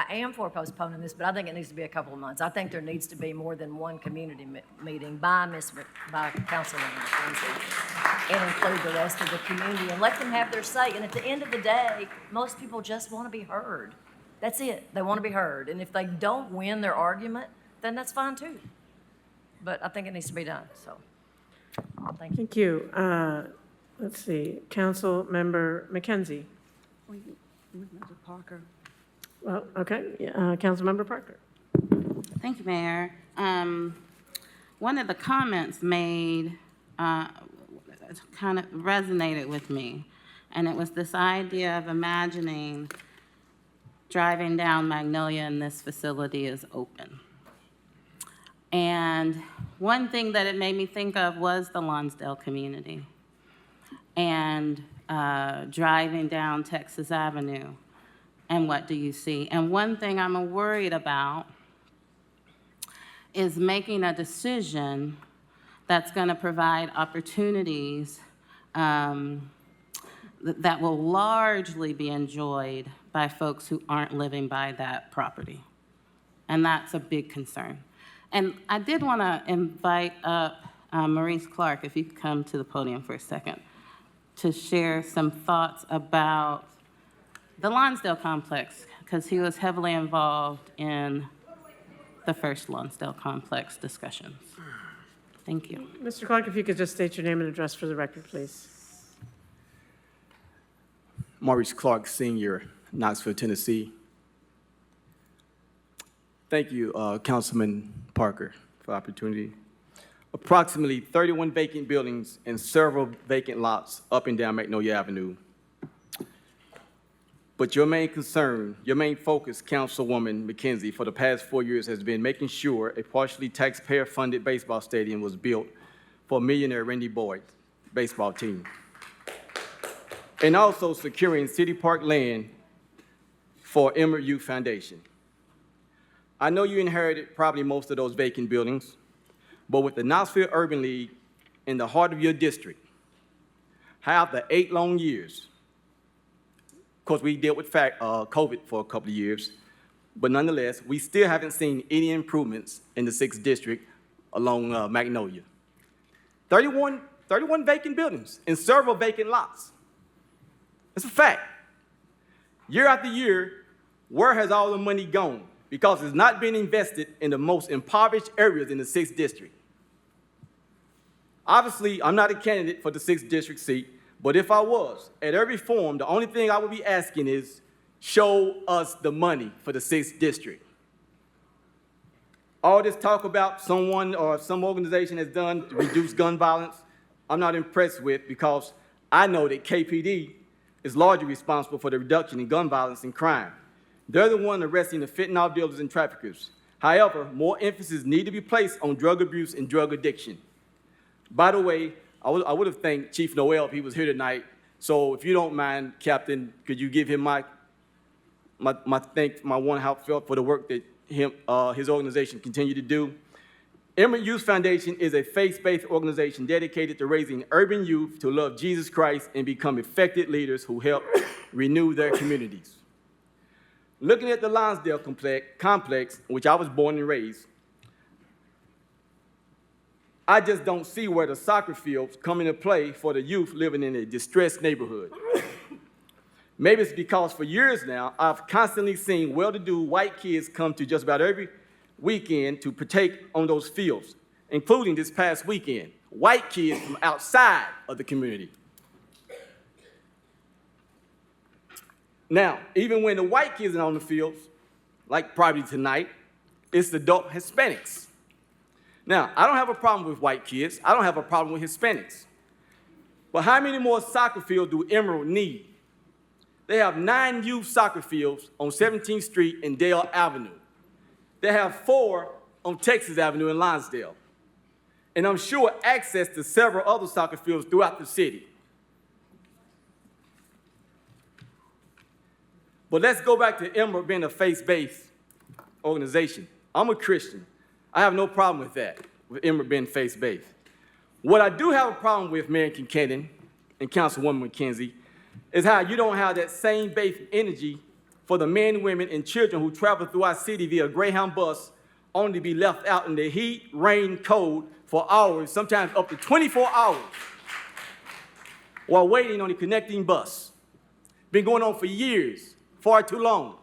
am for postponing this, but I think it needs to be a couple of months. I think there needs to be more than one community meeting by Councilman McKenzie and include the rest of the community and let them have their say. And at the end of the day, most people just want to be heard. That's it. They want to be heard. And if they don't win their argument, then that's fine too. But I think it needs to be done, so, thank you. Thank you. Let's see, Council Member McKenzie. Parker. Well, okay, Councilmember Parker. Thank you, Mayor. One of the comments made kind of resonated with me, and it was this idea of imagining driving down Magnolia and this facility is open. And one thing that it made me think of was the Lonsdale community and driving down Texas Avenue. And what do you see? And one thing I'm worried about is making a decision that's going to provide opportunities that will largely be enjoyed by folks who aren't living by that property. And that's a big concern. And I did want to invite up Maurice Clark, if you could come to the podium for a second, to share some thoughts about the Lonsdale complex, because he was heavily involved in the first Lonsdale complex discussions. Thank you. Mr. Clark, if you could just state your name and address for the record, please. Maurice Clark, Sr., Knoxville, Tennessee. Thank you, Councilman Parker, for the opportunity. Approximately 31 vacant buildings and several vacant lots up and down Magnolia Avenue. But your main concern, your main focus, Councilwoman McKenzie, for the past 4 years has been making sure a partially taxpayer-funded baseball stadium was built for millionaire Randy Boyd's baseball team. And also securing city park land for Emerald Youth Foundation. I know you inherited probably most of those vacant buildings, but with the Knoxville Urban League in the heart of your district, how the 8 long years, of course, we dealt with COVID for a couple of years, but nonetheless, we still haven't seen any improvements in the 6th district along Magnolia. 31 vacant buildings and several vacant lots. It's a fact. Year after year, where has all the money gone? Because it's not being invested in the most impoverished areas in the 6th district. Obviously, I'm not a candidate for the 6th district seat, but if I was, at every forum, the only thing I would be asking is, show us the money for the 6th district. All this talk about someone or some organization has done to reduce gun violence, I'm not impressed with, because I know that KPD is largely responsible for the reduction in gun violence and crime. They're the one arresting the fentanyl dealers and traffickers. However, more emphasis needs to be placed on drug abuse and drug addiction. By the way, I would have thanked Chief Noel if he was here tonight. So if you don't mind, Captain, could you give him my one heartfelt for the work that his organization continue to do? Emerald Youth Foundation is a faith-based organization dedicated to raising urban youth to love Jesus Christ and become effective leaders who help renew their communities. Looking at the Lonsdale complex, which I was born and raised, I just don't see where the soccer fields come into play for the youth living in a distressed neighborhood. Maybe it's because for years now, I've constantly seen well-to-do white kids come to just about every weekend to partake on those fields, including this past weekend, white kids from outside of the community. Now, even when the white kids are on the fields, like probably tonight, it's the adult Hispanics. Now, I don't have a problem with white kids. I don't have a problem with Hispanics. But how many more soccer fields do Emerald need They have 9 youth soccer fields on 17th Street and Dale Avenue. They have 4 on Texas Avenue in Lonsdale. And I'm sure access to several other soccer fields throughout the city. But let's go back to Emerald being a faith-based organization. I'm a Christian. I have no problem with that, with Emerald being faith-based. What I do have a problem with, Mayor Kincaid and Councilwoman McKenzie, is how you don't have that same base energy for the men, women, and children who travel through our city via Greyhound bus, only to be left out in the heat, rain, cold for hours, sometimes up to 24 hours, while waiting on the connecting bus. Been going on for years, far too long.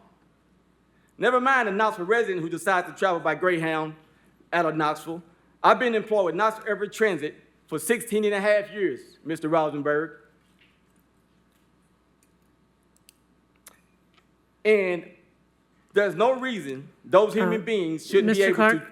Never mind a Knoxville resident who decides to travel by Greyhound out of Knoxville. I've been employed with Knoxville Urban Transit for 16 and a half years, Mr. Rosenberg. And there's no reason those human beings shouldn't be Mr. able Clark, to.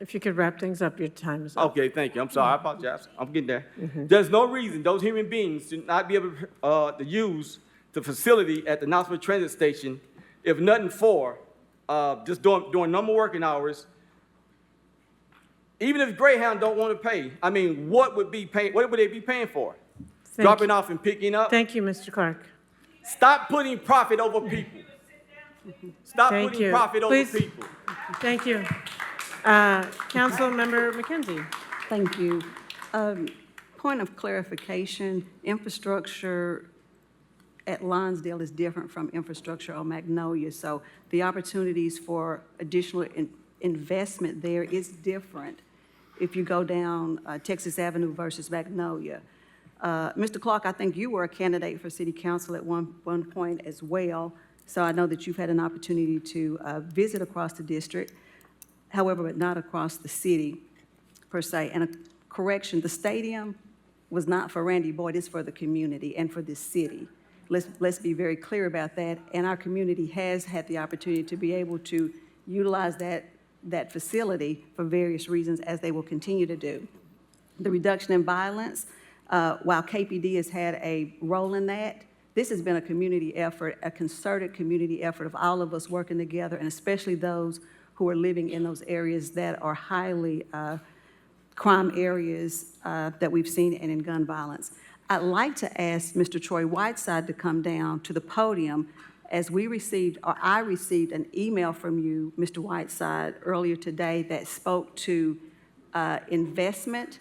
if you could wrap things up, your time is up. Okay, thank you. I'm sorry, I apologize. I'm getting there. There's no reason those human beings should not be able to use the facility at the Knoxville Transit Station, if nothing for just doing normal working hours. Even if Greyhound don't want to pay, I mean, what would they be paying for? Dropping off and picking up? Thank you, Mr. Clark. Stop putting profit over people. Stop Thank putting you. profit Please. over people. Thank you. Councilmember McKenzie. Thank you. Point of clarification, infrastructure at Lonsdale is different from infrastructure on Magnolia. So the opportunities for additional investment there is different if you go down Texas Avenue versus Magnolia. Mr. Clark, I think you were a candidate for city council at one point as well. So I know that you've had an opportunity to visit across the district, however, but not across the city per se. And a correction, the stadium was not for Randy Boyd, it's for the community and for this city. Let's be very clear about that. And our community has had the opportunity to be able to utilize that facility for various reasons, as they will continue to do. The reduction in violence, while KPD has had a role in that, this has been a community effort, a concerted community effort of all of us working together, and especially those who are living in those areas that are highly crime areas that we've seen and in gun violence. I'd like to ask Mr. Troy Whiteside to come down to the podium, as I received an email from you, Mr. Whiteside, earlier today that spoke to investment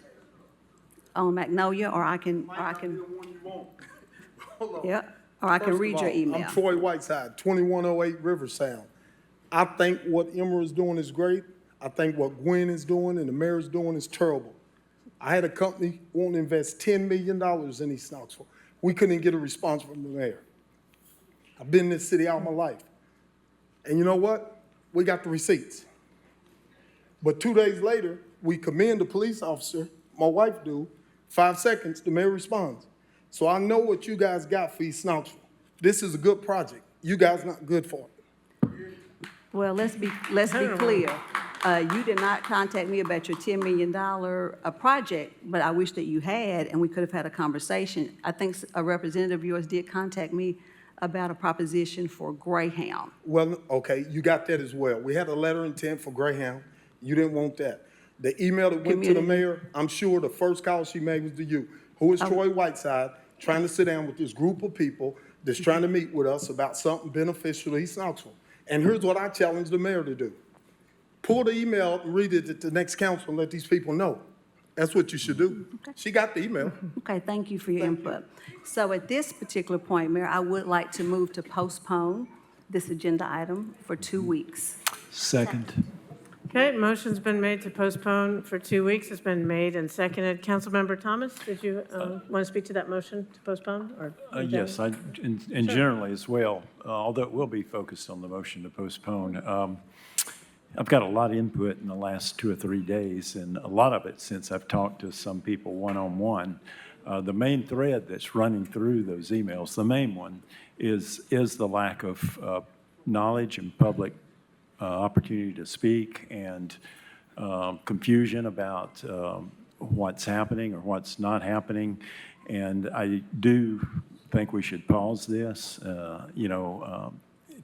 on Magnolia, or I can yeah, or I can read your email. I'm Troy Whiteside, 2108 River Sound. I think what Emerald is doing is great. I think what Gwen is doing and the mayor is doing is terrible. I had a company want to invest $10 million in East Knoxville. We couldn't get a response from the mayor. I've been in this city all my life. And you know what? We got the receipts. But 2 days later, we commend the police officer, my wife do, 5 seconds, the mayor responds. So I know what you guys got for East Knoxville. This is a good project. You guys not good for it. Well, let's be clear. You did not contact me about your $10 million project, but I wish that you had, and we could have had a conversation. I think a representative of yours did contact me about a proposition for Greyhound. Well, okay, you got that as well. We had a letter of intent for Greyhound. You didn't want that. The email that went to the mayor, I'm sure the first call she made was to you. Who is Troy Whiteside, trying to sit down with this group of people that's trying to meet with us about something beneficial to East Knoxville. And here's what I challenge the mayor to do. Pull the email up and read it at the next council and let these people know. That's what you should do. Okay. She got the email. Okay, thank you for your input. So at this particular point, Mayor, I would like to move to postpone this agenda item for 2 weeks. Second. Okay, motion's been made to postpone for 2 weeks. It's been made and seconded. Councilmember Thomas, did you want to speak to that motion to postpone? Or Yes, and Sure. generally as well, although it will be focused on the motion to postpone. I've got a lot of input in the last 2 or 3 days, and a lot of it since I've talked to some people one-on-one. The main thread that's running through those emails, the main one, is the lack of knowledge and public opportunity to speak, and confusion about what's happening or what's not happening. And I do think we should pause this.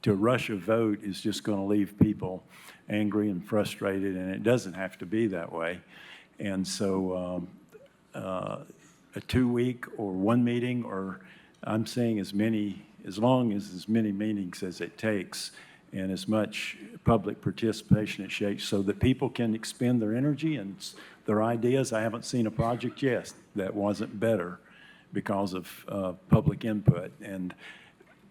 To rush a vote is just going to leave people angry and frustrated, and it doesn't have to be that way. And so a 2-week or one meeting, or I'm saying as long as many meetings as it takes and as much public participation it takes so that people can expend their energy and their ideas. I haven't seen a project yet that wasn't better because of public input. And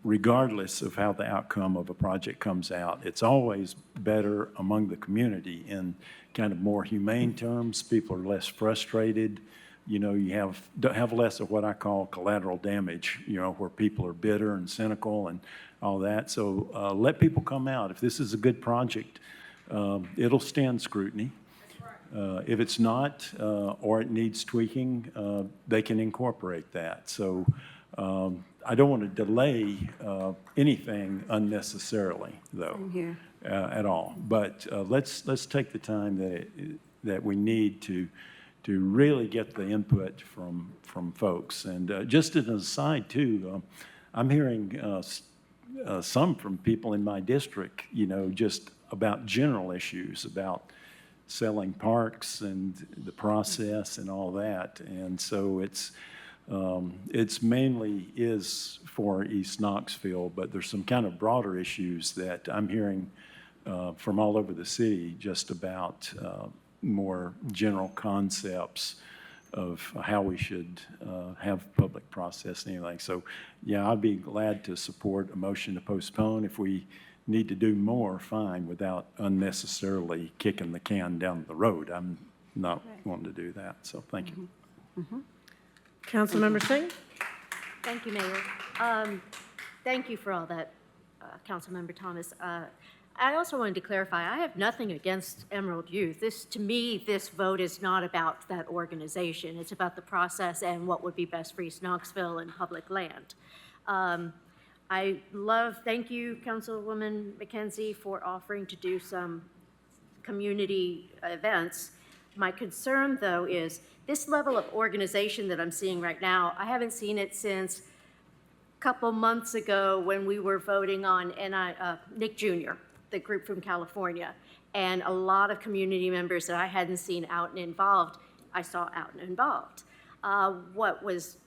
regardless of how the outcome of a project comes out, it's always better among the community in kind of more humane terms. People are less frustrated. You have less of what I call collateral damage, where people are bitter and cynical and all that. So let people come out. If this is a good project, it'll stand scrutiny. If it's not, or it needs tweaking, they can incorporate that. So I don't want to delay anything unnecessarily, though, at all. But let's take the time that we need to really get the input from folks. And just as an aside, too, I'm hearing some from people in my district, just about general issues about selling parks and the process and all that. And so it's mainly is for East Knoxville, but there's some kind of broader issues that I'm hearing from all over the city just about more general concepts of how we should have public process and anything. So, yeah, I'd be glad to support a motion to postpone. If we need to do more, fine, without unnecessarily kicking the can down the road. I'm not wanting to do that, so thank you. Councilmember Singh? Thank you, Mayor. Thank you for all that, Councilmember Thomas. I also wanted to clarify, I have nothing against Emerald Youth. To me, this vote is not about that organization. It's about the process and what would be best for East Knoxville and public land. Thank you, Councilwoman McKenzie, for offering to do some community events. My concern, though, is this level of organization that I'm seeing right now. I haven't seen it since a couple months ago when we were voting on Nick Jr., the group from California, and a lot of community members that I hadn't seen out and involved, I saw out and involved. What was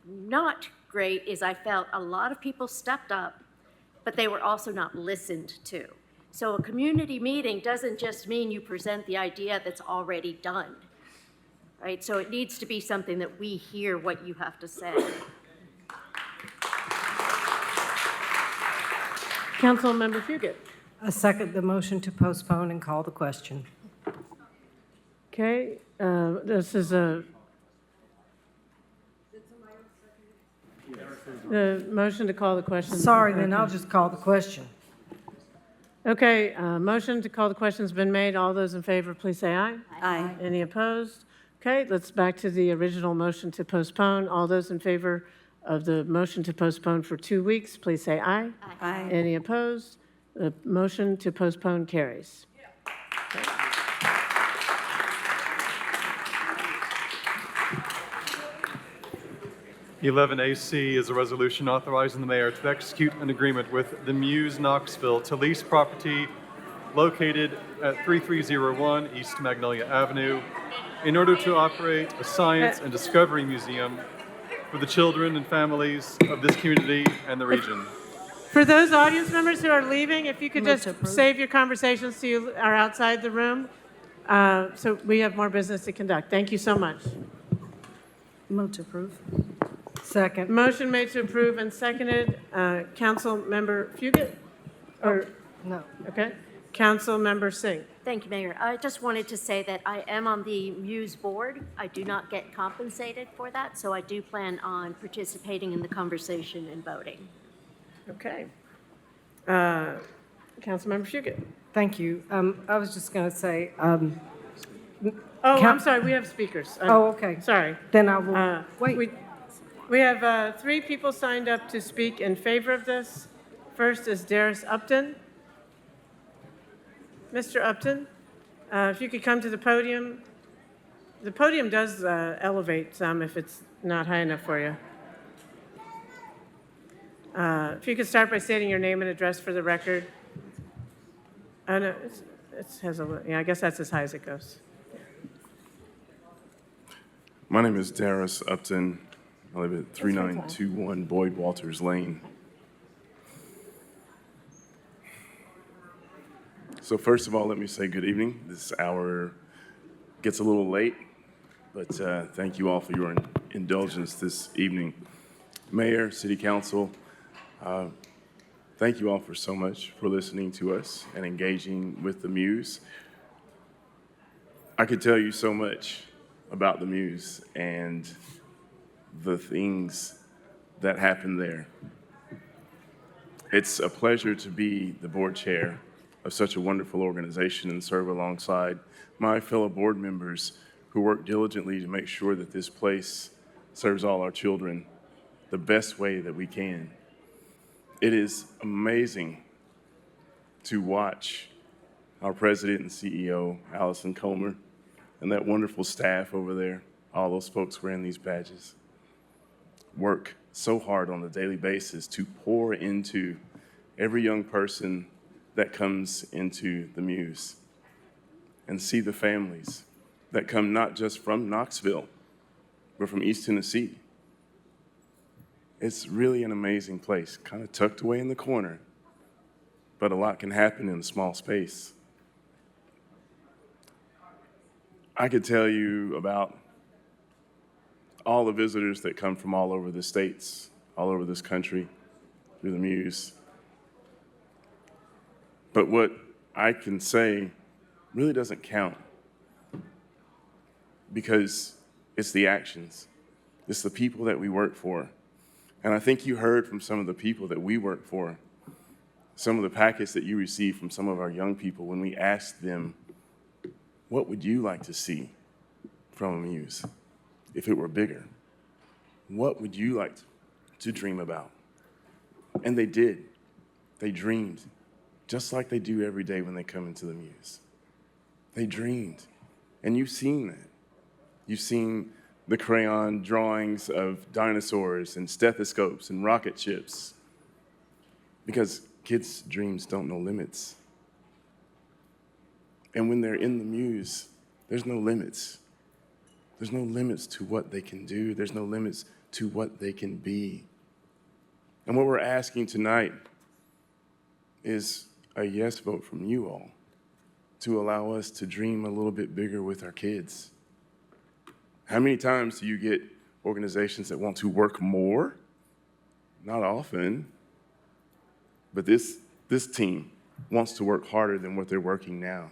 not great is I felt a lot of people stepped up, but they were also not listened to. So a community meeting doesn't just mean you present the idea that's already done, right? So it needs to be something that we hear what you have to say. Councilmember Fugit. I second the motion to postpone and call the question. Okay, this is the motion to call the question. Sorry, then I'll just call the question. Okay, motion to call the question's been made. All those in favor, please say aye. Aye. Any opposed? Okay, let's back to the original motion to postpone. All those in favor of the motion to postpone for 2 weeks, please say aye. Aye. Any opposed? The motion to postpone carries. 11AC is a resolution authorizing the mayor to execute an agreement with the Muse Knoxville to lease property located at 3301 East Magnolia Avenue in order to operate a science and discovery museum for the children and families of this community and the region. For those audience members who are leaving, if you could just save your conversations so you are outside the room, so we have more business to conduct. Thank you so much. Move to approve. Second. Motion made to approve and seconded. Councilmember Fugit? Or, no. Okay. Councilmember Singh. Thank you, Mayor. I just wanted to say that I am on the Muse board. I do not get compensated for that, so I do plan on participating in the conversation and voting. Okay. Councilmember Fugit. Thank you. I was just going to say. I'm sorry. We have speakers. Okay. Sorry. Then I will wait. We have 3 people signed up to speak in favor of this. First is Darius Upton. Mr. Upton, if you could come to the podium. The podium does elevate some if it's not high enough for you. If you could start by stating your name and address for the record. Oh, no, it has yeah, I guess that's as high as it goes. My name is Darius Upton. I live at 3921 Boyd Walters Lane. So first of all, let me say good evening. This hour gets a little late, but thank you all for your indulgence this evening. Mayor, City Council, thank you all for so much for listening to us and engaging with the Muse. I could tell you so much about the Muse and the things that happened there. It's a pleasure to be the board chair of such a wonderful organization and serve alongside my fellow board members who work diligently to make sure that this place serves all our children the best way that we can. It is amazing to watch our president and CEO, Allison Comer, and that wonderful staff over there, all those folks wearing these badges, work so hard on a daily basis to pour into every young person that comes into the Muse and see the families that come not just from Knoxville, but from East Tennessee. It's really an amazing place, kind of tucked away in the corner, but a lot can happen in a small space. I could tell you about all the visitors that come from all over the states, all over this country, through the Muse. But what I can say really doesn't count because it's the actions. It's the people that we work for. And I think you heard from some of the people that we work for, some of the packets that you received from some of our young people when we asked them, what would you like to see from a Muse if it were bigger? What would you like to dream about? And they did. They dreamed, just like they do every day when they come into the Muse. They dreamed. And you've seen that. You've seen the crayon drawings of dinosaurs and stethoscopes and rocket ships. Because kids' dreams don't know limits. And when they're in the Muse, there's no limits. There's no limits to what they can do. There's no limits to what they can be. And what we're asking tonight is a yes vote from you all to allow us to dream a little bit bigger with our kids. How many times do you get organizations that want to work more? Not often. But this team wants to work harder than what they're working now.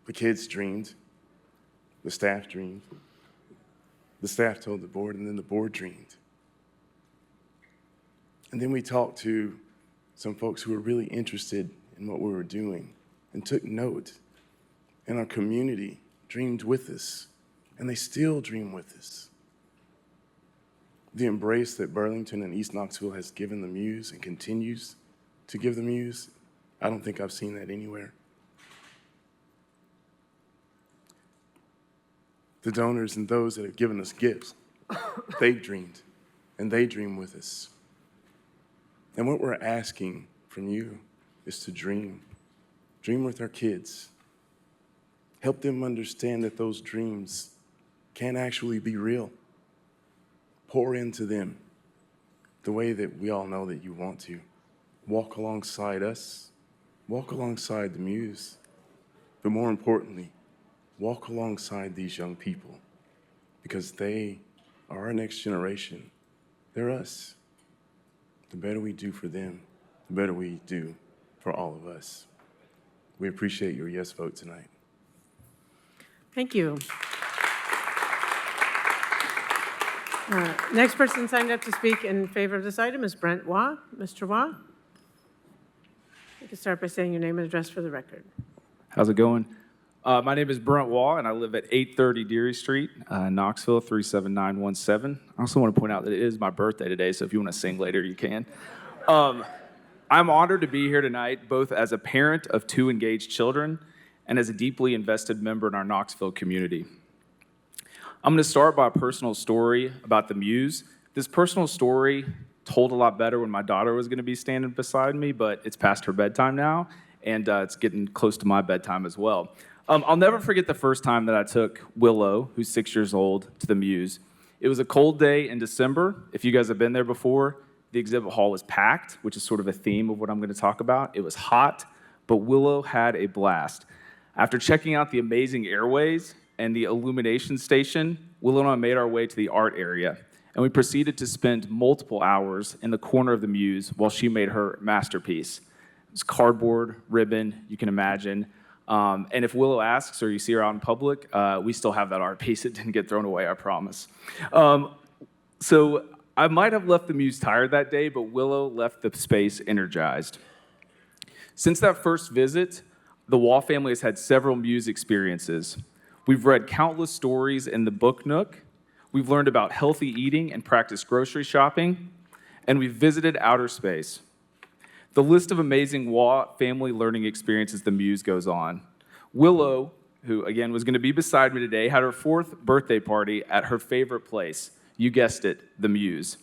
The kids dreamed. The staff dreamed. The staff told the board, and then the board dreamed. And then we talked to some folks who were really interested in what we were doing and took note. And our community dreamed with us, and they still dream with us. The embrace that Burlington and East Knoxville has given the Muse and continues to give the Muse, I don't think I've seen that anywhere. The donors and those that have given us gifts, they've dreamed, and they dream with us. And what we're asking from you is to dream. Dream with our kids. Help them understand that those dreams can actually be real. Pour into them the way that we all know that you want to. Walk alongside us. Walk alongside the Muse. But more importantly, walk alongside these young people because they are our next generation. They're us. The better we do for them, the better we do for all of us. We appreciate your yes vote tonight. Thank you. Next person signed up to speak in favor of this item is Brent Waugh. Mr. Waugh? You can start by saying your name and address for the record. How's it going? My name is Brent Waugh, and I live at 830 Deary Street, Knoxville, 37917. I also want to point out that it is my birthday today, so if you want to sing later, you can. I'm honored to be here tonight, both as a parent of 2 engaged children and as a deeply invested member in our Knoxville community. I'm going to start by a personal story about the Muse This personal story told a lot better when my daughter was going to be standing beside me, but it's past her bedtime now, and it's getting close to my bedtime as well. I'll never forget the first time that I took Willow, who's 6 years old, to the Muse. It was a cold day in December. If you guys have been there before, the exhibit hall was packed, which is sort of a theme of what I'm going to talk about. It was hot, but Willow had a blast. After checking out the amazing airways and the illumination station, Willow and I made our way to the art area, and we proceeded to spend multiple hours in the corner of the Muse while she made her masterpiece. It was cardboard, ribbon, you can imagine. And if Willow asks or you see her out in public, we still have that art piece. It didn't get thrown away, I promise. So I might have left the Muse tired that day, but Willow left the space energized. Since that first visit, the Wall family has had several Muse experiences. We've read countless stories in the book nook. We've learned about healthy eating and practiced grocery shopping. And we've visited outer space. The list of amazing Wall family learning experiences the Muse goes on. Willow, who again was going to be beside me today, had her 4th birthday party at her favorite place. You guessed it, the Muse.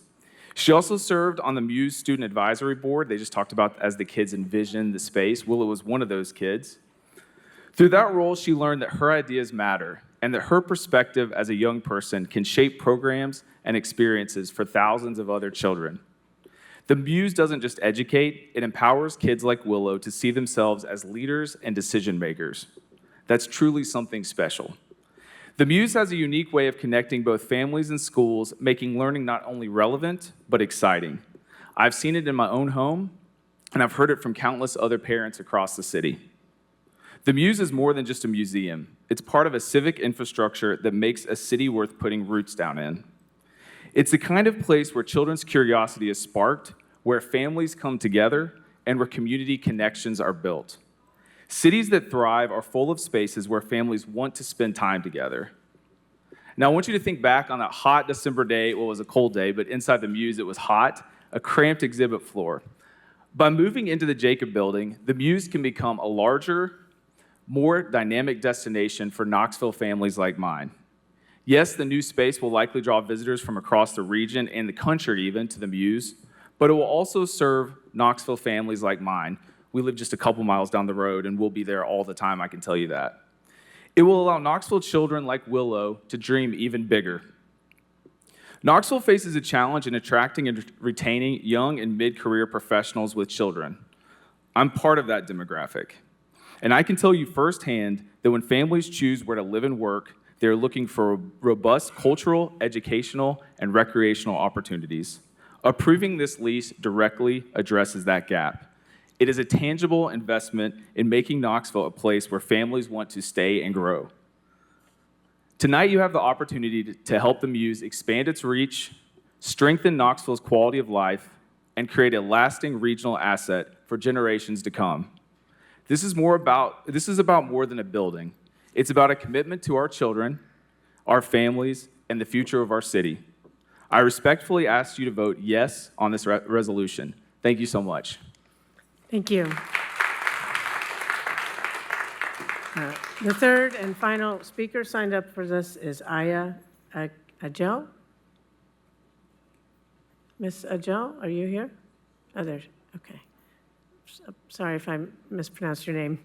She also served on the Muse Student Advisory Board. They just talked about as the kids envisioned the space. Willow was one of those kids. Through that role, she learned that her ideas matter and that her perspective as a young person can shape programs and experiences for thousands of other children. The Muse doesn't just educate, it empowers kids like Willow to see themselves as leaders and decision makers. That's truly something special. The Muse has a unique way of connecting both families and schools, making learning not only relevant, but exciting. I've seen it in my own home, and I've heard it from countless other parents across the city. The Muse is more than just a museum. It's part of a civic infrastructure that makes a city worth putting roots down in. It's the kind of place where children's curiosity is sparked, where families come together, and where community connections are built. Cities that thrive are full of spaces where families want to spend time together. Now, I want you to think back on that hot December day. Well, it was a cold day, but inside the Muse, it was hot, a cramped exhibit floor. By moving into the Jacob Building, the Muse can become a larger, more dynamic destination for Knoxville families like mine. Yes, the new space will likely draw visitors from across the region and the country even to the Muse, but it will also serve Knoxville families like mine. We live just a couple miles down the road, and we'll be there all the time, I can tell you that. It will allow Knoxville children like Willow to dream even bigger. Knoxville faces a challenge in attracting and retaining young and mid-career professionals with children. I'm part of that demographic. And I can tell you firsthand that when families choose where to live and work, they're looking for robust cultural, educational, and recreational opportunities. Approving this lease directly addresses that gap. It is a tangible investment in making Knoxville a place where families want to stay and grow. Tonight, you have the opportunity to help the Muse expand its reach, strengthen Knoxville's quality of life, and create a lasting regional asset for generations to come. This is about more than a building. It's about a commitment to our children, our families, and the future of our city. I respectfully ask you to vote yes on this resolution. Thank you so much. Thank you. The third and final speaker signed up for this is Aya Ajel. Miss Ajel, are you here? Oh, there's, okay. Sorry if I mispronounced your name.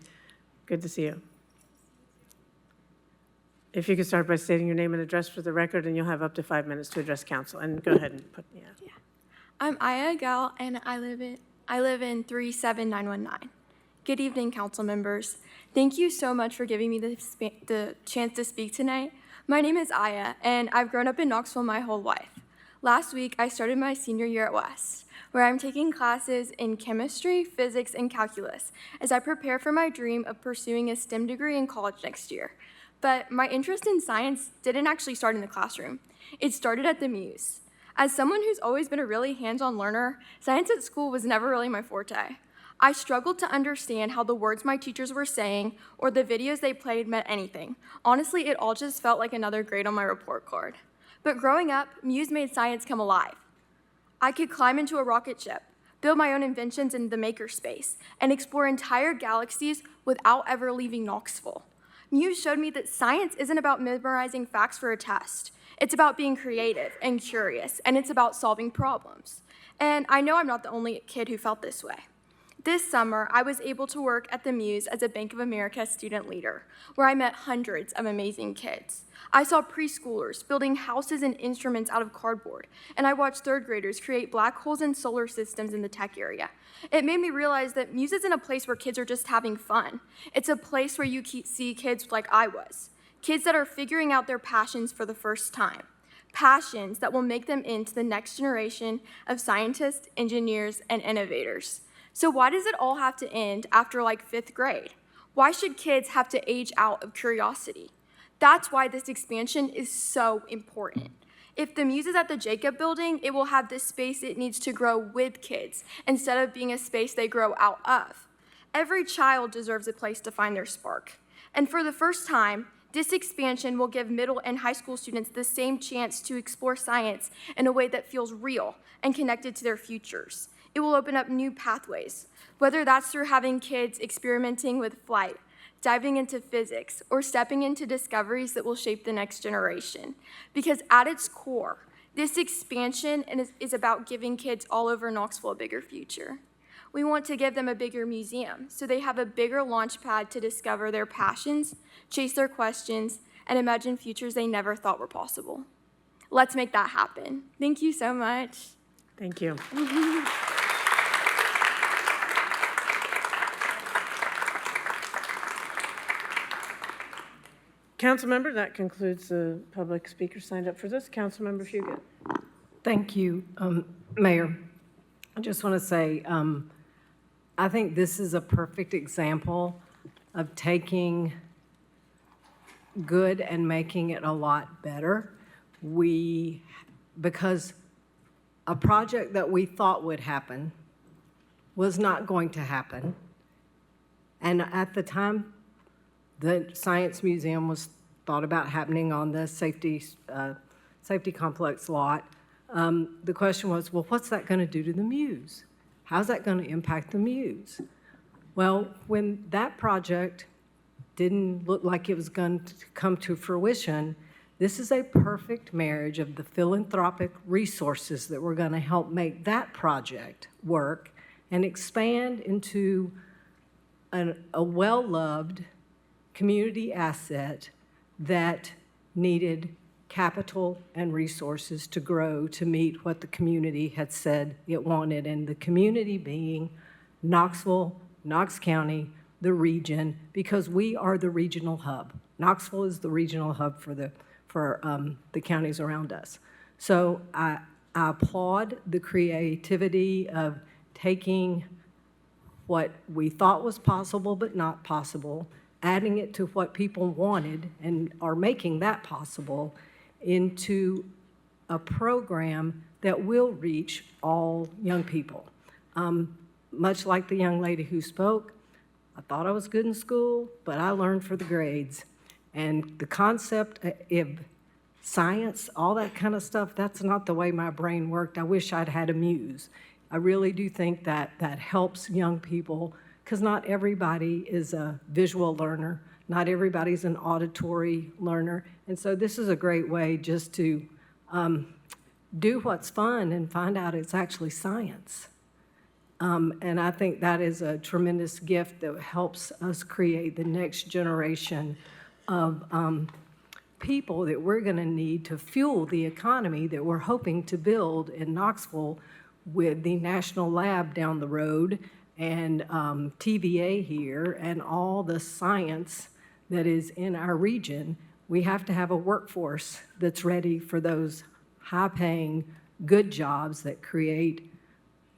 Good to see you. If you could start by stating your name and address for the record, and you'll have up to 5 minutes to address council. And go ahead and put, yeah. I'm Aya Gal, and I live in 37919. Good evening, council members. Thank you so much for giving me the chance to speak tonight. My name is Aya, and I've grown up in Knoxville my whole life. Last week, I started my senior year at West, where I'm taking classes in chemistry, physics, and calculus as I prepare for my dream of pursuing a STEM degree in college next year. But my interest in science didn't actually start in the classroom. It started at the Muse. As someone who's always been a really hands-on learner, science at school was never really my forte. I struggled to understand how the words my teachers were saying or the videos they played meant anything. Honestly, it all just felt like another grade on my report card. But growing up, Muse made science come alive. I could climb into a rocket ship, build my own inventions in the makerspace, and explore entire galaxies without ever leaving Knoxville. Muse showed me that science isn't about memorizing facts for a test. It's about being creative and curious, and it's about solving problems. And I know I'm not the only kid who felt this way. This summer, I was able to work at the Muse as a Bank of America student leader, where I met hundreds of amazing kids. I saw preschoolers building houses and instruments out of cardboard, and I watched third graders create black holes and solar systems in the tech area. It made me realize that Muse isn't a place where kids are just having fun. It's a place where you see kids like I was, kids that are figuring out their passions for the first time, passions that will make them into the next generation of scientists, engineers, and innovators. So why does it all have to end after like 5th grade? Why should kids have to age out of curiosity? That's why this expansion is so important. If the Muse is at the Jacob Building, it will have the space it needs to grow with kids instead of being a space they grow out of. Every child deserves a place to find their spark. And for the first time, this expansion will give middle and high school students the same chance to explore science in a way that feels real and connected to their futures. It will open up new pathways, whether that's through having kids experimenting with flight, diving into physics, or stepping into discoveries that will shape the next generation. Because at its core, this expansion is about giving kids all over Knoxville a bigger future. We want to give them a bigger museum so they have a bigger launch pad to discover their passions, chase their questions, and imagine futures they never thought were possible. Let's make that happen. Thank you so much. Thank you. Councilmember, that concludes the public speakers signed up for this. Councilmember Fugit. Thank you, Mayor. I just want to say, I think this is a perfect example of taking good and making it a lot better. Because a project that we thought would happen was not going to happen. And at the time, the Science Museum was thought about happening on the safety complex lot. The question was, well, what's that going to do to the Muse? How's that going to impact the Muse? Well, when that project didn't look like it was going to come to fruition, this is a perfect marriage of the philanthropic resources that were going to help make that project work and expand into a well-loved community asset that needed capital and resources to grow to meet what the community had said it wanted, and the community being Knoxville, Knox County, the region, because we are the regional hub. Knoxville is the regional hub for the counties around us. So I applaud the creativity of taking what we thought was possible but not possible, adding it to what people wanted and are making that possible into a program that will reach all young people. Much like the young lady who spoke, I thought I was good in school, but I learned for the grades. And the concept of science, all that kind of stuff, that's not the way my brain worked. I wish I'd had a Muse. I really do think that that helps young people, because not everybody is a visual learner. Not everybody's an auditory learner. And so this is a great way just to do what's fun and find out it's actually science. And I think that is a tremendous gift that helps us create the next generation of people that we're going to need to fuel the economy that we're hoping to build in Knoxville with the National Lab down the road and TVA here and all the science that is in our region. We have to have a workforce that's ready for those high-paying, good jobs that create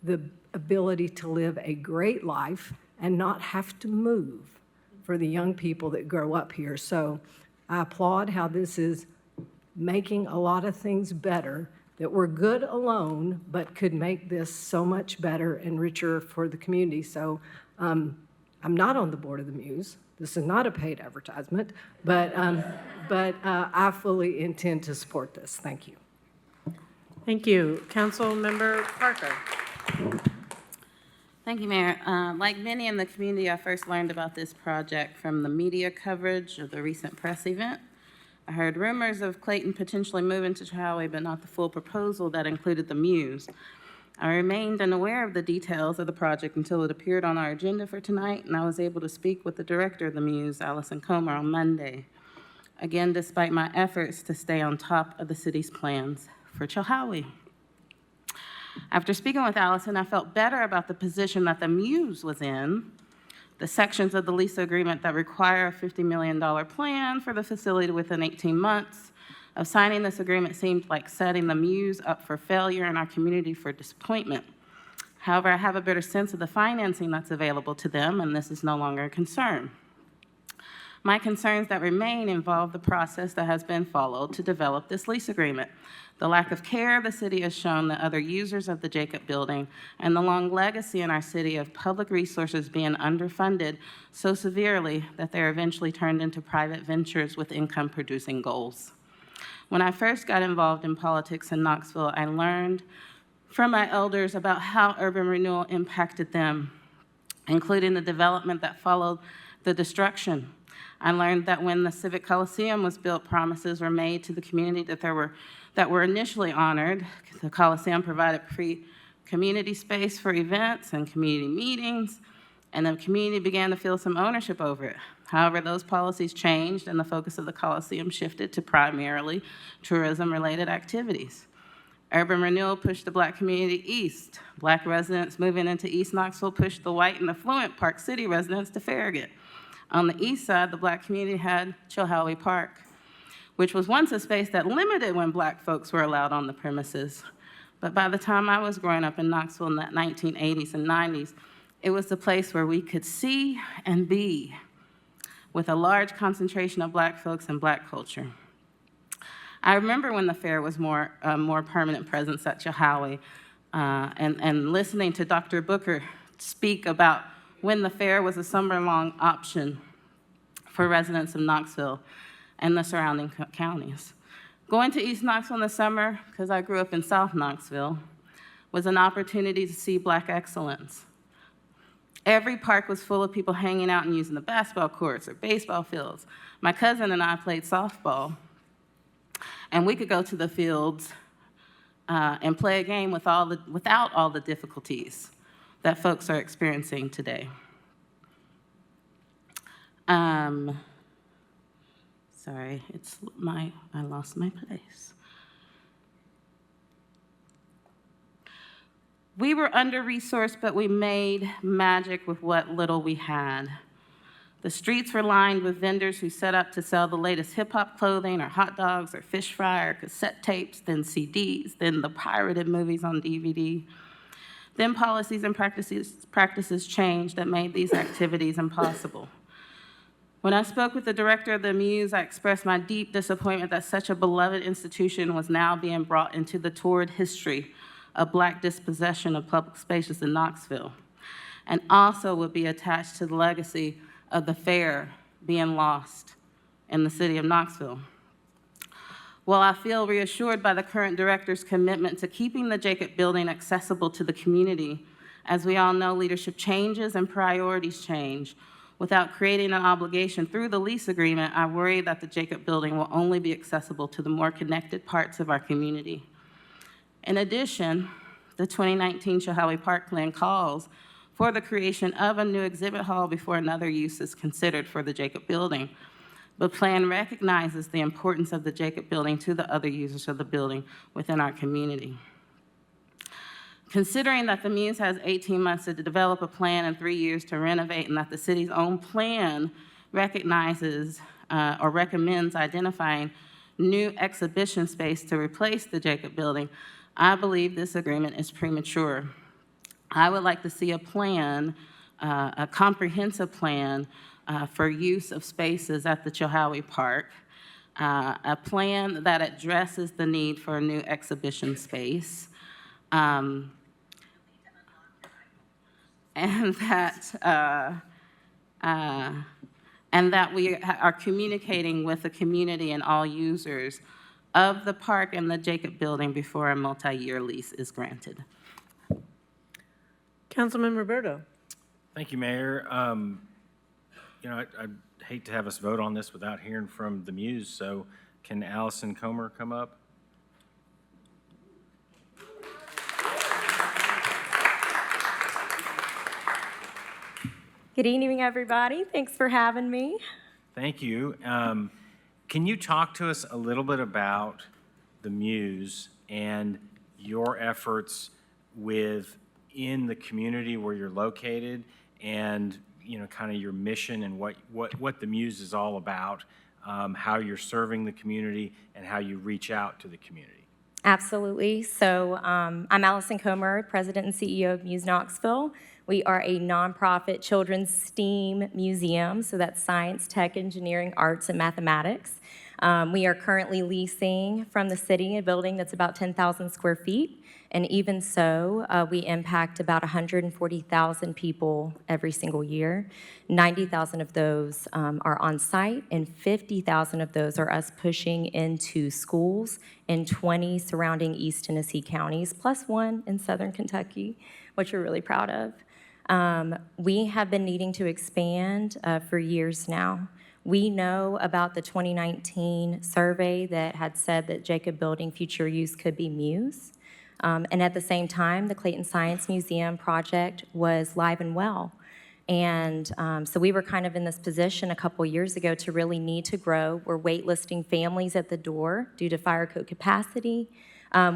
the ability to live a great life and not have to move for the young people that grow up here. So I applaud how this is making a lot of things better that were good alone, but could make this so much better and richer for the community. So I'm not on the board of the Muse. This is not a paid advertisement, but I fully intend to support this. Thank you. Thank you. Councilmember Parker. Thank you, Mayor. Like many in the community, I first learned about this project from the media coverage of the recent press event. I heard rumors of Clayton potentially moving to Chilhowee, but not the full proposal that included the Muse. I remained unaware of the details of the project until it appeared on our agenda for tonight, and I was able to speak with the director of the Muse, Allison Comer, on Monday. Again, despite my efforts to stay on top of the city's plans for Chilhowee. After speaking with Allison, I felt better about the position that the Muse was in. The sections of the lease agreement that require a $50 million plan for the facility within 18 months of signing this agreement seemed like setting the Muse up for failure and our community for disappointment. However, I have a better sense of the financing that's available to them, and this is no longer a concern. My concerns that remain involve the process that has been followed to develop this lease agreement, the lack of care the city has shown the other users of the Jacob Building, and the long legacy in our city of public resources being underfunded so severely that they're eventually turned into private ventures with income-producing goals. When I first got involved in politics in Knoxville, I learned from my elders about how urban renewal impacted them, including the development that followed the destruction. I learned that when the Civic Coliseum was built, promises were made to the community that were initially honored. The Coliseum provided free community space for events and community meetings, and the community began to feel some ownership over it. However, those policies changed, and the focus of the Coliseum shifted to primarily tourism-related activities. Urban renewal pushed the Black community east. Black residents moving into East Knoxville pushed the white and affluent Park City residents to Farragut. On the east side, the Black community had Chilhowee Park, which was once a space that limited when Black folks were allowed on the premises. But by the time I was growing up in Knoxville in the 1980s and 90s, it was the place where we could see and be, with a large concentration of Black folks and Black culture. I remember when the fair was more permanent presence at Chilhowee, and listening to Dr. Booker speak about when the fair was a summer-long option for residents of Knoxville and the surrounding counties. Going to East Knoxville in the summer, because I grew up in South Knoxville, was an opportunity to see Black excellence. Every park was full of people hanging out and using the basketball courts or baseball fields. My cousin and I played softball, and we could go to the fields and play a game without all the difficulties that folks are experiencing today. Sorry, I lost my place. We were under-resourced, but we made magic with what little we had. The streets were lined with vendors who set up to sell the latest hip-hop clothing or hot dogs or fish fry or cassette tapes, then CDs, then the pirated movies on DVD. Then policies and practices changed that made these activities impossible. When I spoke with the director of the Muse, I expressed my deep disappointment that such a beloved institution was now being brought into the torrid history of Black dispossession of public spaces in Knoxville, and also would be attached to the legacy of the fair being lost in the city of Knoxville. While I feel reassured by the current director's commitment to keeping the Jacob Building accessible to the community, as we all know, leadership changes and priorities change. Without creating an obligation through the lease agreement, I worry that the Jacob Building will only be accessible to the more connected parts of our community. In addition, the 2019 Chilhowee Park Plan calls for the creation of a new exhibit hall before another use is considered for the Jacob Building. The plan recognizes the importance of the Jacob Building to the other users of the building within our community. Considering that the Muse has 18 months to develop a plan and 3 years to renovate, and that the city's own plan recognizes or recommends identifying new exhibition space to replace the Jacob Building, I believe this agreement is premature. I would like to see a plan, a comprehensive plan for use of spaces at the Chilhowee Park, a plan that addresses the need for a new exhibition space, and that we are communicating with the community and all users of the park and the Jacob Building before a multi-year lease is granted. Councilman Roberto. Thank you, Mayor. You know, I'd hate to have us vote on this without hearing from the Muse, so Can Allison Comer come up? Good evening, everybody. Thanks for having me. Thank you. Can you talk to us a little bit about the Muse and your efforts within the community where you're located, and kind of your mission and what the Muse is all about, how you're serving the community, and how you reach out to the community? Absolutely. So I'm Allison Comer, President and CEO of Muse Knoxville. We are a nonprofit children's STEAM museum, so that's science, tech, engineering, arts, and mathematics. We are currently leasing from the city a building that's about 10,000 square feet, and even so, we impact about 140,000 people every single year. 90,000 of those are on site, and 50,000 of those are us pushing into schools in 20 surrounding East Tennessee counties, plus one in Southern Kentucky, which we're really proud of. We have been needing to expand for years now. We know about the 2019 survey that had said that Jacob Building future use could be Muse. And at the same time, the Clayton Science Museum project was live and well. And so we were kind of in this position a couple years ago to really need to grow. We're waitlisting families at the door due to fire code capacity.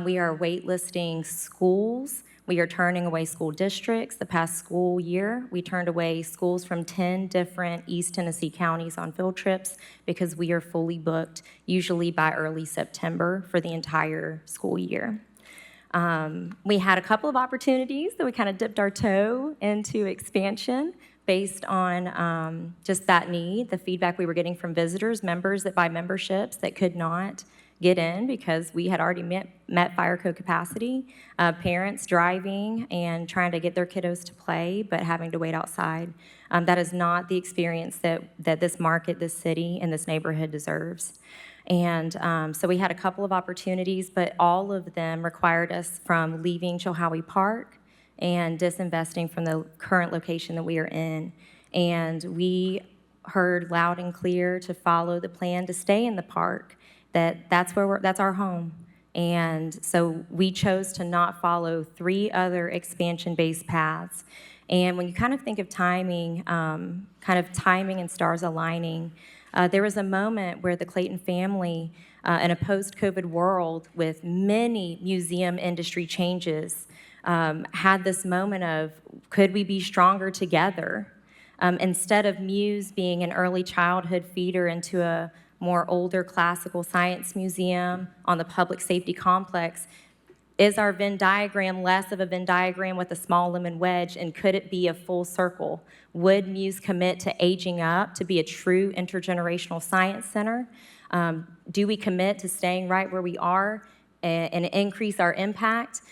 We are waitlisting schools. We are turning away school districts. The past school year, we turned away schools from 10 different East Tennessee counties on field trips because we are fully booked, usually by early September for the entire school year. We had a couple of opportunities that we kind of dipped our toe into expansion based on just that need, the feedback we were getting from visitors, members that buy memberships that could not get in because we had already met fire code capacity, parents driving and trying to get their kiddos to play, but having to wait outside. That is not the experience that this market, this city, and this neighborhood deserves. And so we had a couple of opportunities, but all of them required us from leaving Chilhowie Park and disinvesting from the current location that we are in. And we heard loud and clear to follow the plan to stay in the park, that's our home. And so we chose to not follow 3 other expansion-based paths. And when you kind of think of timing and stars aligning, there was a moment where the Clayton family, in a post-COVID world with many museum industry changes, had this moment of, could we be stronger together? Instead of Muse being an early childhood feeder into a more older classical science museum on the public safety complex, is our Venn diagram less of a Venn diagram with a small lemon wedge, and could it be a full circle? Would Muse commit to aging up to be a true intergenerational science center? Do we commit to staying right where we are and increase our impact?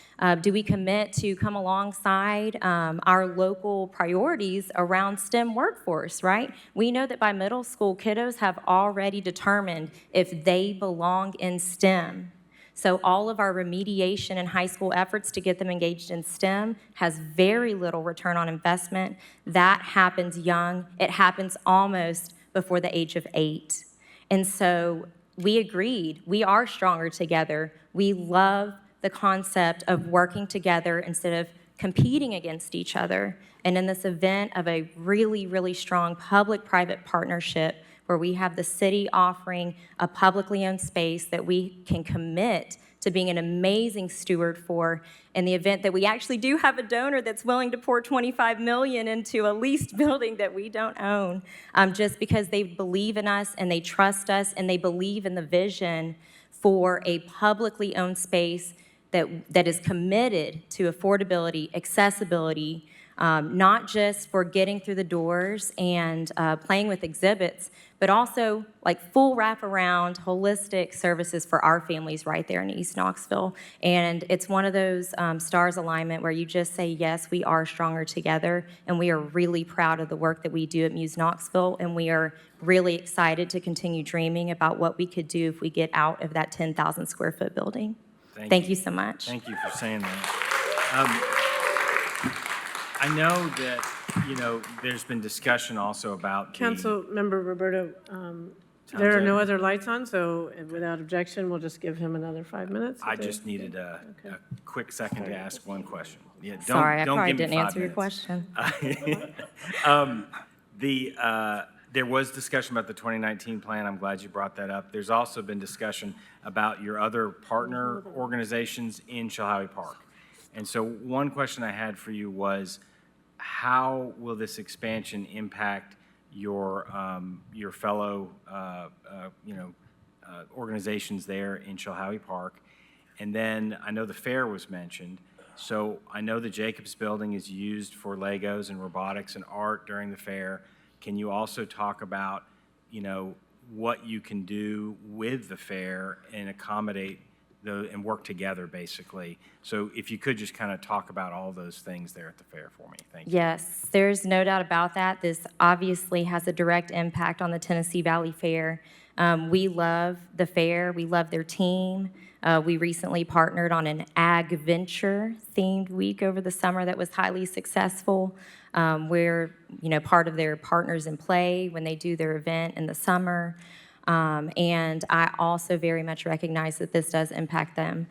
Do we commit to come alongside our local priorities around STEM workforce, right? We know that by middle school, kiddos have already determined if they belong in STEM. So all of our remediation and high school efforts to get them engaged in STEM has very little return on investment. That happens young. It happens almost before the age of 8. And so we agreed, we are stronger together. We love the concept of working together instead of competing against each other. And in this event of a really, really strong public-private partnership where we have the city offering a publicly owned space that we can commit to being an amazing steward for, in the event that we actually do have a donor that's willing to pour $25 million into a leased building that we don't own, just because they believe in us and they trust us and they believe in the vision for a publicly owned space that is committed to affordability, accessibility, not just for getting through the doors and playing with exhibits, but also like full wraparound, holistic services for our families right there in East Knoxville. And it's one of those stars alignment where you just say, yes, we are stronger together, and we are really proud of the work that we do at Muse Knoxville, and we are really excited to continue dreaming about what we could do if we get out of that 10,000 square foot building. Thank you so much. Thank you for saying that. I know that, there's been discussion also about Councilmember Roberto, There are no up. other lights on, so without objection, we'll just give him another 5 minutes. I just needed a quick second to ask one question. Yeah, Sorry, I don't probably give me didn't 5 answer your minutes. question. There was discussion about the 2019 plan. I'm glad you brought that up. There's also been discussion about your other partner organizations in Chilhowie Park. And so one question I had for you was, how will this expansion impact your fellow organizations there in Chilhowie Park? And then I know the fair was mentioned. So I know the Jacobs Building is used for Legos and robotics and art during the fair. Can you also talk about, what you can do with the fair and accommodate and work together, basically? So if you could just kind of talk about all those things there at the fair for me. Thank you. Yes, there's no doubt about that. This obviously has a direct impact on the Tennessee Valley Fair. We love the fair. We love their team. We recently partnered on an ag venture themed week over the summer that was highly successful. We're, part of their Partners in Play when they do their event in the summer. And I also very much recognize that this does impact them.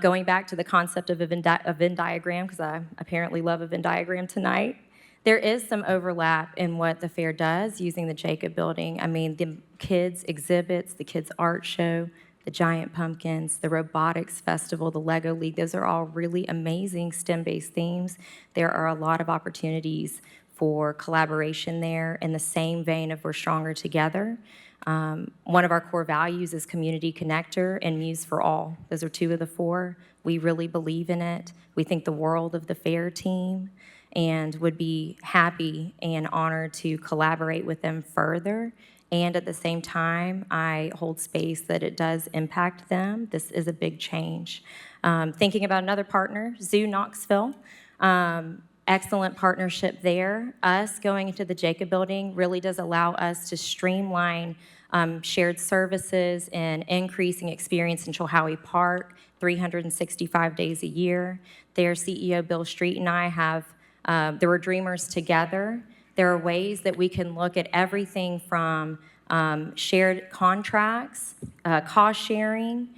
Going back to the concept of a Venn diagram, because I apparently love a Venn diagram tonight, there is some overlap in what the fair does using the Jacob Building. I mean, the kids' exhibits, the kids' art show, the giant pumpkins, the robotics festival, the Lego League, those are all really amazing STEM-based themes. There are a lot of opportunities for collaboration there in the same vein of We're Stronger Together. One of our core values is Community Connector and Muse for All. Those are 2 of the 4. We really believe in it. We think the world of the fair team and would be happy and honored to collaborate with them further. And at the same time, I hold space that it does impact them. This is a big change. Thinking about another partner, Zoo Knoxville. Excellent partnership there. Us going into the Jacob Building really does allow us to streamline shared services and increasing experience in Chilhowie Park 365 days a year. Their CEO, Bill Street, and I have, there were dreamers together. There are ways that we can look at everything from shared contracts, cost sharing,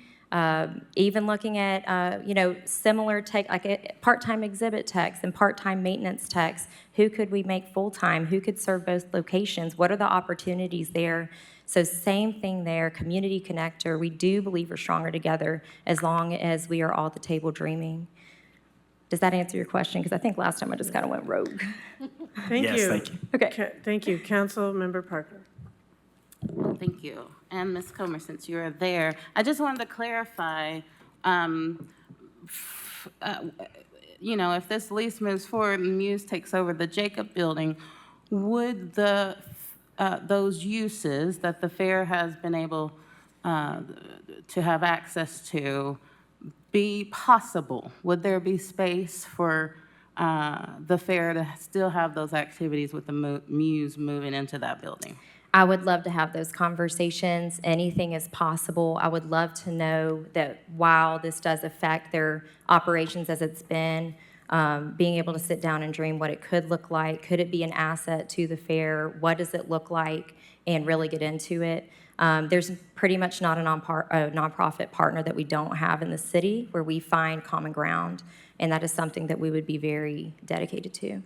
even looking at, similar tech, like part-time exhibit techs and part-time maintenance techs. Who could we make full-time? Who could serve both locations? What are the opportunities there? So same thing there, community connector. We do believe we're stronger together as long as we are all at the table dreaming. Does that answer your question? Because I think last time I just kind of went rogue. Thank you. Yes, thank you. Okay. Thank you. Councilmember Parker. Well, thank you. And Ms. Comer, since you're there, I just wanted to clarify, if this lease moves forward and Muse takes over the Jacob Building, would those uses that the fair has been able to have access to be possible? Would there be space for the fair to still have those activities with the Muse moving into that building? I would love to have those conversations. Anything is possible. I would love to know that while this does affect their operations as it's been, being able to sit down and dream what it could look like. Could it be an asset to the fair? What does it look like? And really get into it. There's pretty much not a nonprofit partner that we don't have in the city where we find common ground. And that is something that we would be very dedicated to.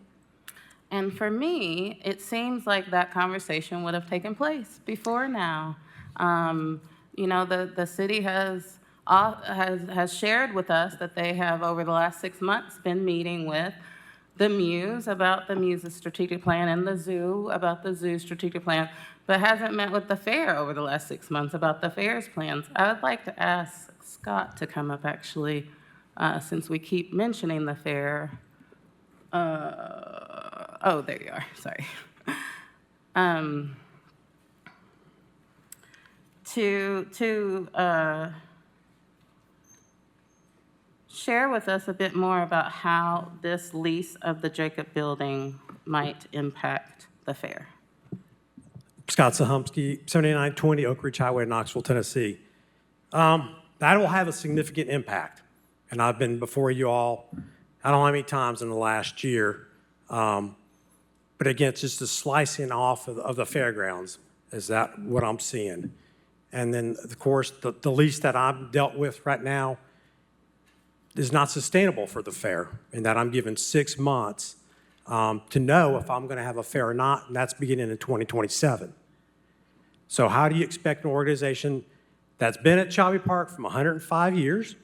And for me, it seems like that conversation would have taken place before now. The city has shared with us that they have, over the last 6 months, been meeting with the Muse about the Muse's strategic plan and the zoo about the zoo strategic plan, but hasn't met with the fair over the last 6 months about the fair's plans. I would like to ask Scott to come up, actually, since we keep mentioning the fair. Oh, there you are, sorry. To share with us a bit more about how this lease of the Jacob Building might impact the fair. Scott Sahumsky, 7920 Oak Ridge Highway, Knoxville, Tennessee. That will have a significant impact. And I've been before you all, I don't know how many times in the last year. But again, it's just a slicing off of the fairgrounds. Is that what I'm seeing? And then, of course, the lease that I'm dealt with right now is not sustainable for the fair, in that I'm given 6 months to know if I'm going to have a fair or not, and that's beginning in 2027. So how do you expect an organization that's been at Chilby Park for 105 years,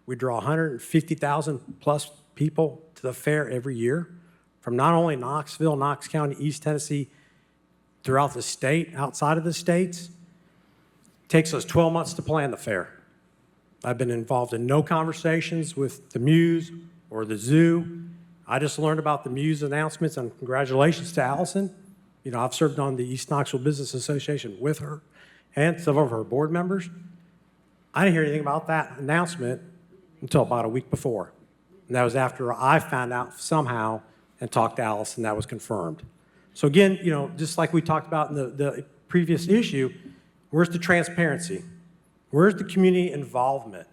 we draw 150,000 plus people to the fair every year, from not only Knoxville, Knox County, East Tennessee, throughout the state, outside of the states. Takes us 12 months to plan the fair. I've been involved in no conversations with the Muse or the zoo. I just learned about the Muse announcements, and congratulations to Allison. You know, I've served on the East Knoxville Business Association with her and some of her board members. I didn't hear anything about that announcement until about a week before. And that was after I found out somehow and talked to Allison, that was confirmed. So again, you know, just like we talked about in the previous issue, where's the transparency? Where's the community involvement?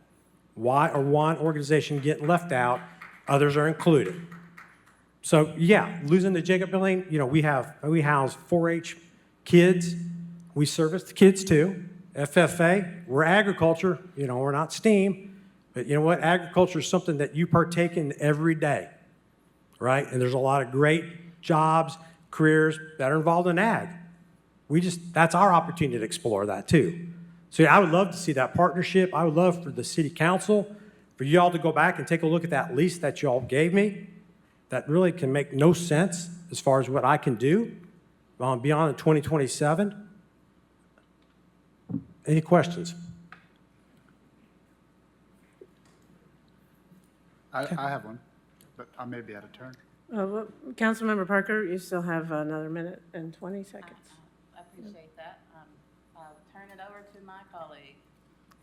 Why are one organization getting left out, others are included? So yeah, losing the Jacob Building, you know, we house 4-H kids. We service the kids too. FFA, we're agriculture, you know, we're not STEAM, but you know what? Agriculture is something that you partake in every day, right? And there's a lot of great jobs, careers that are involved in ag. That's our opportunity to explore that too. So yeah, I would love to see that partnership. I would love for the city council, for you all to go back and take a look at that lease that you all gave me. That really can make no sense as far as what I can do beyond 2027. Any questions? I have one, but I may be out of turn. Well, Councilmember Parker, you still have another minute and 20 seconds. I appreciate that. I'll turn it over to my colleague.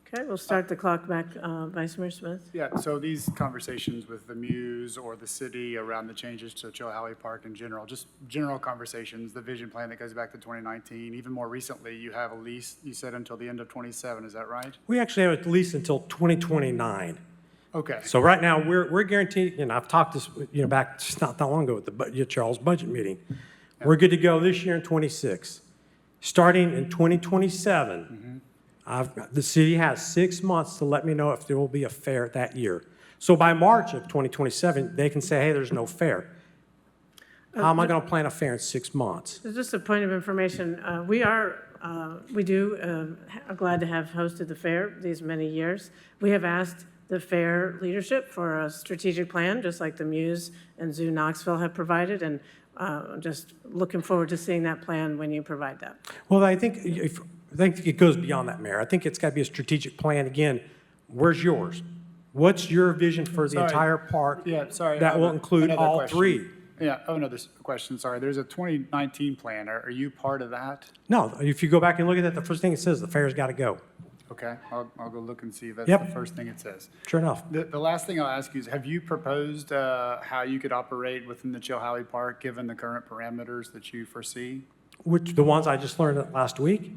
Okay, we'll start the clock back. Vice Mayor Smith? Yeah, so these conversations with the Muse or the city around the changes to Chilhowie Park in general, just general conversations, the vision plan that goes back to 2019, even more recently, you have a lease, you said until the end of 27, is that right? We actually have a lease until 2029. Okay. So right now, we're guaranteed, and I've talked this, you know, back just not that long ago at the Charles budget meeting. We're good to go this year in 26. Starting in 2027, the city has 6 months to let me know if there will be a fair that year. So by March of 2027, they can say, hey, there's no fair. How am I going to plan a fair in 6 months? Just a point of information, we are glad to have hosted the fair these many years. We have asked the fair leadership for a strategic plan, just like the Muse and Zoo Knoxville have provided, and just looking forward to seeing that plan when you provide that. Well, I think it goes beyond that, Mayor. I think it's got to be a strategic plan. Again, where's yours? What's your vision for the entire park? Yeah, sorry. That will include all question. three. Yeah, another question, sorry. There's a 2019 plan. Are you part of that? No, if you go back and look at that, the first thing it says, the fair's got to go. Okay, I'll go look and see if that's Yep. the first thing it says. Sure enough. The last thing I'll ask you is, have you proposed how you could operate within the Chilhowie Park, given the current parameters that you foresee? The ones I just learned last week?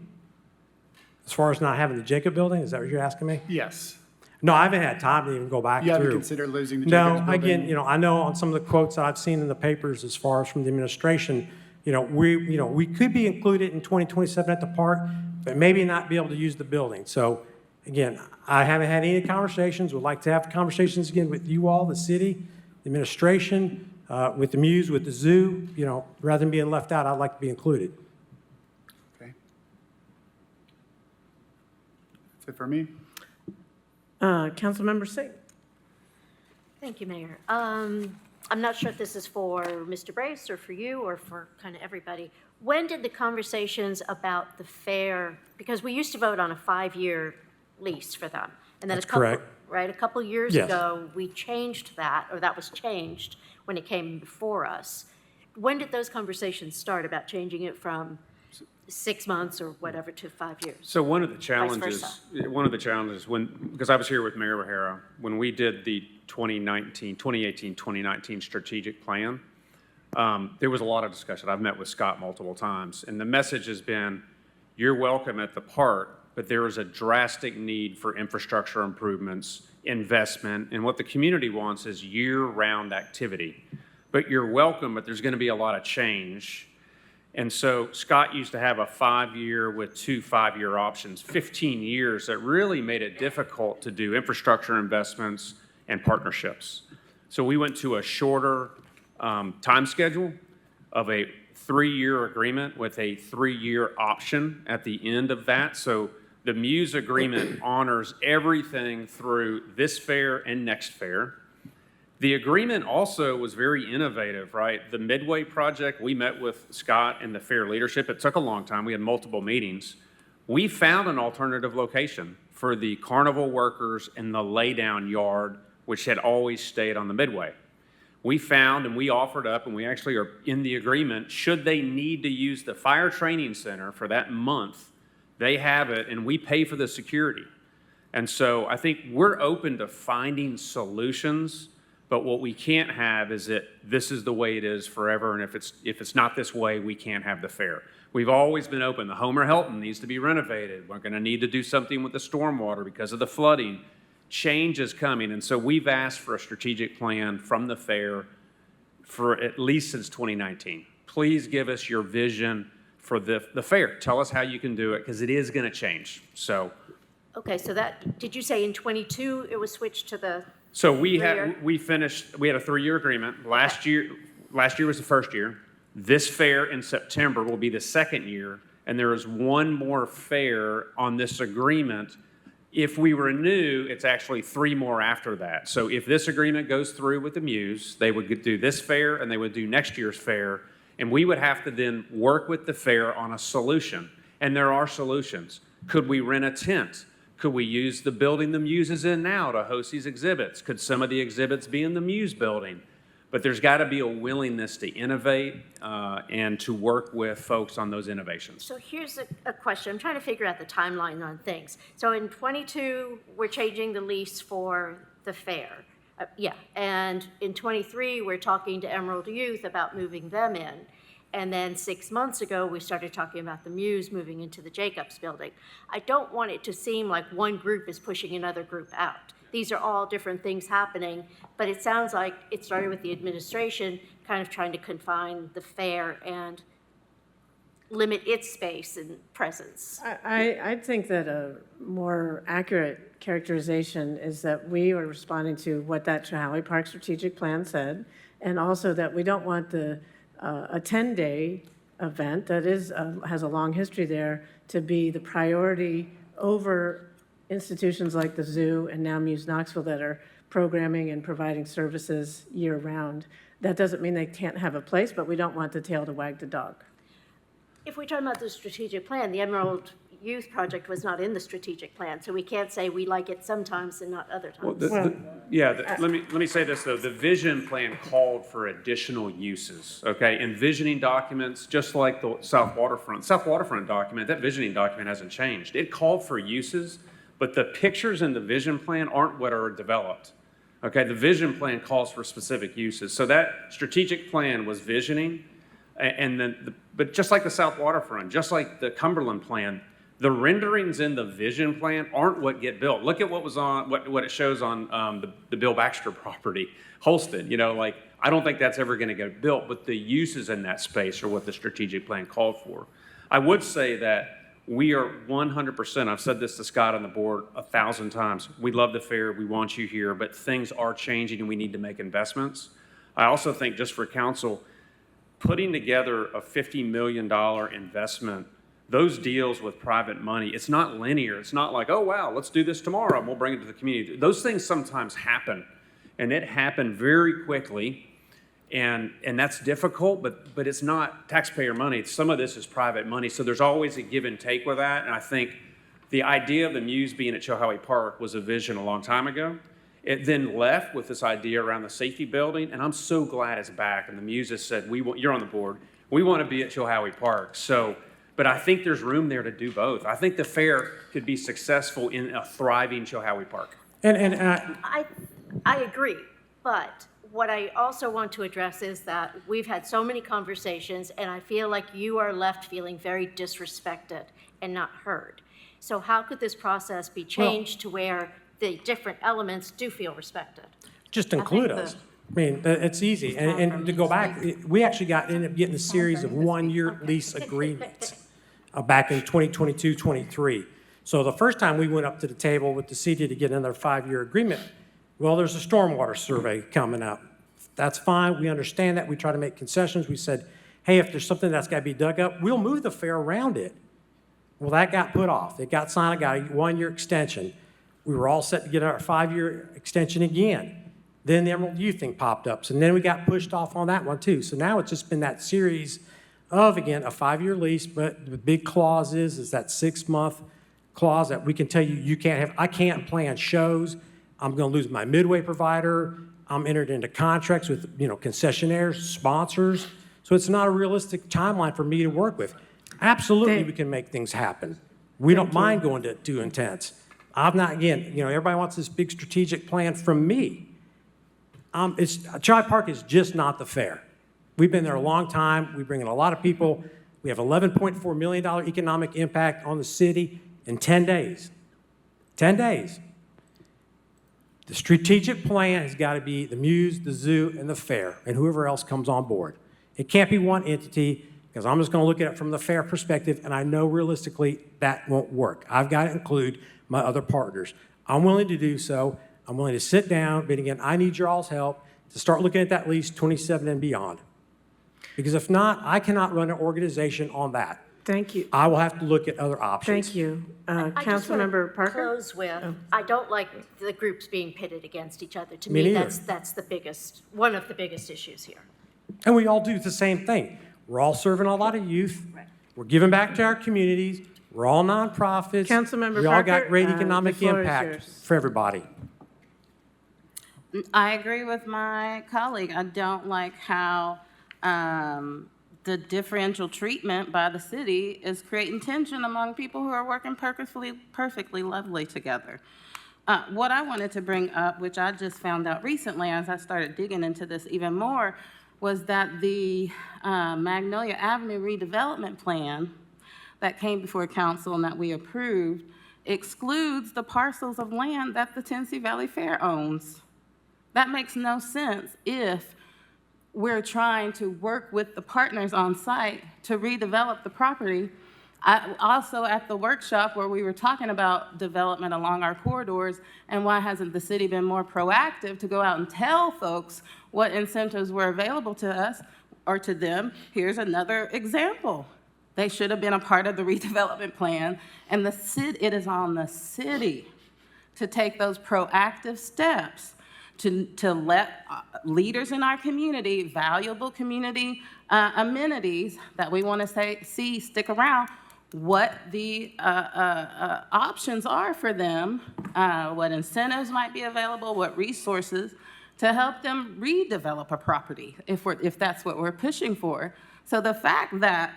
As far as not having the Jacob Building, is that what you're asking me? Yes. No, I haven't had time to even go back You through. haven't considered losing the Jacobs No, Building? again, you know, I know on some of the quotes that I've seen in the papers as far as from the administration, we could be included in 2027 at the park, but maybe not be able to use the building. So again, I haven't had any conversations, would like to have conversations again with you all, the city, the administration, with the Muse, with the zoo, rather than being left out, I'd like to be included. Okay. That's it for me. Councilmember Singh. Thank you, Mayor. I'm not sure if this is for Mr. Brace or for you or for kind of everybody. When did the conversations about the fair, because we used to vote on a 5-year lease for them. And then That's correct. Right, a couple years Yes. ago, we changed that, or that was changed when it came before us. When did those conversations start about changing it from 6 months or whatever to 5 years? So one of the versa. challenges, because I was here with Mayor O'Hara, when we did the 2018-2019 strategic plan, there was a lot of discussion. I've met with Scott multiple times, and the message has been, you're welcome at the park, but there is a drastic need for infrastructure improvements, investment, and what the community wants is year-round activity. But you're welcome, but there's going to be a lot of change. And so Scott used to have a 5-year with 2 5-year options, 15 years. That really made it difficult to do infrastructure investments and partnerships. So we went to a shorter time schedule of a 3-year agreement with a 3-year option at the end of that. So the Muse agreement honors everything through this fair and next fair. The agreement also was very innovative, right? The Midway project, we met with Scott and the fair leadership. It took a long time. We had multiple meetings. We found an alternative location for the carnival workers in the laydown yard, which had always stayed on the Midway. We found and we offered up, and we actually are in the agreement, should they need to use the fire training center for that month, they have it, and we pay for the security. And so I think we're open to finding solutions. But what we can't have is that this is the way it is forever, and if it's not this way, we can't have the fair. We've always been open. The Homer Hilton needs to be renovated. We're going to need to do something with the stormwater because of the flooding. Change is coming, and so we've asked for a strategic plan from the fair for at least since 2019. Please give us your vision for the fair. Tell us how you can do it, because it is going to change. So. Okay, so that, did you say in '22 it was switched to the? So we had a 3-year agreement. Last year was the first year. This fair in September will be the second year, and there is one more fair on this agreement. If we renew, it's actually 3 more after that. So if this agreement goes through with the Muse, they would do this fair and they would do next year's fair, and we would have to then work with the fair on a solution. And there are solutions. Could we rent a tent? Could we use the building the Muse is in now to host these exhibits? Could some of the exhibits be in the Muse building? But there's got to be a willingness to innovate and to work with folks on those innovations. So here's a question. I'm trying to figure out the timeline on things. So in '22, we're changing the lease for the fair. And in '23, we're talking to Emerald Youth about moving them in. And then 6 months ago, we started talking about the Muse moving into the Jacobs building. I don't want it to seem like one group is pushing another group out. These are all different things happening, but it sounds like it started with the administration kind of trying to confine the fair and limit its space and presence. I think that a more accurate characterization is that we are responding to what that Chilhowie Park strategic plan said, and also that we don't want a 10-day event that has a long history there to be the priority over institutions like the zoo and now Muse Knoxville that are programming and providing services year-round. That doesn't mean they can't have a place, but we don't want the tail to wag the dog. If we're talking about the strategic plan, the Emerald Youth Project was not in the strategic plan, so we can't say we like it sometimes and not other times. Let me say this, though. The vision plan called for additional uses, okay? Envisioning documents, just like the South Waterfront document, that visioning document hasn't changed. It called for uses, but the pictures in the vision plan aren't what are developed, okay? The vision plan calls for specific uses. So that strategic plan was visioning, and then, but just like the South Waterfront, just like the Cumberland plan, the renderings in the vision plan aren't what get built. Look at what was on, what it shows on the Bill Baxter property, Holston. You know, like, I don't think that's ever going to get built, but the uses in that space are what the strategic plan called for. I would say that we are 100%, I've said this to Scott on the board 1,000 times, we love the fair, we want you here, but things are changing and we need to make investments. I also think, just for council, putting together a $50 million investment, those deals with private money, it's not linear. It's not like, oh, wow, let's do this tomorrow and we'll bring it to the community. Those things sometimes happen, and it happened very quickly, and that's difficult, but it's not taxpayer money. Some of this is private money, so there's always a give and take with that, and I think the idea of the Muse being at Chilhowie Park was a vision a long time ago. It then left with this idea around the safety building, and I'm so glad it's back, and the Muse has said, you're on the board, we want to be at Chilhowie Park. But I think there's room there to do both. I think the fair could be successful in a thriving Chilhowie Park. I agree, but what I also want to address is that we've had so many conversations, and I feel like you are left feeling very disrespected and not heard. So how could this process be changed to where the different elements do feel respected? Just include us. I mean, it's easy. And to go back, we actually ended up getting a series of one-year lease agreements back in 2022, 23. So the first time we went up to the table with the city to get another 5-year agreement, well, there's a stormwater survey coming up. That's fine. We understand that. We try to make concessions. We said, hey, if there's something that's got to be dug up, we'll move the fair around it. Well, that got put off. It got signed, got a 1-year extension. We were all set to get our 5-year extension again. Then the Emerald Youth thing popped up. So then we got pushed off on that one too. So now it's just been that series of, again, a 5-year lease, but the big clause is that 6-month clause that we can tell you, you can't have, I can't plan shows. I'm going to lose my midway provider. I'm entered into contracts with, concessionaires, sponsors. So it's not a realistic timeline for me to work with. Absolutely, we can make things happen. We don't mind going to too intense. I'm not, again, everybody wants this big strategic plan from me. Chilhowee Park is just not the fair. We've been there a long time. We bring in a lot of people. We have $11.4 million economic impact on the city in 10 days. 10 days. The strategic plan has got to be the Muse, the zoo, and the fair, and whoever else comes on board. It can't be one entity, because I'm just going to look at it from the fair perspective, and I know realistically that won't work. I've got to include my other partners. I'm willing to do so. I'm willing to sit down, but again, I need your all's help to start looking at that lease 27 and beyond. Because if not, I cannot run an organization on that. Thank you. I will have to look at other options. Thank you. I just want Councilmember to Parker? close with, I don't like the groups being pitted against each other. To Me me, neither. that's the biggest, one of the biggest issues here. And we all do the same thing. We're all serving a lot of youth. We're giving back to our communities. We're all nonprofits. Councilmember We all got Parker, great the economic floor is impact yours. for everybody. I agree with my colleague. I don't like how the differential treatment by the city is creating tension among people who are working perfectly lovely together. What I wanted to bring up, which I just found out recently as I started digging into this even more, was that the Magnolia Avenue redevelopment plan that came before council and that we approved excludes the parcels of land that the Tennessee Valley Fair owns. That makes no sense if we're trying to work with the partners on site to redevelop the property. Also at the workshop where we were talking about development along our corridors and why hasn't the city been more proactive to go out and tell folks what incentives were available to us or to them. Here's another example. They should have been a part of the redevelopment plan, and it is on the city to take those proactive steps to let leaders in our community, valuable community amenities that we want to see stick around, what the options are for them, what incentives might be available, what resources to help them redevelop a property if that's what we're pushing for. So the fact that,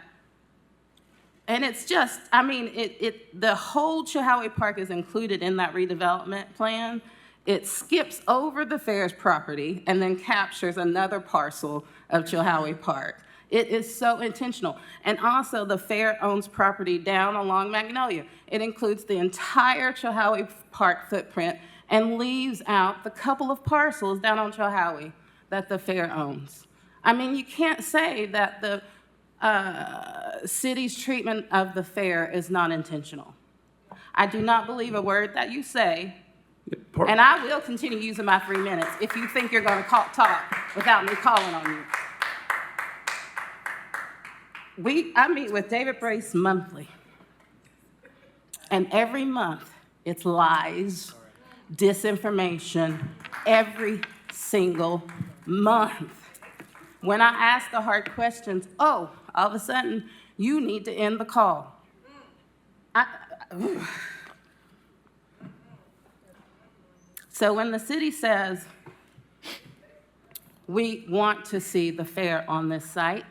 and it's just, I mean, the whole Chilhowee Park is included in that redevelopment plan. It skips over the fair's property and then captures another parcel of Chilhowee Park. It is so intentional. And also, the fair owns property down along Magnolia. It includes the entire Chilhowee Park footprint and leaves out the couple of parcels down on Chilhowee that the fair owns. I mean, you can't say that the city's treatment of the fair is not intentional. I do not believe a word that you say. And I will continue using my 3 minutes if you think you're going to talk without me calling on you. I meet with David Brace monthly. And every month, it's lies, disinformation, every single month. When I ask the hard questions, all of a sudden, you need to end the call. So when the city says, we want to see the fair on this site,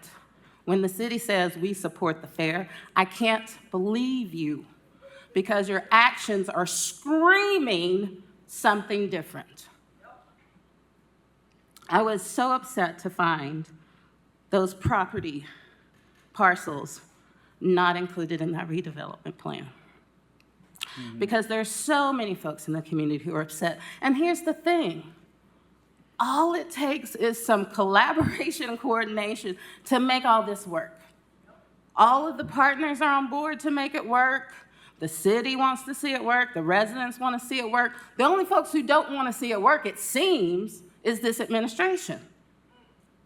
when the city says we support the fair, I can't believe you because your actions are screaming something different. I was so upset to find those property parcels not included in that redevelopment plan. Because there's so many folks in the community who are upset. And here's the thing. All it takes is some collaboration and coordination to make all this work. All of the partners are on board to make it work. The city wants to see it work. The residents want to see it work. The only folks who don't want to see it work, it seems, is this administration.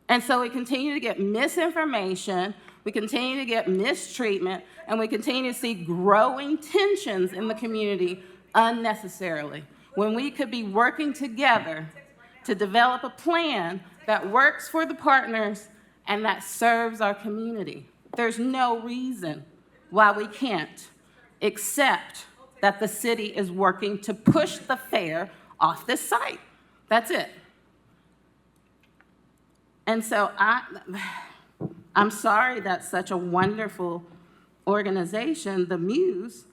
And so we continue to get misinformation, we continue to get mistreatment, and we continue to see growing tensions in the community unnecessarily, when we could be working together to develop a plan that works for the partners and that serves our community. There's no reason why we can't, except that the city is working to push the fair off this site. That's it. And so I'm sorry that such a wonderful organization, the Muse,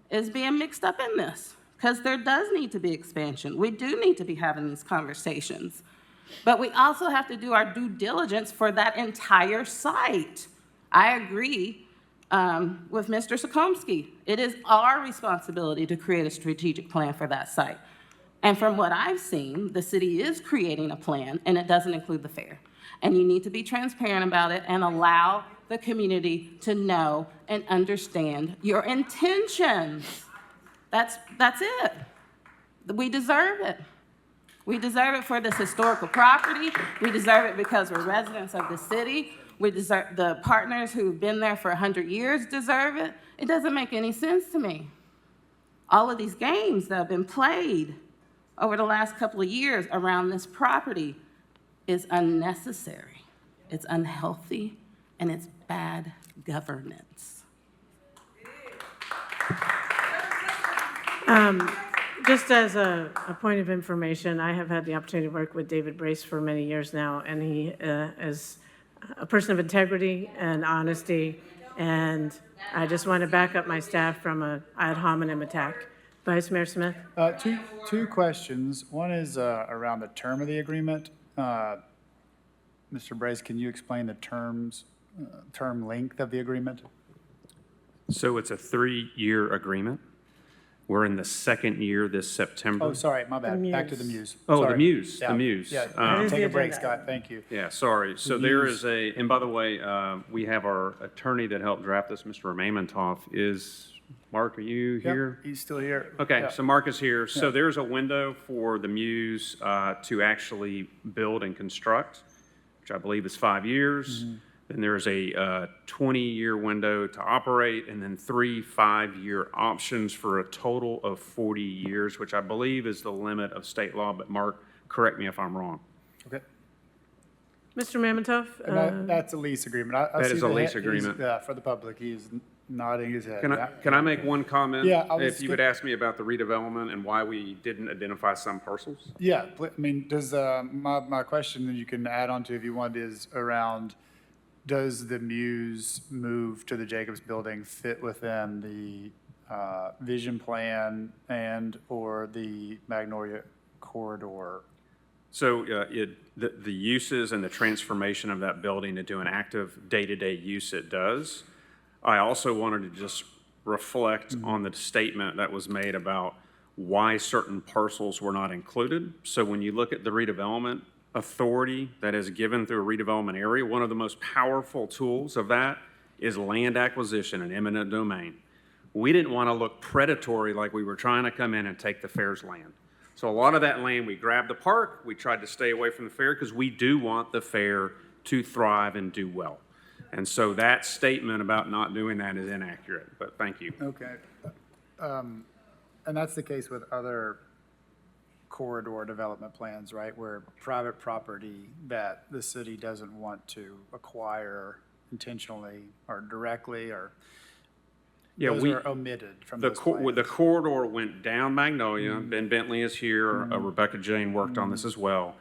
is being mixed up in this, because there does need to be expansion. We do need to be having these conversations. But we also have to do our due diligence for that entire site. I agree with Mr. Sokomsky. It is our responsibility to create a strategic plan for that site. And from what I've seen, the city is creating a plan, and it doesn't include the fair. And you need to be transparent about it and allow the community to know and understand your intentions. That's it. We deserve it. We deserve it for this historical property. We deserve it because we're residents of the city. We deserve, the partners who've been there for 100 years deserve it. It doesn't make any sense to me. All of these games that have been played over the last couple of years around this property is unnecessary. It's unhealthy, and it's bad governance. Just as a point of information, I have had the opportunity to work with David Brace for many years now, and he is a person of integrity and honesty, and I just want to back up my staff from an ad hominem attack. Vice Mayor Smith? Two questions. One is around the term of the agreement. Mr. Brace, can you explain the term length of the agreement? So it's a 3-year agreement. We're in the second year this September. Oh, sorry, my bad. Back to the Muse. Oh, Sorry. the Muse, Yeah. the Muse. Yeah, take a break, Scott, thank you. Yeah, sorry. So there is a, and by the way, we have our attorney that helped draft this, Mr. Mamontoff. Is, Mark, are you here? Yep, he's still here. Okay, Yeah. so Mark is here. So Yeah. there's a window for the Muse to actually build and construct, which I believe is 5 years. Mm-hmm. Then there's a 20-year window to operate, and then 3 5-year options for a total of 40 years, which I believe is the limit of state law. But Mark, correct me if I'm wrong. Okay. Mr. Mamontoff? And that's a lease agreement. I That see is a the lease head- agreement. Yeah, for the public, he's nodding his head. Can I make one comment? Yeah, I was If you would ask me about the redevelopment and why we didn't identify some parcels? Yeah, I mean, does, my question that you can add on to if you want is around, does the Muse move to the Jacobs Building fit within the vision plan and/or the Magnolia Corridor? So the uses and the transformation of that building into an active day-to-day use, it does. I also wanted to just reflect on the statement that was made about why certain parcels were not included. So when you look at the redevelopment authority that is given through a redevelopment area, one of the most powerful tools of that is land acquisition and eminent domain. We didn't want to look predatory like we were trying to come in and take the fair's land. So a lot of that land, we grabbed the park, we tried to stay away from the fair because we do want the fair to thrive and do well. And so that statement about not doing that is inaccurate, but thank you. Okay. And that's the case with other corridor development plans, right? Where private property that the city doesn't want to acquire intentionally or directly, or those are omitted from those plans. The corridor went down Magnolia. Ben Bentley is here. Rebecca Jane worked on this as well.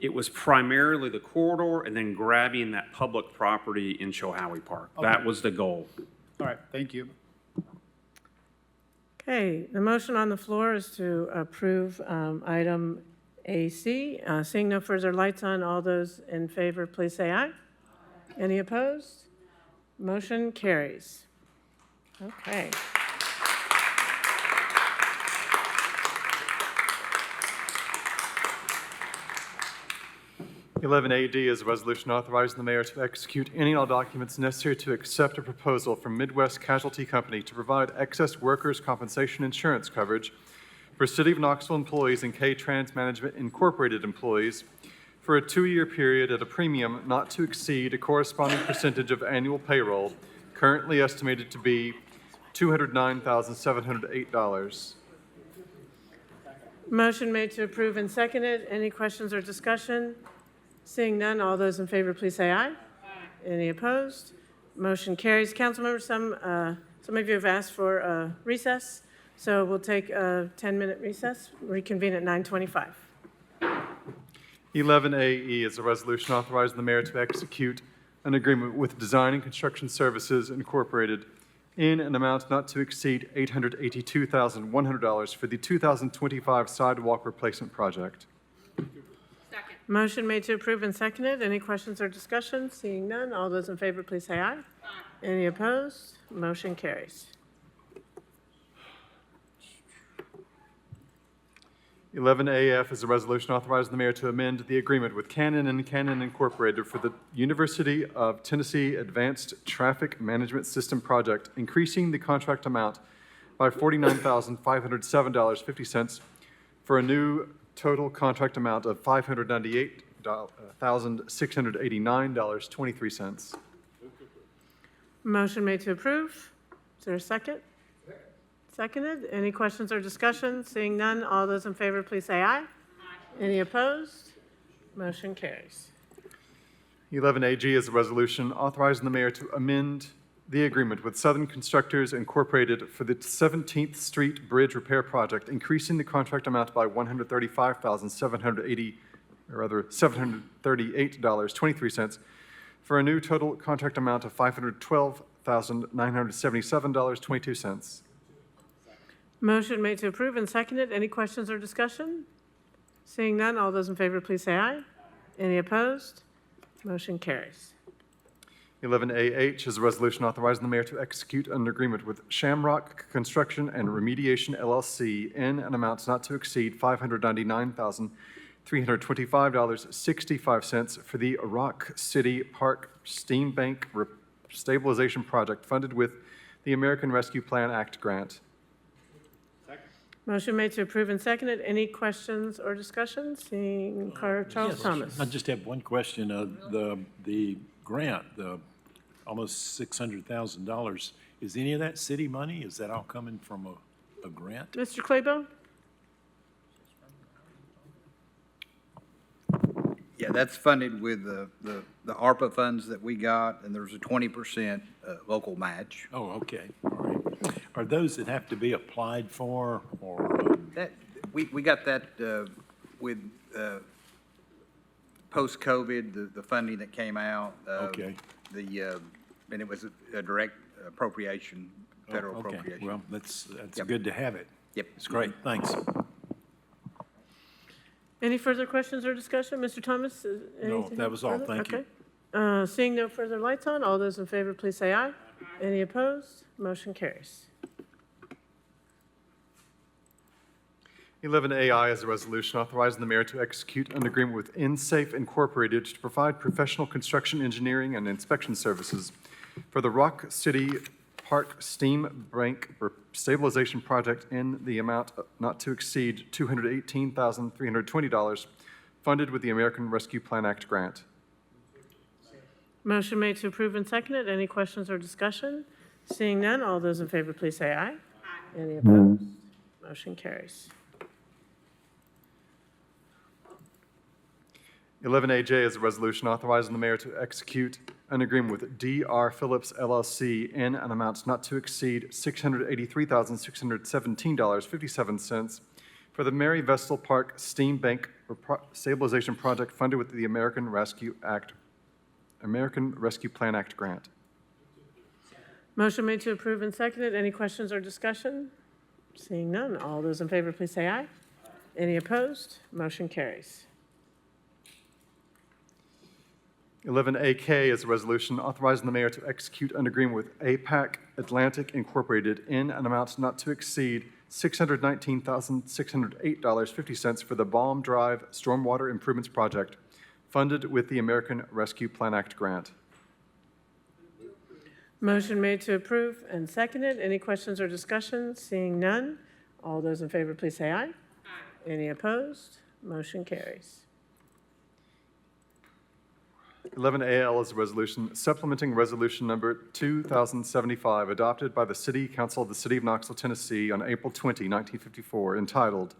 It was primarily the corridor and then grabbing that public property in Chilhowie Park. Okay. That was the goal. All right, thank you. Okay, the motion on the floor is to approve item AC. Seeing no further lights on, all those in favor, please say aye. Any opposed? Motion carries. Okay. 11AD is a resolution authorizing the mayor to execute any and all documents necessary to accept a proposal from Midwest Casualty Company to provide excess workers' compensation insurance coverage for City of Knoxville employees and K-Trans Management Incorporated employees for a 2-year period at a premium not to exceed a corresponding percentage of annual payroll, currently estimated to be $209,708. Motion made to approve and seconded. Any questions or discussion? Seeing none, all those in favor, please say aye. Any opposed? Motion carries. Council members, some of you have asked for a recess, so we'll take a 10-minute recess, reconvene at 9:25. 11AE is a resolution authorizing the mayor to execute an agreement with Design and Construction Services Incorporated in an amount not to exceed $882,100 for the 2025 sidewalk replacement project. Motion made to approve and seconded. Any questions or discussion? Seeing none, all those in favor, please say aye. Any opposed? Motion carries. 11AF is a resolution authorizing the mayor to amend the agreement with Canon and Canon Incorporated for the University of Tennessee Advanced Traffic Management System project, increasing the contract amount by $49,507.50 for a new total contract amount of $598,689.23. Motion made to approve. Is there a second? Seconded. Any questions or discussion? Seeing none, all those in favor, please say aye. Any opposed? Motion carries. 11AG is a resolution authorizing the mayor to amend the agreement with Southern Constructors Incorporated for the 17th Street Bridge Repair Project, increasing the contract amount by $738.23 for a new total contract amount of $512,977.22. Motion made to approve and seconded. Any questions or discussion? Seeing none, all those in favor, please say aye. Any opposed? Motion carries. 11AH is a resolution authorizing the mayor to execute an agreement with Shamrock Construction and Remediation LLC in an amount not to exceed $599,325.65 for the Rock City Park Steam Bank Stabilization Project funded with the American Rescue Plan Act grant. Motion made to approve and seconded. Any questions or discussion? Seeing Charles Yes, Thomas. I just have one question. The grant, the almost $600,000, is any of that city money? Is that all coming from a grant? Mr. Claiborne? Yeah, that's funded with the ARPA funds that we got, and there's a 20% local match. Oh, okay, all right. Are those that have to be applied for, or? That, we got that with post-COVID, the funding that came out. Okay. And it was a direct appropriation, federal Okay. appropriation. Well, that's Yep. good to have it. Yep. It's great, thanks. Any further questions or discussion? Mr. Thomas? No, anything that was all. further? Thank you. Okay. Seeing no further lights on, all those in favor, please say aye. Any opposed? Motion carries. 11AI is a resolution authorizing the mayor to execute an agreement with InSafe Incorporated to provide professional construction engineering and inspection services for the Rock City Park Steam Bank Stabilization Project in the amount not to exceed $218,320, funded with the American Rescue Plan Act grant. Motion made to approve and seconded. Any questions or discussion? Seeing none, all those in favor, please say aye. Any opposed? Motion carries. 11AJ is a resolution authorizing the mayor to execute an agreement with D.R. Phillips LLC in an amount not to exceed $683,617.57 for the Mary Vestal Park Steam Bank Stabilization Project funded with the American Rescue Plan Act grant. Motion made to approve and seconded. Any questions or discussion? Seeing none, all those in favor, please say aye. Any opposed? Motion carries. 11AK is a resolution authorizing the mayor to execute an agreement with APAC Atlantic Incorporated in an amount not to exceed $619,608.50 for the Balm Drive Stormwater Improvements Project, funded with the American Rescue Plan Act grant. Motion made to approve and seconded. Any questions or discussion? Seeing none, all those in favor, please say aye. Aye. Any opposed? Motion carries. 11AL is a resolution supplementing resolution number 2075 adopted by the City Council of the City of Knoxville, Tennessee on April 20, 1954, entitled,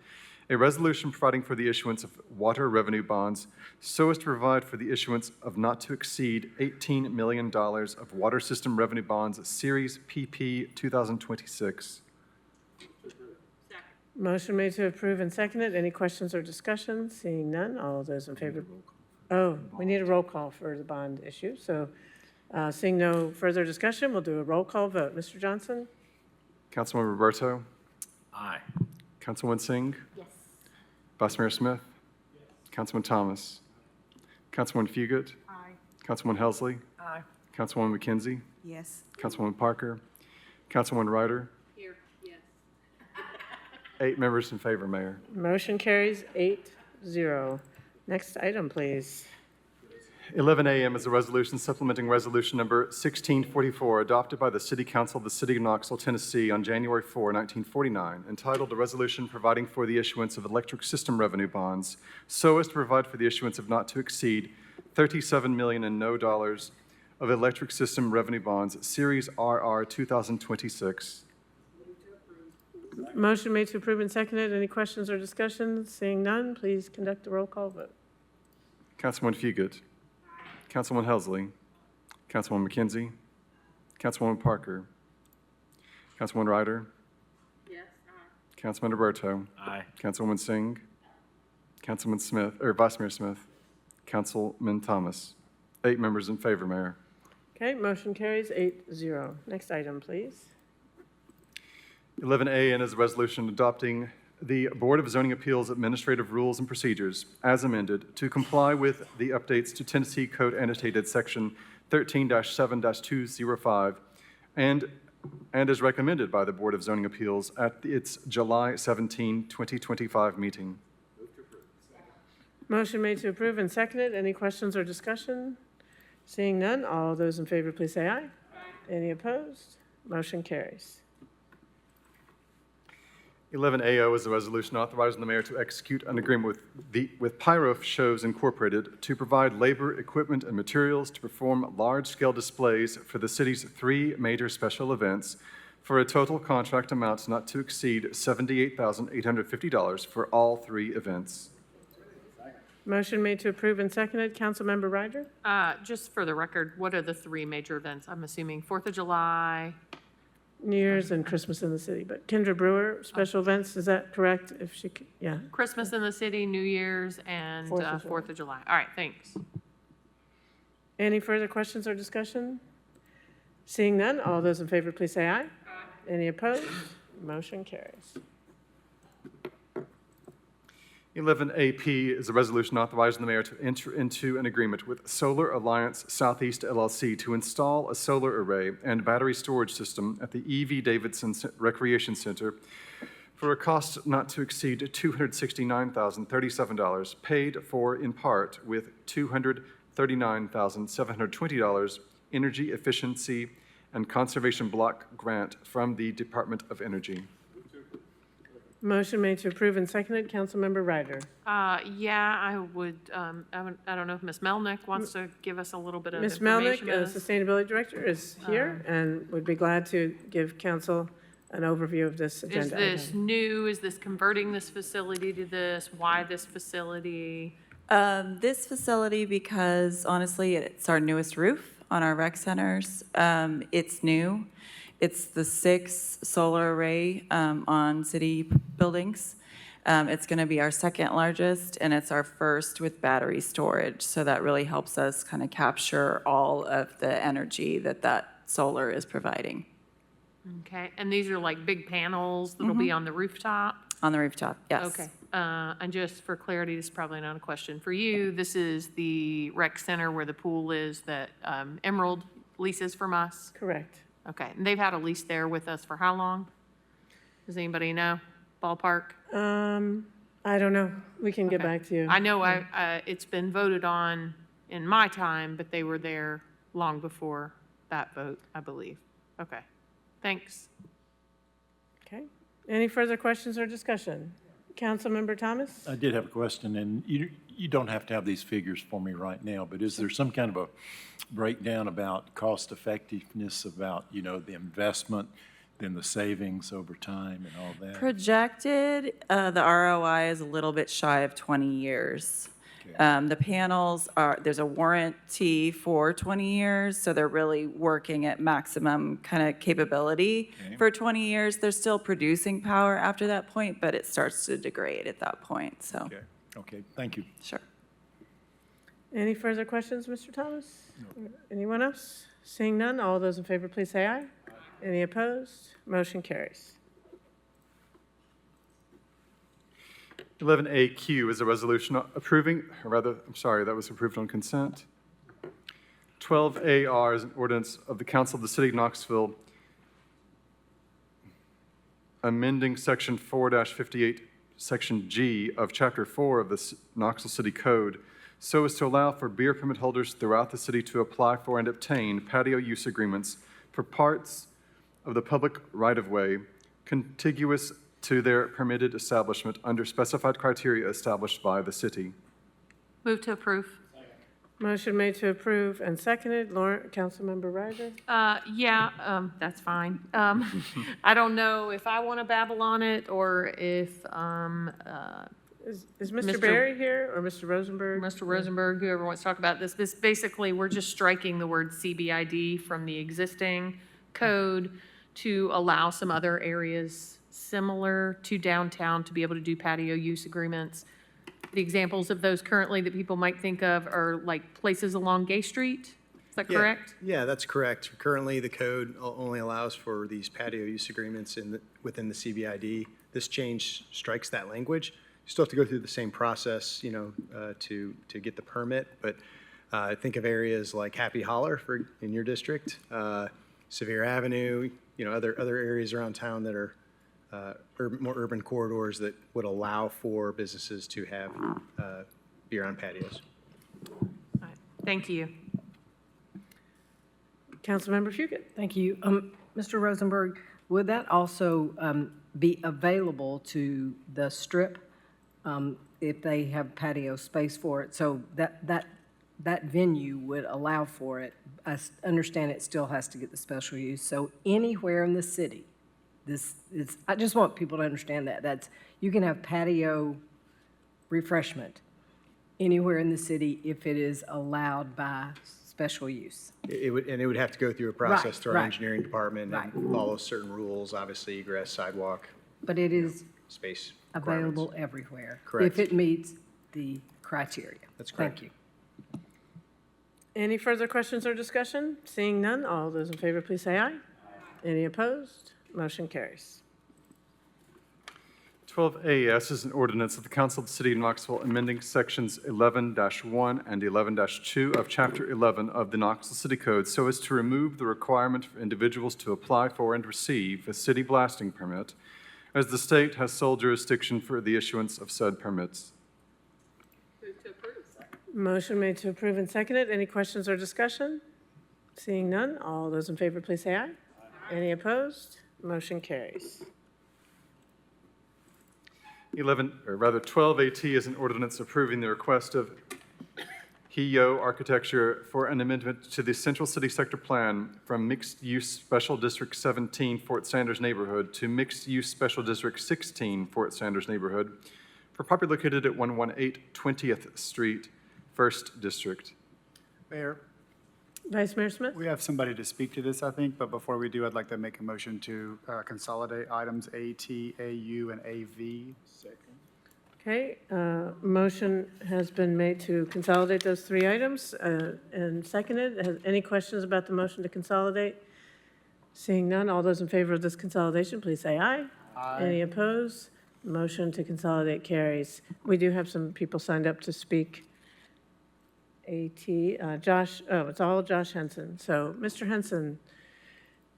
"A Resolution Providing for the Issuance of Water Revenue Bonds so as to provide for the issuance of not to exceed $18 million of Water System Revenue Bonds, Series PP 2026. Motion made to approve and seconded. Any questions or discussion? Seeing none, all of those in favor. Oh, we need a roll call for the bond issue. So seeing no further discussion, we'll do a roll call vote. Mr. Johnson? Councilman Roberto? Aye. Councilwoman Singh? Yes. Vice Mayor Smith? Yes. Councilman Thomas? Councilwoman Fugit? Aye. Councilwoman Helsley? Aye. Councilwoman McKenzie? Yes. Councilwoman Parker? Councilwoman Ryder? Here, yes. 8 members in favor, Mayor. Motion carries 8-0. Next item, please. 11AM is a resolution supplementing resolution number 1644 adopted by the City Council of the City of Knoxville, Tennessee on January 4, 1949, entitled "A Resolution Providing for the Issuance of Electric System Revenue Bonds so as to provide for the issuance of not to exceed $37 million and no dollars of Electric System Revenue Bonds, Series RR 2026. Motion made to approve and seconded. Any questions or discussion? Seeing none, please conduct a roll call vote. Councilwoman Fugit. Councilwoman Helsley. Councilwoman McKenzie. Councilwoman Parker. Councilwoman Ryder. Yes. Councilman Roberto. Aye. Councilwoman Singh. Councilman Smith, or Vice Mayor Smith. Councilman Thomas. 8 members in favor, Mayor. Okay, motion carries 8-0. Next item, please. 11A is a resolution adopting the Board of Zoning Appeals Administrative Rules and Procedures as amended to comply with the updates to Tennessee Code Annotated Section 13-7-205 and as recommended by the Board of Zoning Appeals at its July 17, 2025 meeting. Motion made to approve and seconded. Any questions or discussion? Seeing none, all those in favor, please say aye. Aye. Any opposed? Motion carries. 11AO is a resolution authorizing the mayor to execute an agreement with Pyro Shows Incorporated to provide labor, equipment, and materials to perform large-scale displays for the city's 3 major special events for a total contract amount not to exceed $78,850 for all 3 events. Motion made to approve and seconded. Councilmember Ryder? Just for the record, what are the 3 major events? I'm assuming 4th of July. New Year's and Christmas in the city, but Kendra Brewer, special events, is that correct? If she, yeah. Christmas in the city, New Year's, and 4th of July. All right, thanks. Any further questions or discussion? Seeing none, all those in favor, please say aye. Aye. Any opposed? Motion carries. 11AP is a resolution authorizing the mayor to enter into an agreement with Solar Alliance Southeast LLC to install a solar array and battery storage system at the E.V. Davidson Recreation Center for a cost not to exceed $269,037, paid for in part with $239,720 Energy Efficiency and Conservation Block Grant from the Department of Energy. Motion made to approve and seconded. Councilmember Ryder. Yeah, I would, I don't know if Ms. Melnick wants to give us a little bit of Ms. information. Melnick, Sustainability Director, is here and would be glad to give council an overview of this agenda. Is this new? Is this converting this facility to this? Why this facility? This facility, because honestly, it's our newest roof on our rec centers. It's new. It's the 6th solar array on city buildings. It's going to be our 2nd largest, and it's our first with battery storage. So that really helps us kind of capture all of the energy that solar is providing. Okay, and these are like big panels that'll be on the rooftop? On the rooftop, yes. Okay, and just for clarity, this is probably not a question for you. This is the rec center where the pool is that Emerald leases from us? Correct. Okay, and they've had a lease there with us for how long? Does anybody know? Ballpark? I don't know. We can get back to you. I know it's been voted on in my time, but they were there long before that vote, I believe. Okay, thanks. Okay. Any further questions or discussion? Councilmember Thomas? I did have a question, and you don't have to have these figures for me right now, but is there some kind of a breakdown about cost effectiveness, about, you know, the investment, then the savings over time and all that? Projected, the ROI is a little bit shy of 20 years. The panels there's a warranty for 20 years, so they're really working at maximum kind of capability for 20 years. They're still producing power after that point, but it starts to degrade at that point, so. Okay, thank you. Sure. Any further questions, Mr. Thomas? No. Anyone else? Seeing none, all those in favor, please say aye. Any opposed? Motion carries. 11AQ is a resolution approving, or rather, I'm sorry, that was approved on consent. 12AR is an ordinance of the Council of the City of Knoxville amending Section 4-58, Section G of Chapter 4 of the Knoxville City Code so as to allow for beer permit holders throughout the city to apply for and obtain patio use agreements for parts of the public right-of-way contiguous to their permitted establishment under specified criteria established by the city. Move to approve. Motion made to approve and seconded. Councilmember Ryder? That's fine. I don't know if I want to babble on it or if Is Mr. Berry here or Mr. Rosenberg? Mr. Rosenberg, whoever wants to talk about this. Basically, we're just striking the word CBID from the existing code to allow some other areas similar to downtown to be able to do patio use agreements. The examples of those currently that people might think of are like places along Gay Street. Is that correct? Yeah, that's correct. Currently, the code only allows for these patio use agreements within the CBID. This change strikes that language. You still have to go through the same process, you know, to get the permit, but think of areas like Happy Holler in your district, Sevier Avenue, you know, other areas around town that are more urban corridors that would allow for businesses to have beer on patios. All right. Thank you. Councilmember Fugit? Thank you. Mr. Rosenberg, would that also be available to the Strip if they have patio space for it? So that venue would allow for it. I understand it still has to get the special use. So anywhere in the city, I just want people to understand that. You can have patio refreshment anywhere in the city if it is allowed by special use. It would have to go through a process through our right. engineering department and follow certain rules, obviously egress, sidewalk, But it is space available everywhere. Correct. If it meets the criteria. That's correct. Thank you. Any further questions or discussion? Seeing none, all those in favor, please say aye. Any opposed? Motion carries. 12AS is an ordinance of the Council of the City of Knoxville amending Sections 11-1 and 11-2 of Chapter 11 of the Knoxville City Code so as to remove the requirement for individuals to apply for and receive a city blasting permit, as the state has sole jurisdiction for the issuance of said permits. Motion made to approve and seconded. Any questions or discussion? Seeing none, all those in favor, please say aye. Any opposed? Motion carries. 12AT is an ordinance approving the request of HEO Architecture for an amendment to the Central City Sector Plan from Mixed-Use Special District 17 Fort Sanders Neighborhood to Mixed-Use Special District 16 Fort Sanders Neighborhood for property located at 118 20th Street, 1st District. Mayor, Vice Mayor Smith? we have somebody to speak to this, I think, but before we do, I'd like to make a motion to consolidate items AT, AU, and AV. Okay, motion has been made to consolidate those three items and seconded. Any questions about the motion to consolidate? Seeing none, all those in favor of this consolidation, please say aye. Aye. Any opposed? Motion to consolidate carries. We do have some people signed up to speak. Josh, it's all Josh Henson. So, Mr. Henson,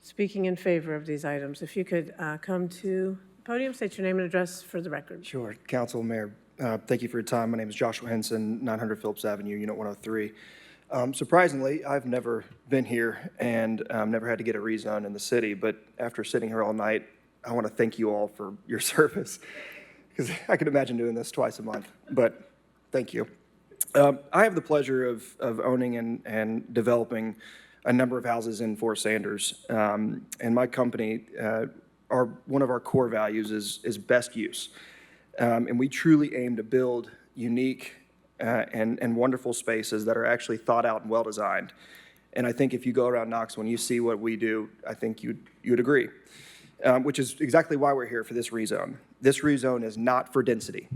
speaking in favor of these items, if you could come to podium, state your name and address for the record. Sure. Council, Mayor, thank you for your time. My name is Joshua Henson, 900 Phillips Avenue, Unit 103. Surprisingly, I've never been here and never had to get a rezone in the city, but after sitting here all night, I want to thank you all for your service, because I could imagine doing this twice a month, but thank you. I have the pleasure of owning and developing a number of houses in Fort Sanders, and my company, one of our core values is best use. And we truly aim to build unique and wonderful spaces that are actually thought out and well-designed. And I think if you go around Knoxville and you see what we do, I think you'd agree, which is exactly why we're here for this rezone. This rezone is not for density.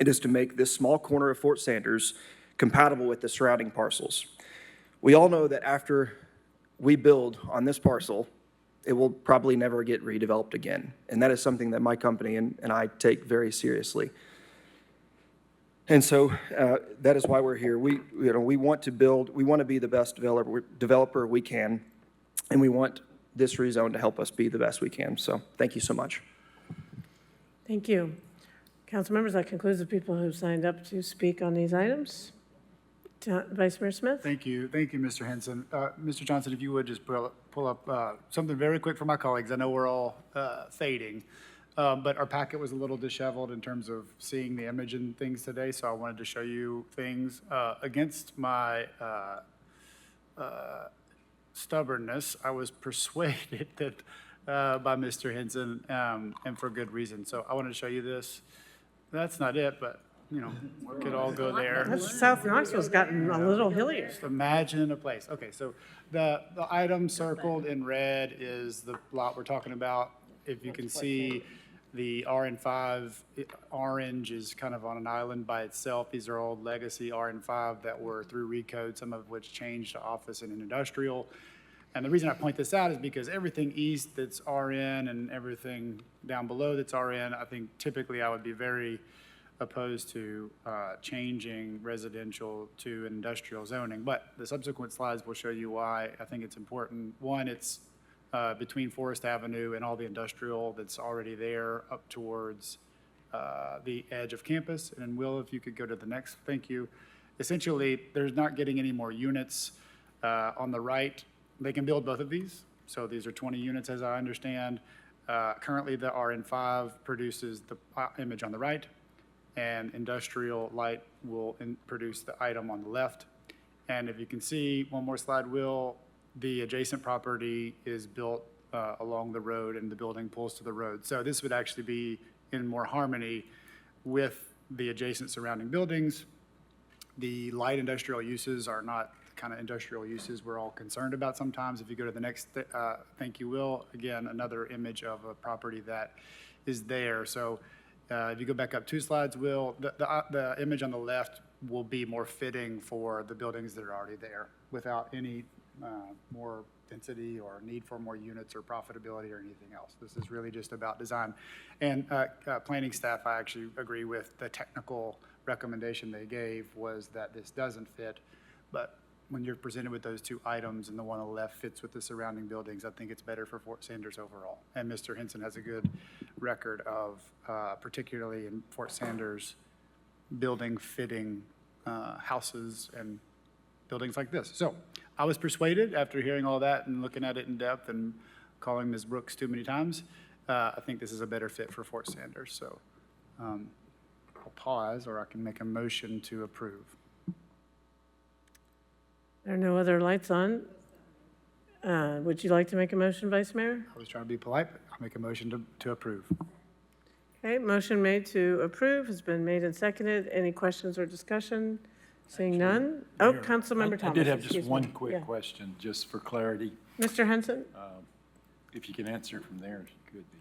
It is to make this small corner of Fort Sanders compatible with the surrounding parcels. We all know that after we build on this parcel, it will probably never get redeveloped again. And that is something that my company and I take very seriously. And so that is why we're here. We want to build, we want to be the best developer we can, and we want this rezone to help us be the best we can. So thank you so much. Thank you. Council members, that concludes the people who signed up to speak on these items. Vice Mayor Smith? Thank you, Mr. Henson. Mr. Johnson, if you would just pull up something very quick for my colleagues. I know we're all fading, but our packet was a little disheveled in terms of seeing the image and things today, so I wanted to show you things. Against my stubbornness, I was persuaded that by Mr. Henson, and for good reason. So I wanted to show you this. That's not it, but we could all go there. South Knoxville's gotten a little hillier. Just imagine a place. Okay, so the item circled in red is the lot we're talking about. If you can see, the RN5 orange is kind of on an island by itself. These are old legacy RN5 that were through recode, some of which changed to office and industrial. And the reason I point this out is because everything east that's RN and everything down below that's RN, I think typically I would be very opposed to changing residential to industrial zoning. But the subsequent slides will show you why I think it's important. One, it's between Forest Avenue and all the industrial that's already there up towards the edge of campus. And then Will, if you could go to the next, thank you. Essentially, there's not getting any more units on the right. They can build both of these. So these are 20 units as I understand. Currently the RN5 produces the image on the right, and industrial light will produce the item on the left. And if you can see, one more slide, Will, the adjacent property is built along the road and the building pulls to the road. So this would actually be in more harmony with the adjacent surrounding buildings. The light industrial uses are not the kind of industrial uses we're all concerned about sometimes. If you go to the next, thank you, Will, again, another image of a property that is there. So if you go back up 2 slides, Will, the image on the left will be more fitting for the buildings that are already there without any more density or need for more units or profitability or anything else. This is really just about design. And planning staff, I actually agree with the technical recommendation they gave was that this doesn't fit. But when you're presented with those 2 items and the one on the left fits with the surrounding buildings, I think it's better for Fort Sanders overall. And Mr. Henson has a good record of, particularly in Fort Sanders, building fitting houses and buildings like this. So I was persuaded after hearing all that and looking at it in depth and calling Ms. Brooks too many times. I think this is a better fit for Fort Sanders. So I'll pause, or I can make a motion to approve. There are no other lights on. Would you like to make a motion, Vice Mayor? I was trying to be polite, but I'll make a motion to approve. Okay, motion made to approve has been made and seconded. Any questions or discussion? Seeing none. Oh, Councilmember Thomas. I did have just excuse me. one quick Yeah. question, just for clarity. Mr. Henson? If you can answer from there, if you could be.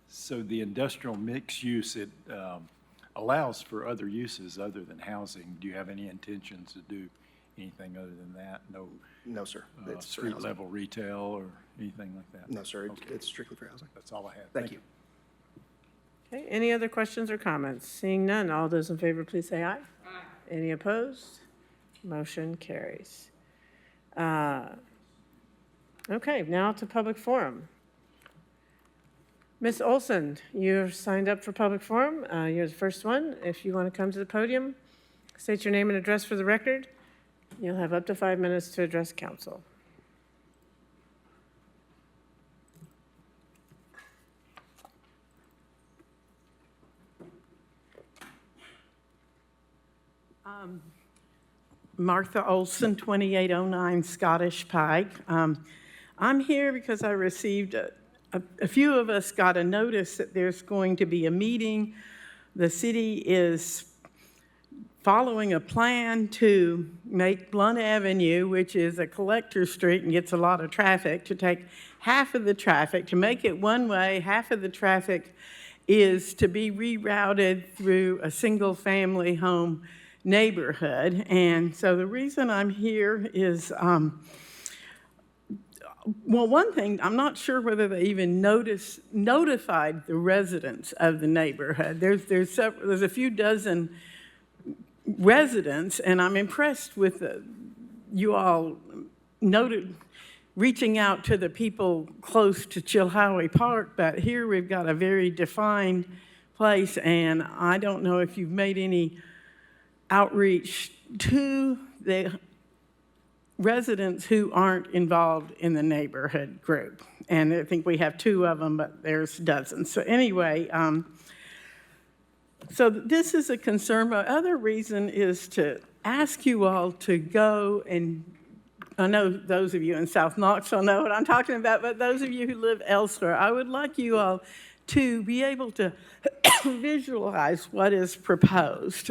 So the industrial mixed use, it allows for other uses other than housing. Do you have any intentions to do anything other than that? No, sir. It's for street housing. level retail or anything like that? No, sir. Okay. It's strictly for housing. That's all I had. Thank you. Okay, any other questions or comments? Seeing none, all those in favor, please say aye. Aye. Any opposed? Motion carries. Okay, now to public forum. Ms. Olson, you're signed up for public forum. You're the first one. If you want to come to the podium, state your name and address for the record. You'll have up to 5 minutes to address council. Martha Olson, 2809 Scottish Pike. I'm here because I received, a few of us got a notice that there's going to be a meeting. The city is following a plan to make Blunt Avenue, which is a collector street and gets a lot of traffic, to take half of the traffic, to make it one way. Half of the traffic is to be rerouted through a single-family home neighborhood. And so the reason I'm here is, well, one thing, I'm not sure whether they even notified the residents of the neighborhood. There's a few dozen residents, and I'm impressed with you all reaching out to the people close to Chilhowie Park, but here we've got a very defined place, and I don't know if you've made any outreach to the residents who aren't involved in the neighborhood group. And I think we have 2 of them, but there's dozens. So anyway, so this is a concern. My other reason is to ask you all to go, and I know those of you in South Knoxville know what I'm talking about, but those of you who live elsewhere, I would like you all to be able to visualize what is proposed.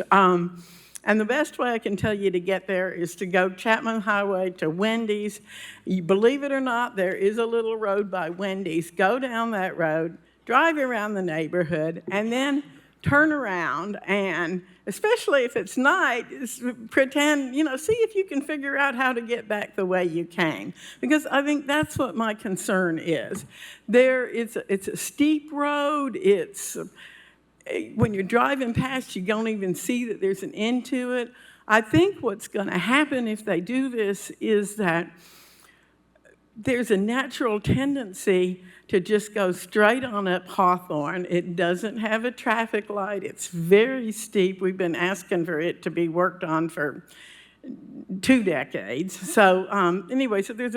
And the best way I can tell you to get there is to go Chapman Highway to Wendy's. You believe it or not, there is a little road by Wendy's. Go down that road, drive around the neighborhood, and then turn around, and especially if it's night, pretend, see if you can figure out how to get back the way you came. Because I think that's what my concern is. It's a steep road. When you're driving past, you don't even see that there's an end to it. I think what's going to happen if they do this is that there's a natural tendency to just go straight on up Hawthorne. It doesn't have a traffic light. It's very steep. We've been asking for it to be worked on for 2 decades. So anyway, so there's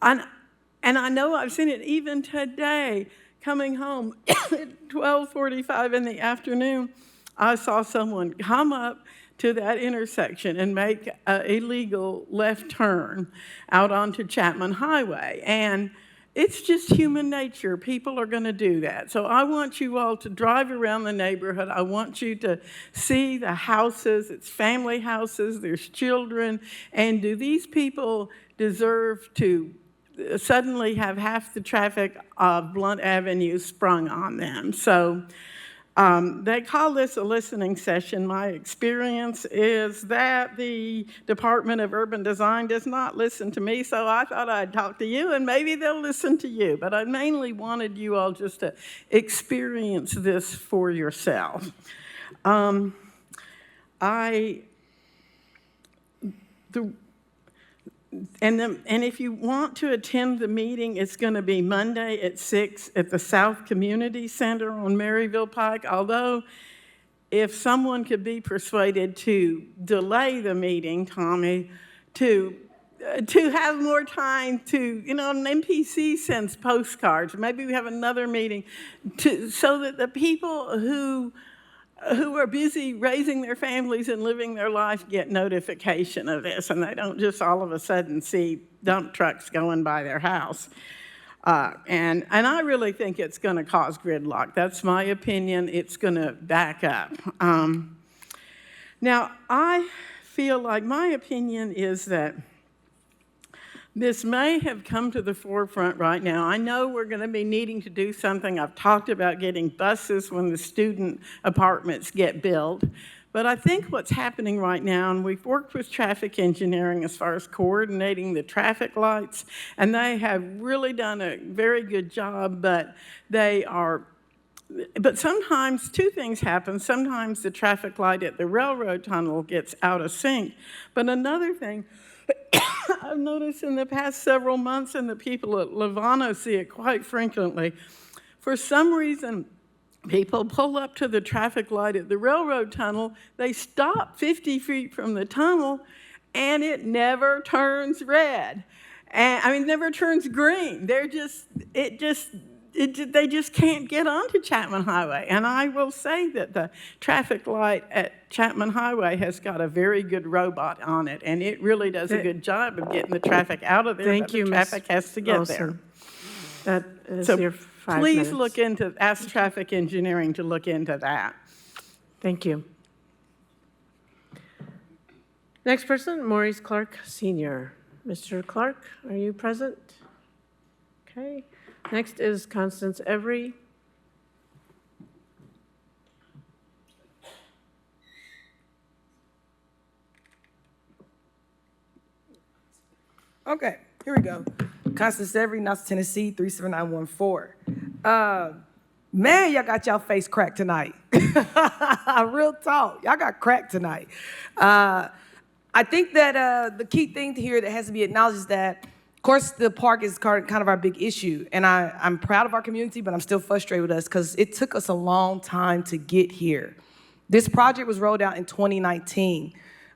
and I know I've seen it even today. Coming home at 12:45 in the afternoon, I saw someone come up to that intersection and make an illegal left turn out onto Chapman Highway. And it's just human nature. People are going to do that. So I want you all to drive around the neighborhood. I want you to see the houses. It's family houses. There's children. And do these people deserve to suddenly have half the traffic of Blunt Avenue sprung on them? So they call this a listening session. My experience is that the Department of Urban Design does not listen to me, so I thought I'd talk to you, and maybe they'll listen to you. But I mainly wanted you all just to experience this for yourself. And if you want to attend the meeting, it's going to be Monday at 6 at the South Community Center on Maryville Pike. Although, if someone could be persuaded to delay the meeting, Tommy, to have more time to, an MPC sends postcards. Maybe we have another meeting so that the people who are busy raising their families and living their life get notification of this, and they don't just all of a sudden see dump trucks going by their house. And I really think it's going to cause gridlock. That's my opinion. It's going to back up. Now, I feel like my opinion is that this may have come to the forefront right now. I know we're going to be needing to do something. I've talked about getting buses when the student apartments get built. But I think what's happening right now, and we've worked with traffic engineering as far as coordinating the traffic lights, and they have really done a very good job, but sometimes 2 things happen. Sometimes the traffic light at the railroad tunnel gets out of sync. But another thing I've noticed in the past several months, and the people at Lavano see it quite frequently, For some reason, people pull up to the traffic light at the railroad tunnel, they stop 50 feet from the tunnel, and it never turns red. And I mean, never turns green. They just can't get onto Chapman Highway. And I will say that the traffic light at Chapman Highway has got a very good robot on it, and it really does a good job of getting the traffic out of there. Thank you, The Ms. traffic has to get there. Olson. That is So your 5 please minutes. ask traffic engineering to look into that. Thank you. Next person, Maurice Clark Sr. Mr. Clark, are you present? Okay. Next is Constance Every. Okay, here we go. Constance Every, Knoxville, Tennessee, 37914. Man, y'all got y'all face cracked tonight. Real talk, y'all got cracked tonight. I think that the key thing here that has to be acknowledged is that, of course, the park is kind of our big issue. And I'm proud of our community, but I'm still frustrated with us because it took us a long time to get here. This project was rolled out in 2019.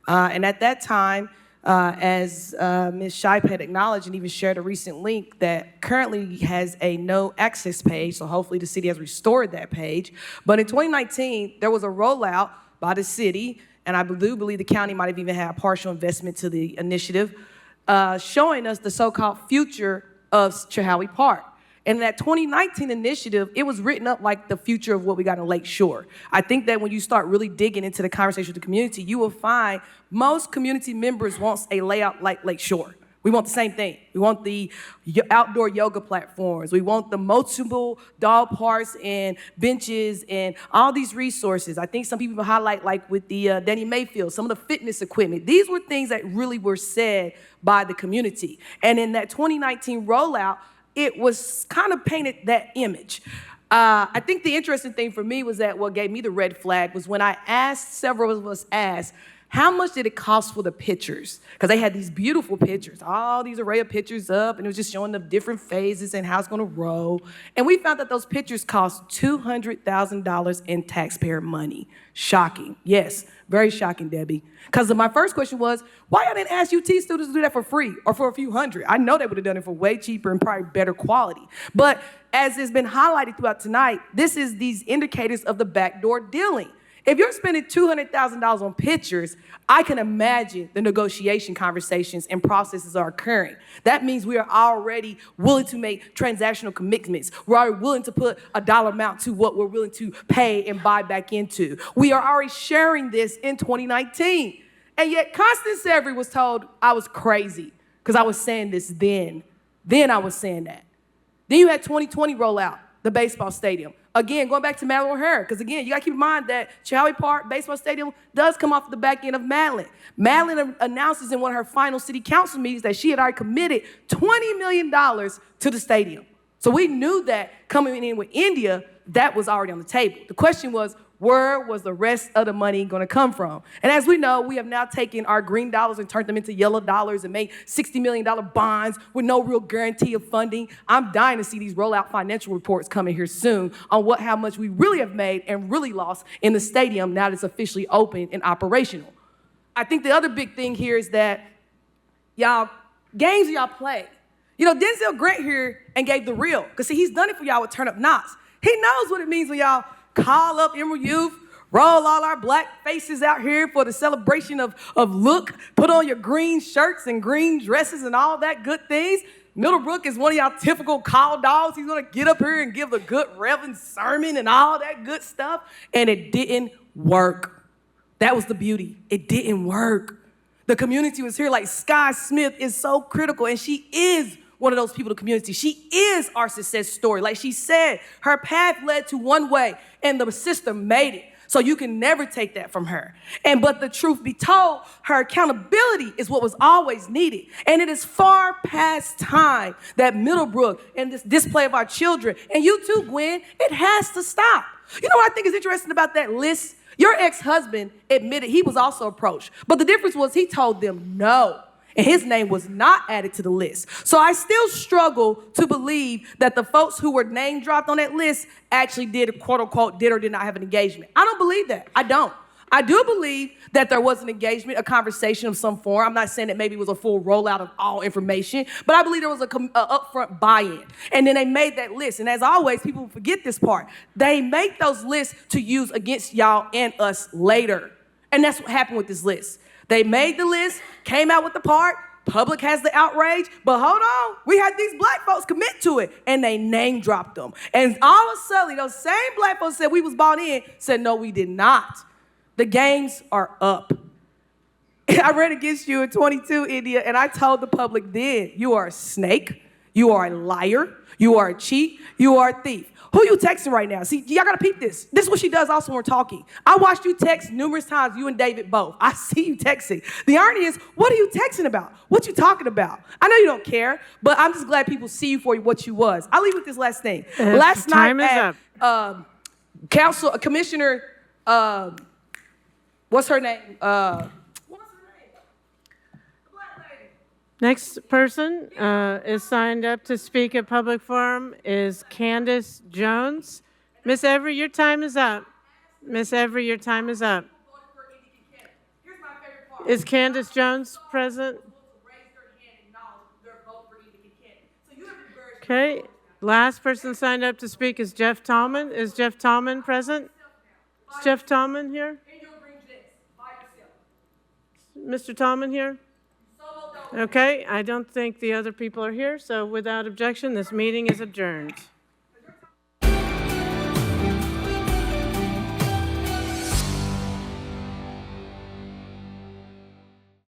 And at that time, as Ms. Shipe had acknowledged and even shared a recent link that currently has a no access page, so hopefully the city has restored that page. But in 2019, there was a rollout by the city, and I do believe the county might have even had partial investment to the initiative, showing us the so-called future of Chahowee Park. And that 2019 initiative, it was written up like the future of what we got in Lake Shore. I think that when you start really digging into the conversation with the community, you will find most community members want a layout like Lake Shore. We want the same thing. We want the outdoor yoga platforms. We want the multiple dog parks and benches and all these resources. I think some people highlight, like with the Danny Mayfield, some of the fitness equipment. These were things that really were said by the community. And in that 2019 rollout, it was kind of painted that image. I think the interesting thing for me was that what gave me the red flag was when I asked, several of us asked, how much did it cost for the pictures? Because they had these beautiful pictures, all these array of pictures up, and it was just showing the different phases and how it's gonna roll. And we found that those pictures cost $200,000 in taxpayer money. Shocking, yes, very shocking, Debbie. Because my first question was, why y'all didn't ask UT students to do that for free or for a few hundred? I know they would have done it for way cheaper and probably better quality. But as has been highlighted throughout tonight, this is these indicators of the backdoor dealing. If you're spending $200,000 on pictures, I can imagine the negotiation conversations and processes are occurring. That means we are already willing to make transactional commitments. We're already willing to put a dollar amount to what we're willing to pay and buy back into. We are already sharing this in 2019. And yet Constance Every was told I was crazy because I was saying this then. Then I was saying that. Then you had 2020 roll out, the baseball stadium. Again, going back to Madeline O'Hara, because again, you got to keep in mind that Chahowee Park Baseball Stadium does come off the back end of Madeline. Madeline announces in one of her final city council meetings that she had already committed $20 million to the stadium. So we knew that coming in with India, that was already on the table. The question was, where was the rest of the money going to come from? And as we know, we have now taken our green dollars and turned them into yellow dollars and made $60 million bonds with no real guarantee of funding. I'm dying to see these rollout financial reports coming here soon on how much we really have made and really lost in the stadium now that it's officially open and operational. I think the other big thing here is that y'all, games y'all play. You know, Denzel Grant here and gave the real, because see, he's done it for y'all with Turn Up Knox. He knows what it means when y'all call up Emerald Youth, roll all our black faces out here for the celebration of look, put on your green shirts and green dresses and all that good things. Middlebrook is one of y'all typical call dogs. He's gonna get up here and give the good reverend sermon and all that good stuff, and it didn't work. That was the beauty. It didn't work. The community was here like Sky Smith is so critical, and she is one of those people in the community. She is our success story. Like she said, her path led to one way, and the system made it. So you can never take that from her. But the truth be told, her accountability is what was always needed. And it is far past time that Middlebrook and this display of our children, and you too, Gwen, it has to stop. You know what I think is interesting about that list? Your ex-husband admitted he was also approached. But the difference was he told them no. and his name was not added to the list. So I still struggle to believe that the folks who were name dropped on that list actually did, quote unquote, did or did not have an engagement. I don't believe that. I don't. I do believe that there was an engagement, a conversation of some form. I'm not saying that maybe it was a full rollout of all information, but I believe there was a upfront buy-in. And then they made that list. And as always, people forget this part. They make those lists to use against y'all and us later. And that's what happened with this list. They made the list, came out with the part, public has the outrage, but hold on, we had these black folks commit to it, and they name dropped them. And all of a sudden, those same black folks said we was bought in, said no, we did not. The games are up. I ran against you in 22, India, and I told the public then, you are a snake, you are a liar, you are a cheat, you are a thief. Who you texting right now? See, y'all gotta peep this. This is what she does also when we're talking. I watched you text numerous times, you and David both. I see you texting. The irony is, what are you texting about? What you talking about? I know you don't care, but I'm just glad people see you for what you was. I'll leave with this last thing. Last time night is up. Commissioner, what's her name? Next person is signed up to speak at public forum is Candace Jones. Miss Every, your time is up. Miss Every, your time is up. Is Candace Jones present? Okay. Last person signed up to speak is Jeff Tallman. Is Jeff Tallman present? Is Jeff Tallman here? Mr. Tallman here? Okay, I don't think the other people are here, so without objection, this meeting is adjourned.